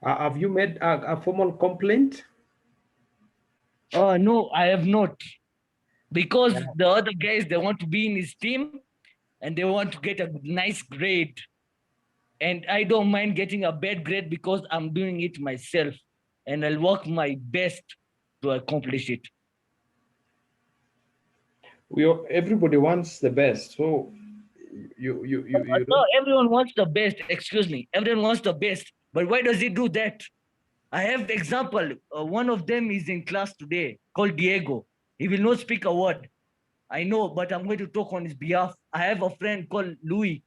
Have you made a formal complaint? No, I have not. Because the other guys, they want to be in his team and they want to get a nice grade. And I don't mind getting a bad grade because I'm doing it myself. And I'll work my best to accomplish it. Everybody wants the best. So you No, everyone wants the best. Excuse me. Everyone wants the best. But why does he do that? I have example. One of them is in class today called Diego. He will not speak a word. I know, but I'm going to talk on his behalf. I have a friend called Louis.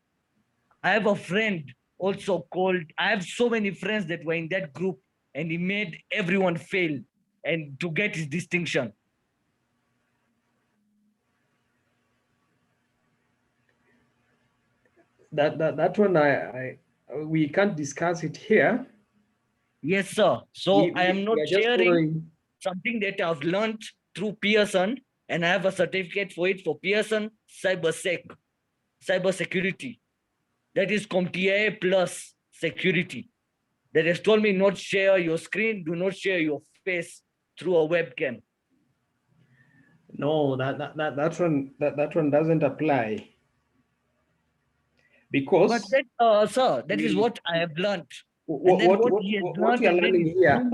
I have a friend also called, I have so many friends that were in that group, and he made everyone fail and to get his distinction. That one we can't discuss it here. Yes, sir. So I am not sharing something that I've learned through Pearson, and I have a certificate for it for Pearson cybersecurity. That is CompTIA plus security. That has told me not share your screen, do not share your face through a webcam. No, that one doesn't apply. Because but that, sir, that is what I have learned. What you are learning here,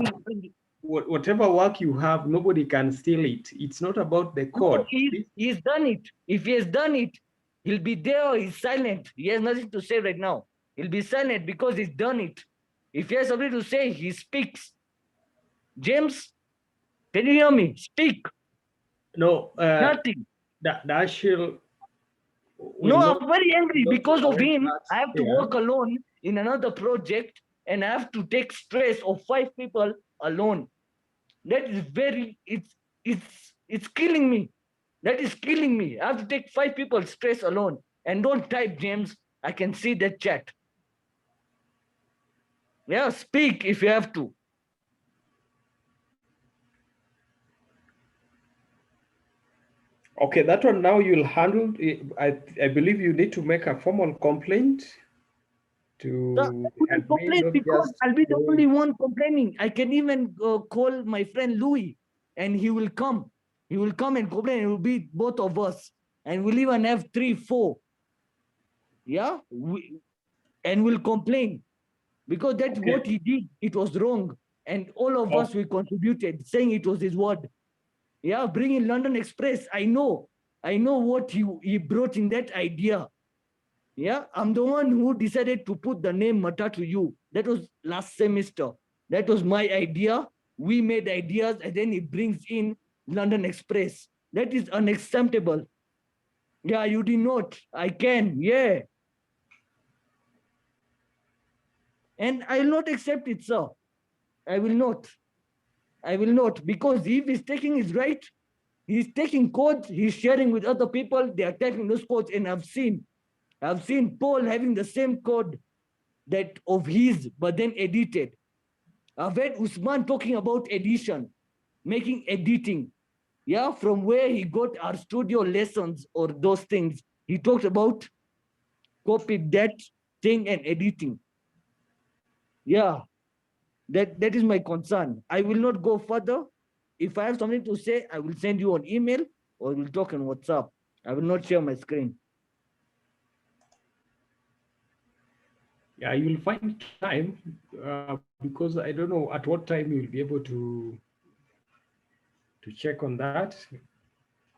whatever work you have, nobody can steal it. It's not about the code. No, he's done it. If he has done it, he'll be there or he's silent. He has nothing to say right now. He'll be silent because he's done it. If he has something to say, he speaks. James, can you hear me? Speak. No. Nothing. Dashiell. No, I'm very angry because of him. I have to work alone in another project, and I have to take stress of 5 people alone. That is it's killing me. That is killing me. I have to take 5 people stress alone. And don't type, James. I can see that chat. Yeah, speak if you have to. Okay, that one now you'll handle. I believe you need to make a formal complaint to complain because I'll be the only one complaining. I can even call my friend Louis, and he will come. He will come and complain. It will be both of us, and we'll even have 3, 4. Yeah, and will complain because that's Okay. what he did. It was wrong. And all of us, we contributed saying it was his word. Yeah, bring in London Express. I know what he brought in that idea. Yeah, I'm the one who decided to put the name Matatu U. That was last semester. That was my idea. We made ideas and then he brings in London Express. That is unacceptable. Yeah, you did not. I can. Yeah. And I will not accept it, sir. I will not. I will not. Because if he's taking his right, he's taking codes, he's sharing with other people, they are taking those codes. And I've seen Paul having the same code that of his, but then edited. I've heard Usman talking about edition, making editing. Yeah, from where he got our studio lessons or those things. He talked about copied that thing and editing. Yeah, that is my concern. I will not go further. If I have something to say, I will send you an email or we'll talk on WhatsApp. I will not share my screen. Yeah, you will find time because I don't know at what time you'll be able to check on that.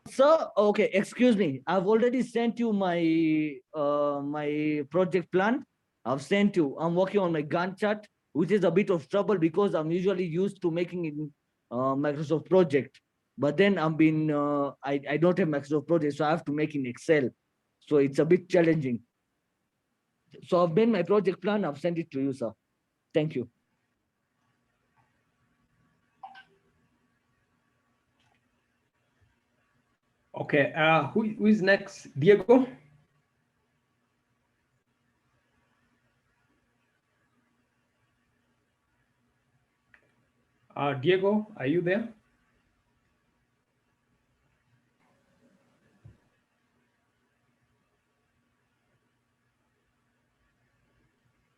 Sir, okay, excuse me. I've already sent you my my project plan. I've sent you. I'm working on my Gantt chart, which is a bit of trouble because I'm usually used to making in Microsoft Project. But then I don't have Microsoft Project, so I have to make in Excel. So it's a bit challenging. So I've made my project plan. I've sent it to you, sir. Thank you. Okay, who is next? Diego? Diego, are you there?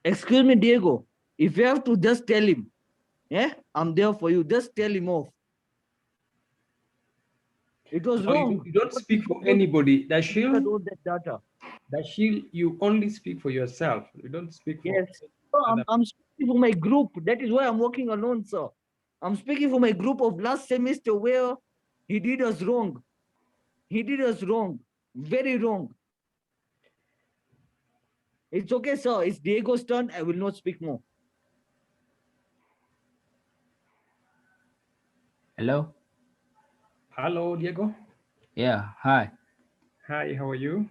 Excuse me, Diego. If you have to, just tell him. Yeah, I'm there for you. Just tell him off. It was wrong. You don't speak for anybody. Dashil, that data. Dashil, you only speak for yourself. You don't speak for. Yes. So I'm speaking for my group. That is why I'm working alone, sir. I'm speaking for my group of last semester where he did us wrong. He did us wrong. Very wrong. It's okay, sir. It's Diego's turn. I will not speak more. Hello. Hello, Diego. Yeah. Hi. Hi. How are you?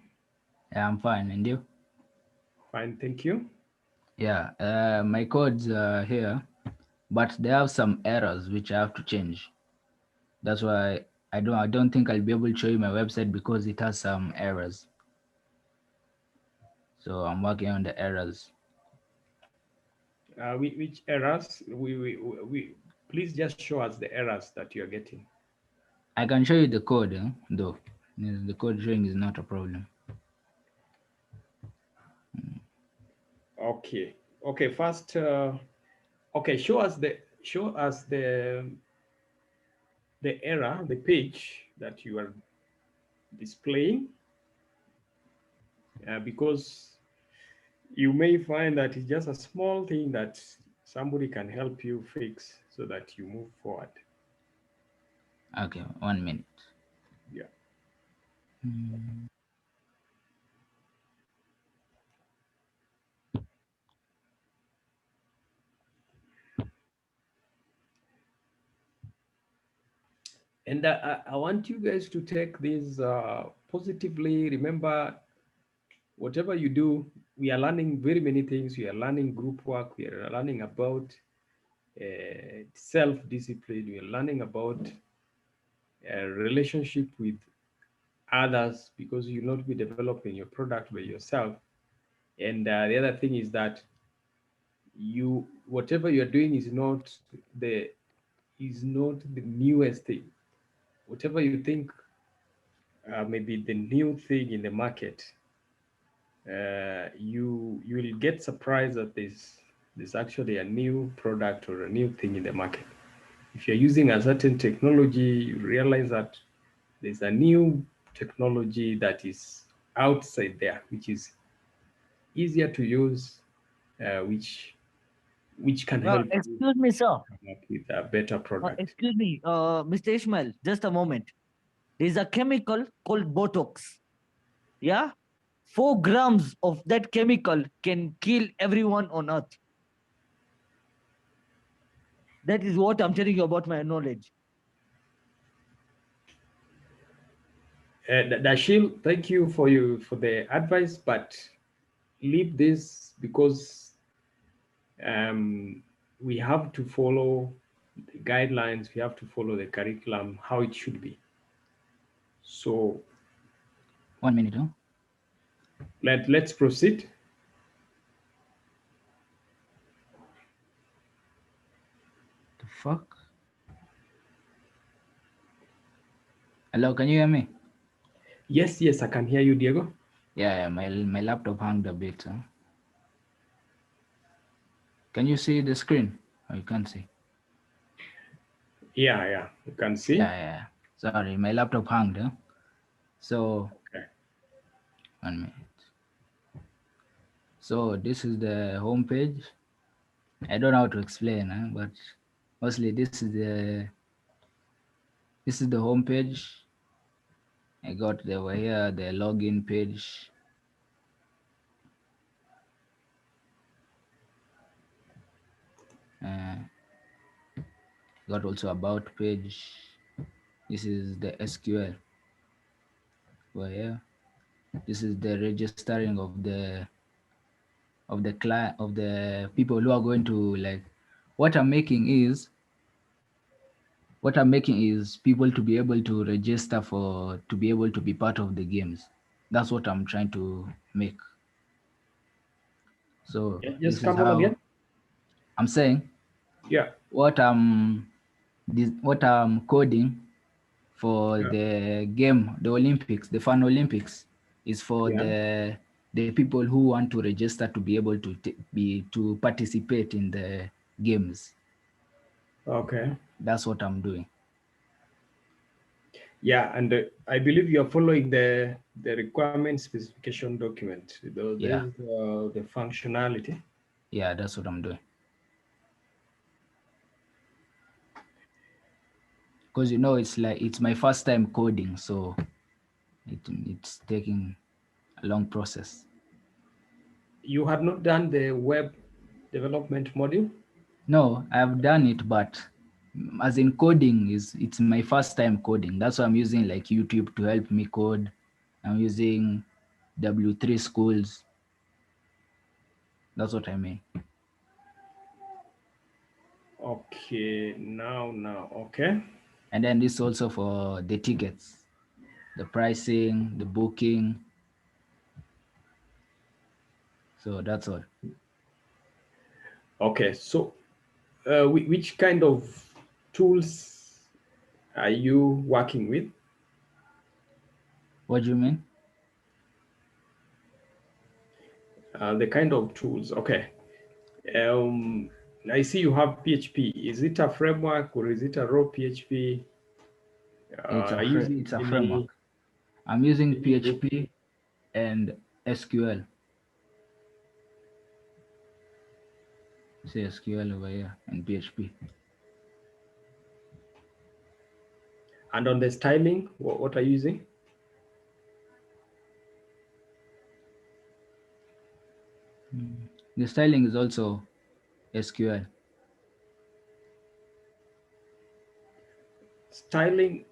Yeah, I'm fine. And you? Fine. Thank you. Yeah. My codes are here, but they have some errors which I have to change. That's why I don't think I'll be able to show you my website because it has some errors. So I'm working on the errors. Which errors? We please just show us the errors that you're getting. I can show you the code, though. The code showing is not a problem. Okay. Okay. First, okay. Show us the error, the page that you are displaying, because you may find that it's just a small thing that somebody can help you fix so that you move forward. Okay, 1 minute. Yeah. And I want you guys to take this positively. Remember, whatever you do, we are learning very many things. We are learning group work. We are learning about self-discipline. We are learning about relationship with others, because you'll not be developing your product by yourself. And the other thing is that whatever you're doing is not the newest thing. Whatever you think maybe the new thing in the market, you will get surprised that there's actually a new product or a new thing in the market. If you're using a certain technology, you realize that there's a new technology that is outside there, which is easier to use, which can Well, help you excuse me, sir. come up with a better product. Excuse me, Mr. Ishmael, just a moment. There's a chemical called Botox. Yeah? 4 grams of that chemical can kill everyone on earth. That is what I'm telling you about my knowledge. Dashil, thank you for the advice, but leave this because we have to follow the guidelines, we have to follow the curriculum, how it should be. So 1 minute, huh? Let's proceed. The fuck? Hello, can you hear me? Yes, I can hear you, Diego. Yeah, my laptop hung a bit. Huh? Can you see the screen? Or you can't see? Yeah, you can see. Yeah. Sorry, my laptop hung. Huh? So, okay. 1 minute. So this is the home page. I don't know how to explain, huh? But mostly this is the home page. I got over here the login page. Got also about page. This is the SQL. Over here, this is the registering of the client, of the people who are going to, like, what I'm making is people to be able to register to be able to be part of the games. That's what I'm trying to make. So Just come on again. I'm saying, yeah, what I'm coding for the game, the Olympics, the Fun Olympics, is for the people who want to register to be able to participate in the games. Okay. That's what I'm doing. Yeah, and I believe you are following the requirement specification document. There's the functionality. Yeah, that's what I'm doing. Because it's my first time coding, so it's taking a long process. You have not done the web development module? No, I've done it, but as in coding, it's my first time coding. That's why I'm using like YouTube to help me code. I'm using W3 Schools. That's what I mean. Okay, now, okay. And then this also for the tickets, the pricing, the booking. So that's all. Okay, so which kind of tools are you working with? What do you mean? The kind of tools, okay. I see you have PHP. Is it a framework or is it a raw PHP? It's a framework. I'm using PHP and SQL. Say SQL over here and PHP. And on the styling, what are you using? The styling is also SQL. Styling,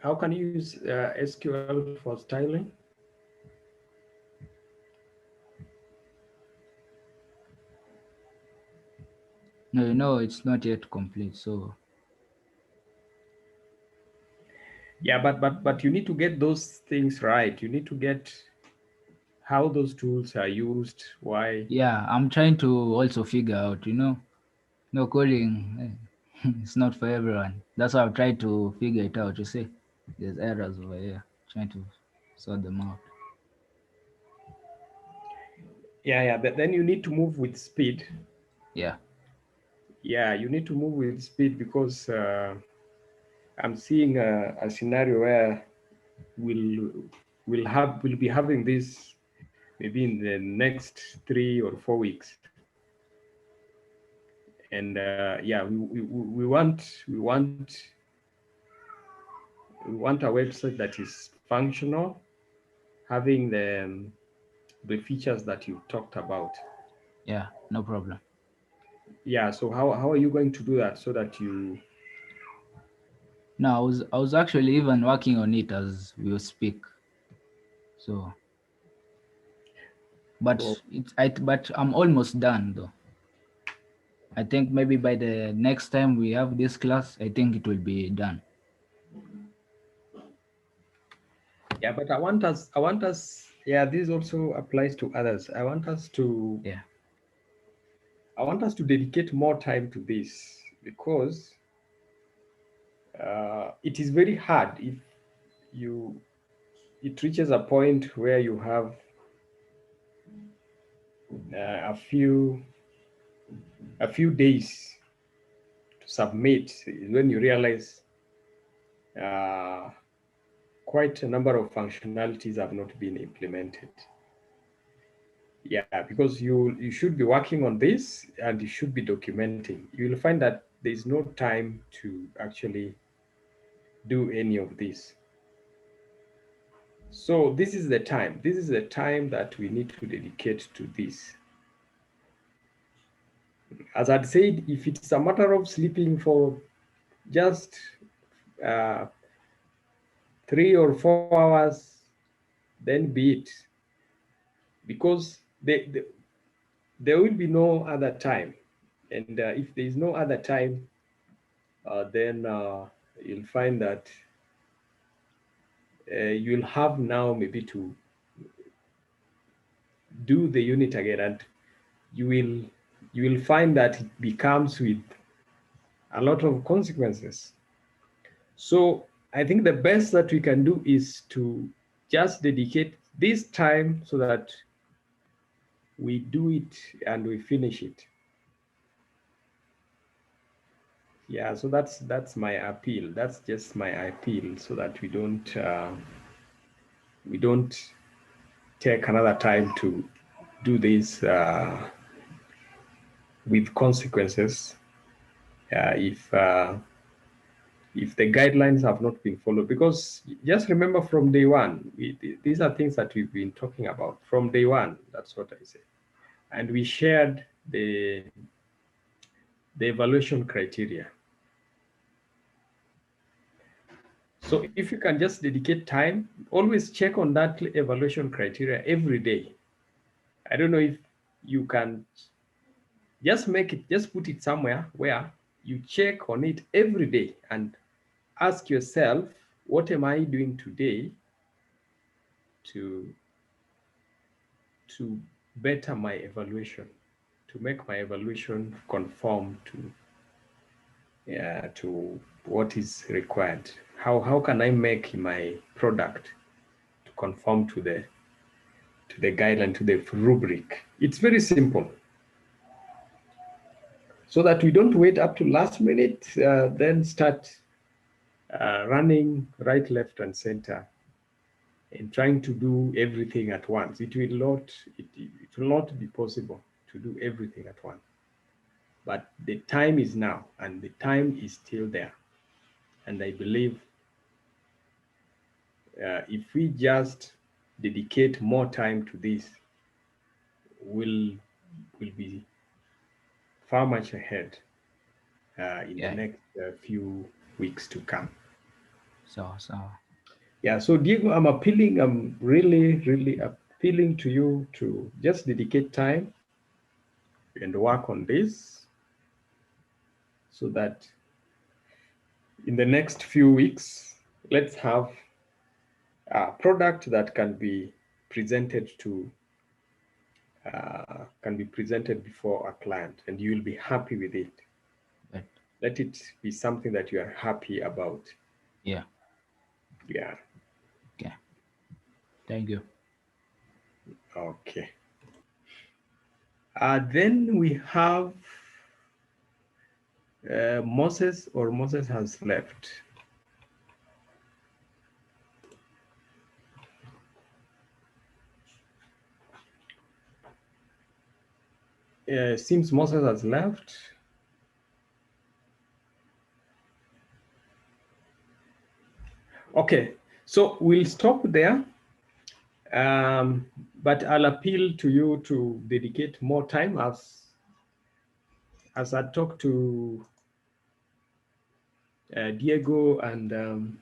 how can you use SQL for styling? No, it's not yet complete. So yeah, but you need to get those things right. You need to get how those tools are used, why. Yeah, I'm trying to also figure out, no coding, it's not for everyone. That's why I've tried to figure it out. You see, there's errors over here, trying to sort them out. Yeah, but then you need to move with speed. Yeah, you need to move with speed because I'm seeing a scenario where we'll be having this maybe in the next 3 or 4 weeks. And yeah, we want a website that is functional, having the features that you talked about. Yeah, no problem. Yeah, so how are you going to do that so that you? No, I was actually even working on it as we speak. So, but but I'm almost done though. I think maybe by the next time we have this class, I think it will be done. Yeah, but I want us, yeah, this also applies to others. I want us to dedicate more time to this, because it is very hard if it reaches a point where you have a few days to submit, when you realize quite a number of functionalities have not been implemented. Yeah, because you should be working on this and you should be documenting. You will find that there is no time to actually do any of this. So this is the time. This is the time that we need to dedicate to this. As I'd said, if it's a matter of sleeping for just 3 or 4 hours, then be it, because there will be no other time. And if there is no other time, then you'll find that you'll have now maybe to do the unit again, and you will find that it becomes with a lot of consequences. So I think the best that we can do is to just dedicate this time so that we do it and we finish it. Yeah, so that's my appeal. That's just my appeal, so that we don't take another time to do this with consequences if the guidelines have not been followed. Because just remember, from day one, these are things that we've been talking about from day one. That's what I say. And we shared the evaluation criteria. So if you can just dedicate time, always check on that evaluation criteria every day. I don't know if you can just put it somewhere where you check on it every day and ask yourself, what am I doing today to better my evaluation, to make my evaluation conform to what is required? How can I make my product to conform to the guideline, to the rubric? It's very simple. So that we don't wait up to last minute, then start running right, left, and center, and trying to do everything at once. It will not be possible to do everything at once. But the time is now, and the time is still there. And I believe if we just dedicate more time to this, we'll be far much ahead in the next few weeks to come. So. Yeah, so Diego, I'm really, really appealing to you to just dedicate time and work on this, so that in the next few weeks, let's have a product that can be presented before a client, and you will be happy with it. Right. Let it be something that you are happy about. Yeah. Yeah. Okay. Thank you. Okay. Then we have Moses has left. Seems Moses has left. Okay, so we'll stop there. But I'll appeal to you to dedicate more time as I talk to Diego and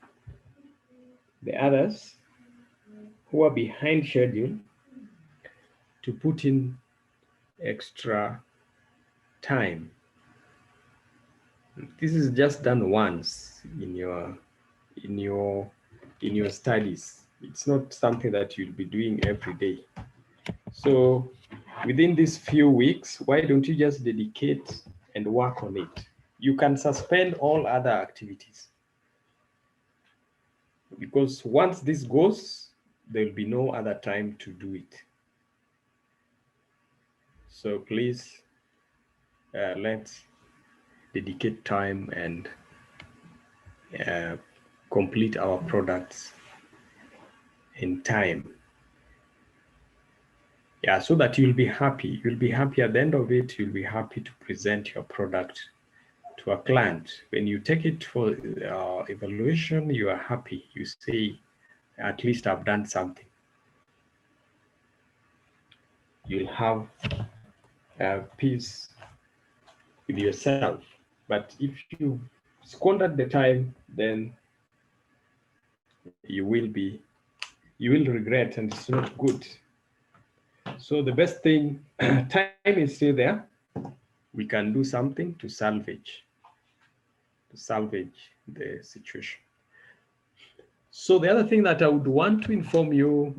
the others who are behind schedule to put in extra time. This is just done once in your studies. It's not something that you'll be doing every day. So within these few weeks, why don't you just dedicate and work on it? You can suspend all other activities, because once this goes, there'll be no other time to do it. So please, let's dedicate time and complete our products in time. Yeah, so that you'll be happy. You'll be happy at the end of it. You'll be happy to present your product to a client. When you take it for evaluation, you are happy. You say, at least I've done something. You'll have peace with yourself. But if you squandered the time, then you will regret, and it's not good. So the best thing, time is still there. We can do something to salvage the situation. So the other thing that I would want to inform you,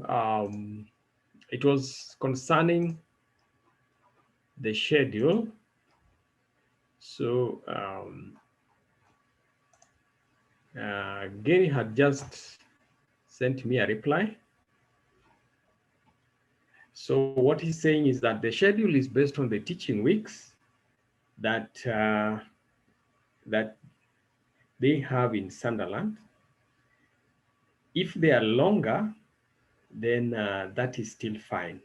it was concerning the schedule. So Gary had just sent me a reply. So what he's saying is that the schedule is based on the teaching weeks that that they have in Sunderland. If they are longer, then that is still fine.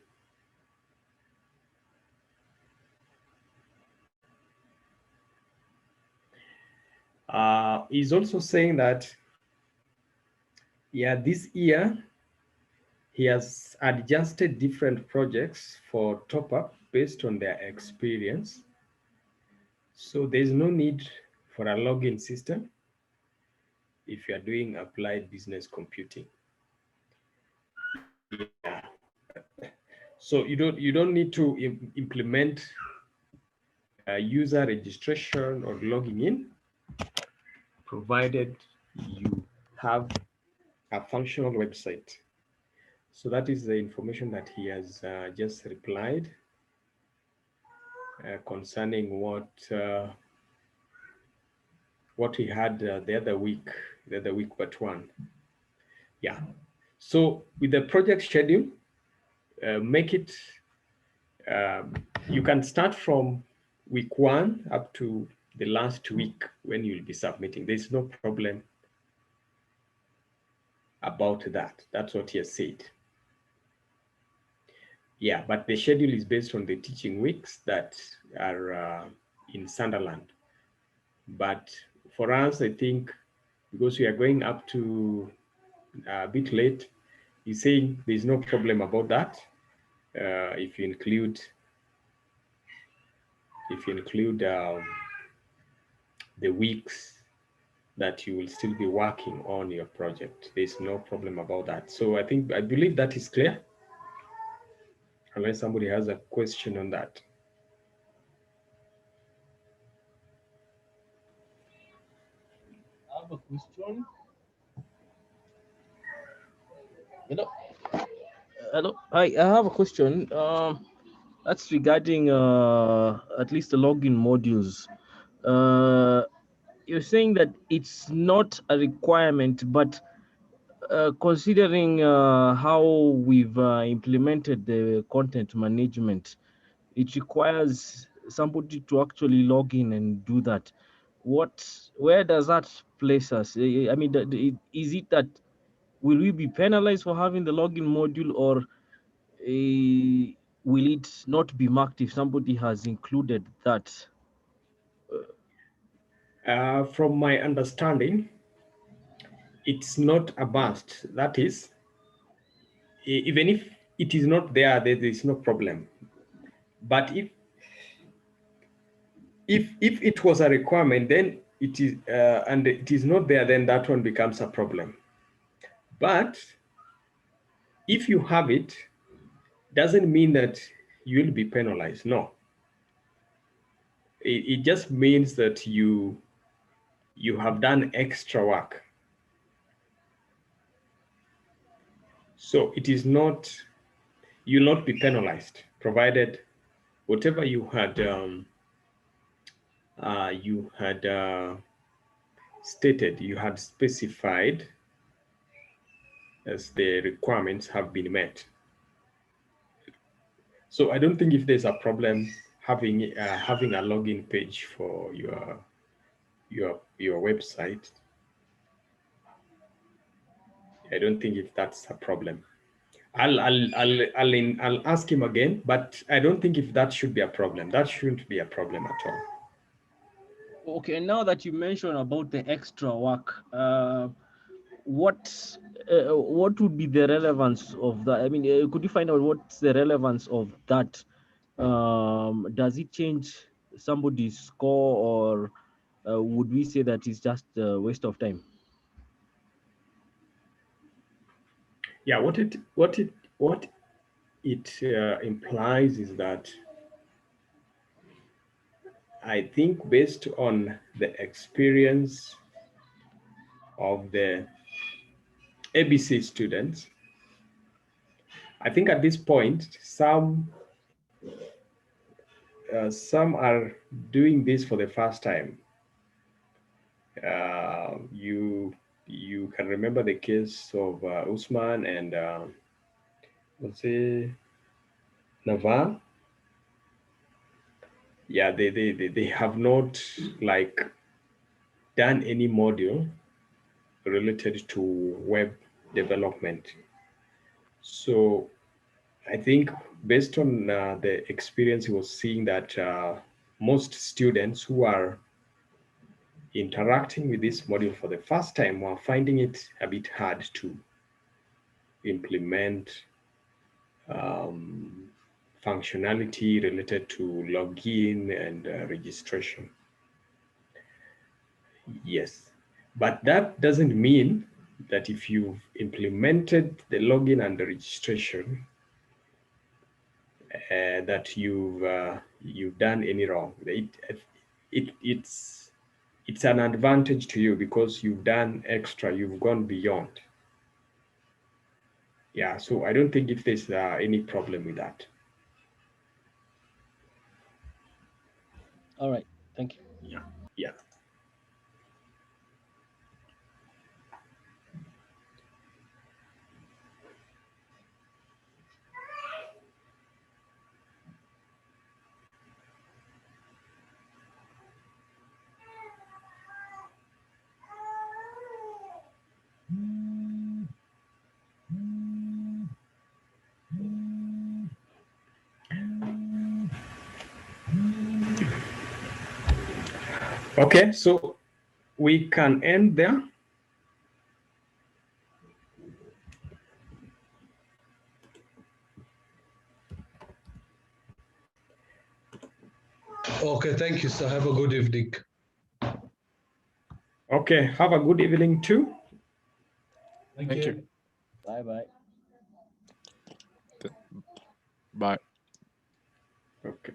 He's also saying that, yeah, this year he has adjusted different projects for top-up based on their experience. So there's no need for a login system if you are doing applied business computing. Yeah. So you don't need to implement user registration or logging in, provided you have a functional website. So that is the information that he has just replied concerning what he had the other week but one. Yeah. So with the project schedule, make it, you can start from week 1 up to the last week when you'll be submitting. There's no problem about that. That's what he has said. Yeah, but the schedule is based on the teaching weeks that are in Sunderland. But for us, I think, because we are going up to a bit late, he's saying there's no problem about that. If you include the weeks that you will still be working on your project, there's no problem about that. So I believe that is clear, unless somebody has a question on that. I have a question. Hello. Hi, I have a question. That's regarding at least the login modules. You're saying that it's not a requirement, but considering how we've implemented the content management, it requires somebody to actually log in and do that. Where does that place us? I mean, is it that will we be penalized for having the login module, or will it not be marked if somebody has included that? From my understanding, it's not a must. That is, even if it is not there, there is no problem. But if it was a requirement, then it is, and it is not there, then that one becomes a problem. But if you have it, doesn't mean that you will be penalized. No. It just means that you have done extra work. So it is not, you'll not be penalized, provided whatever you had stated, you had specified as the requirements have been met. So I don't think if there's a problem having a login page for your website. I don't think if that's a problem. I'll ask him again, but I don't think if that should be a problem. That shouldn't be a problem at all. Okay, now that you mentioned about the extra work, what would be the relevance of that? I mean, could you find out what's the relevance of that? Does it change somebody's score, or would we say that it's just a waste of time? Yeah, what it implies is that I think based on the experience of the ABC students, I think at this point, some are doing this for the first time. You can remember the case of Usman and let's say Naval. Yeah, they have not like done any module related to web development. So I think based on the experience, he was seeing that most students who are interacting with this module for the first time were finding it a bit hard to implement functionality related to login and registration. Yes, but that doesn't mean that if you've implemented the login and the registration, that you've done any wrong. It's an advantage to you because you've done extra, you've gone beyond. Yeah, so I don't think if there's any problem with that. All right, thank you. Yeah. Okay, so we can end there. Okay, thank you, sir. Have a good evening. Okay, have a good evening too. Thank you. Bye-bye. Bye. Okay.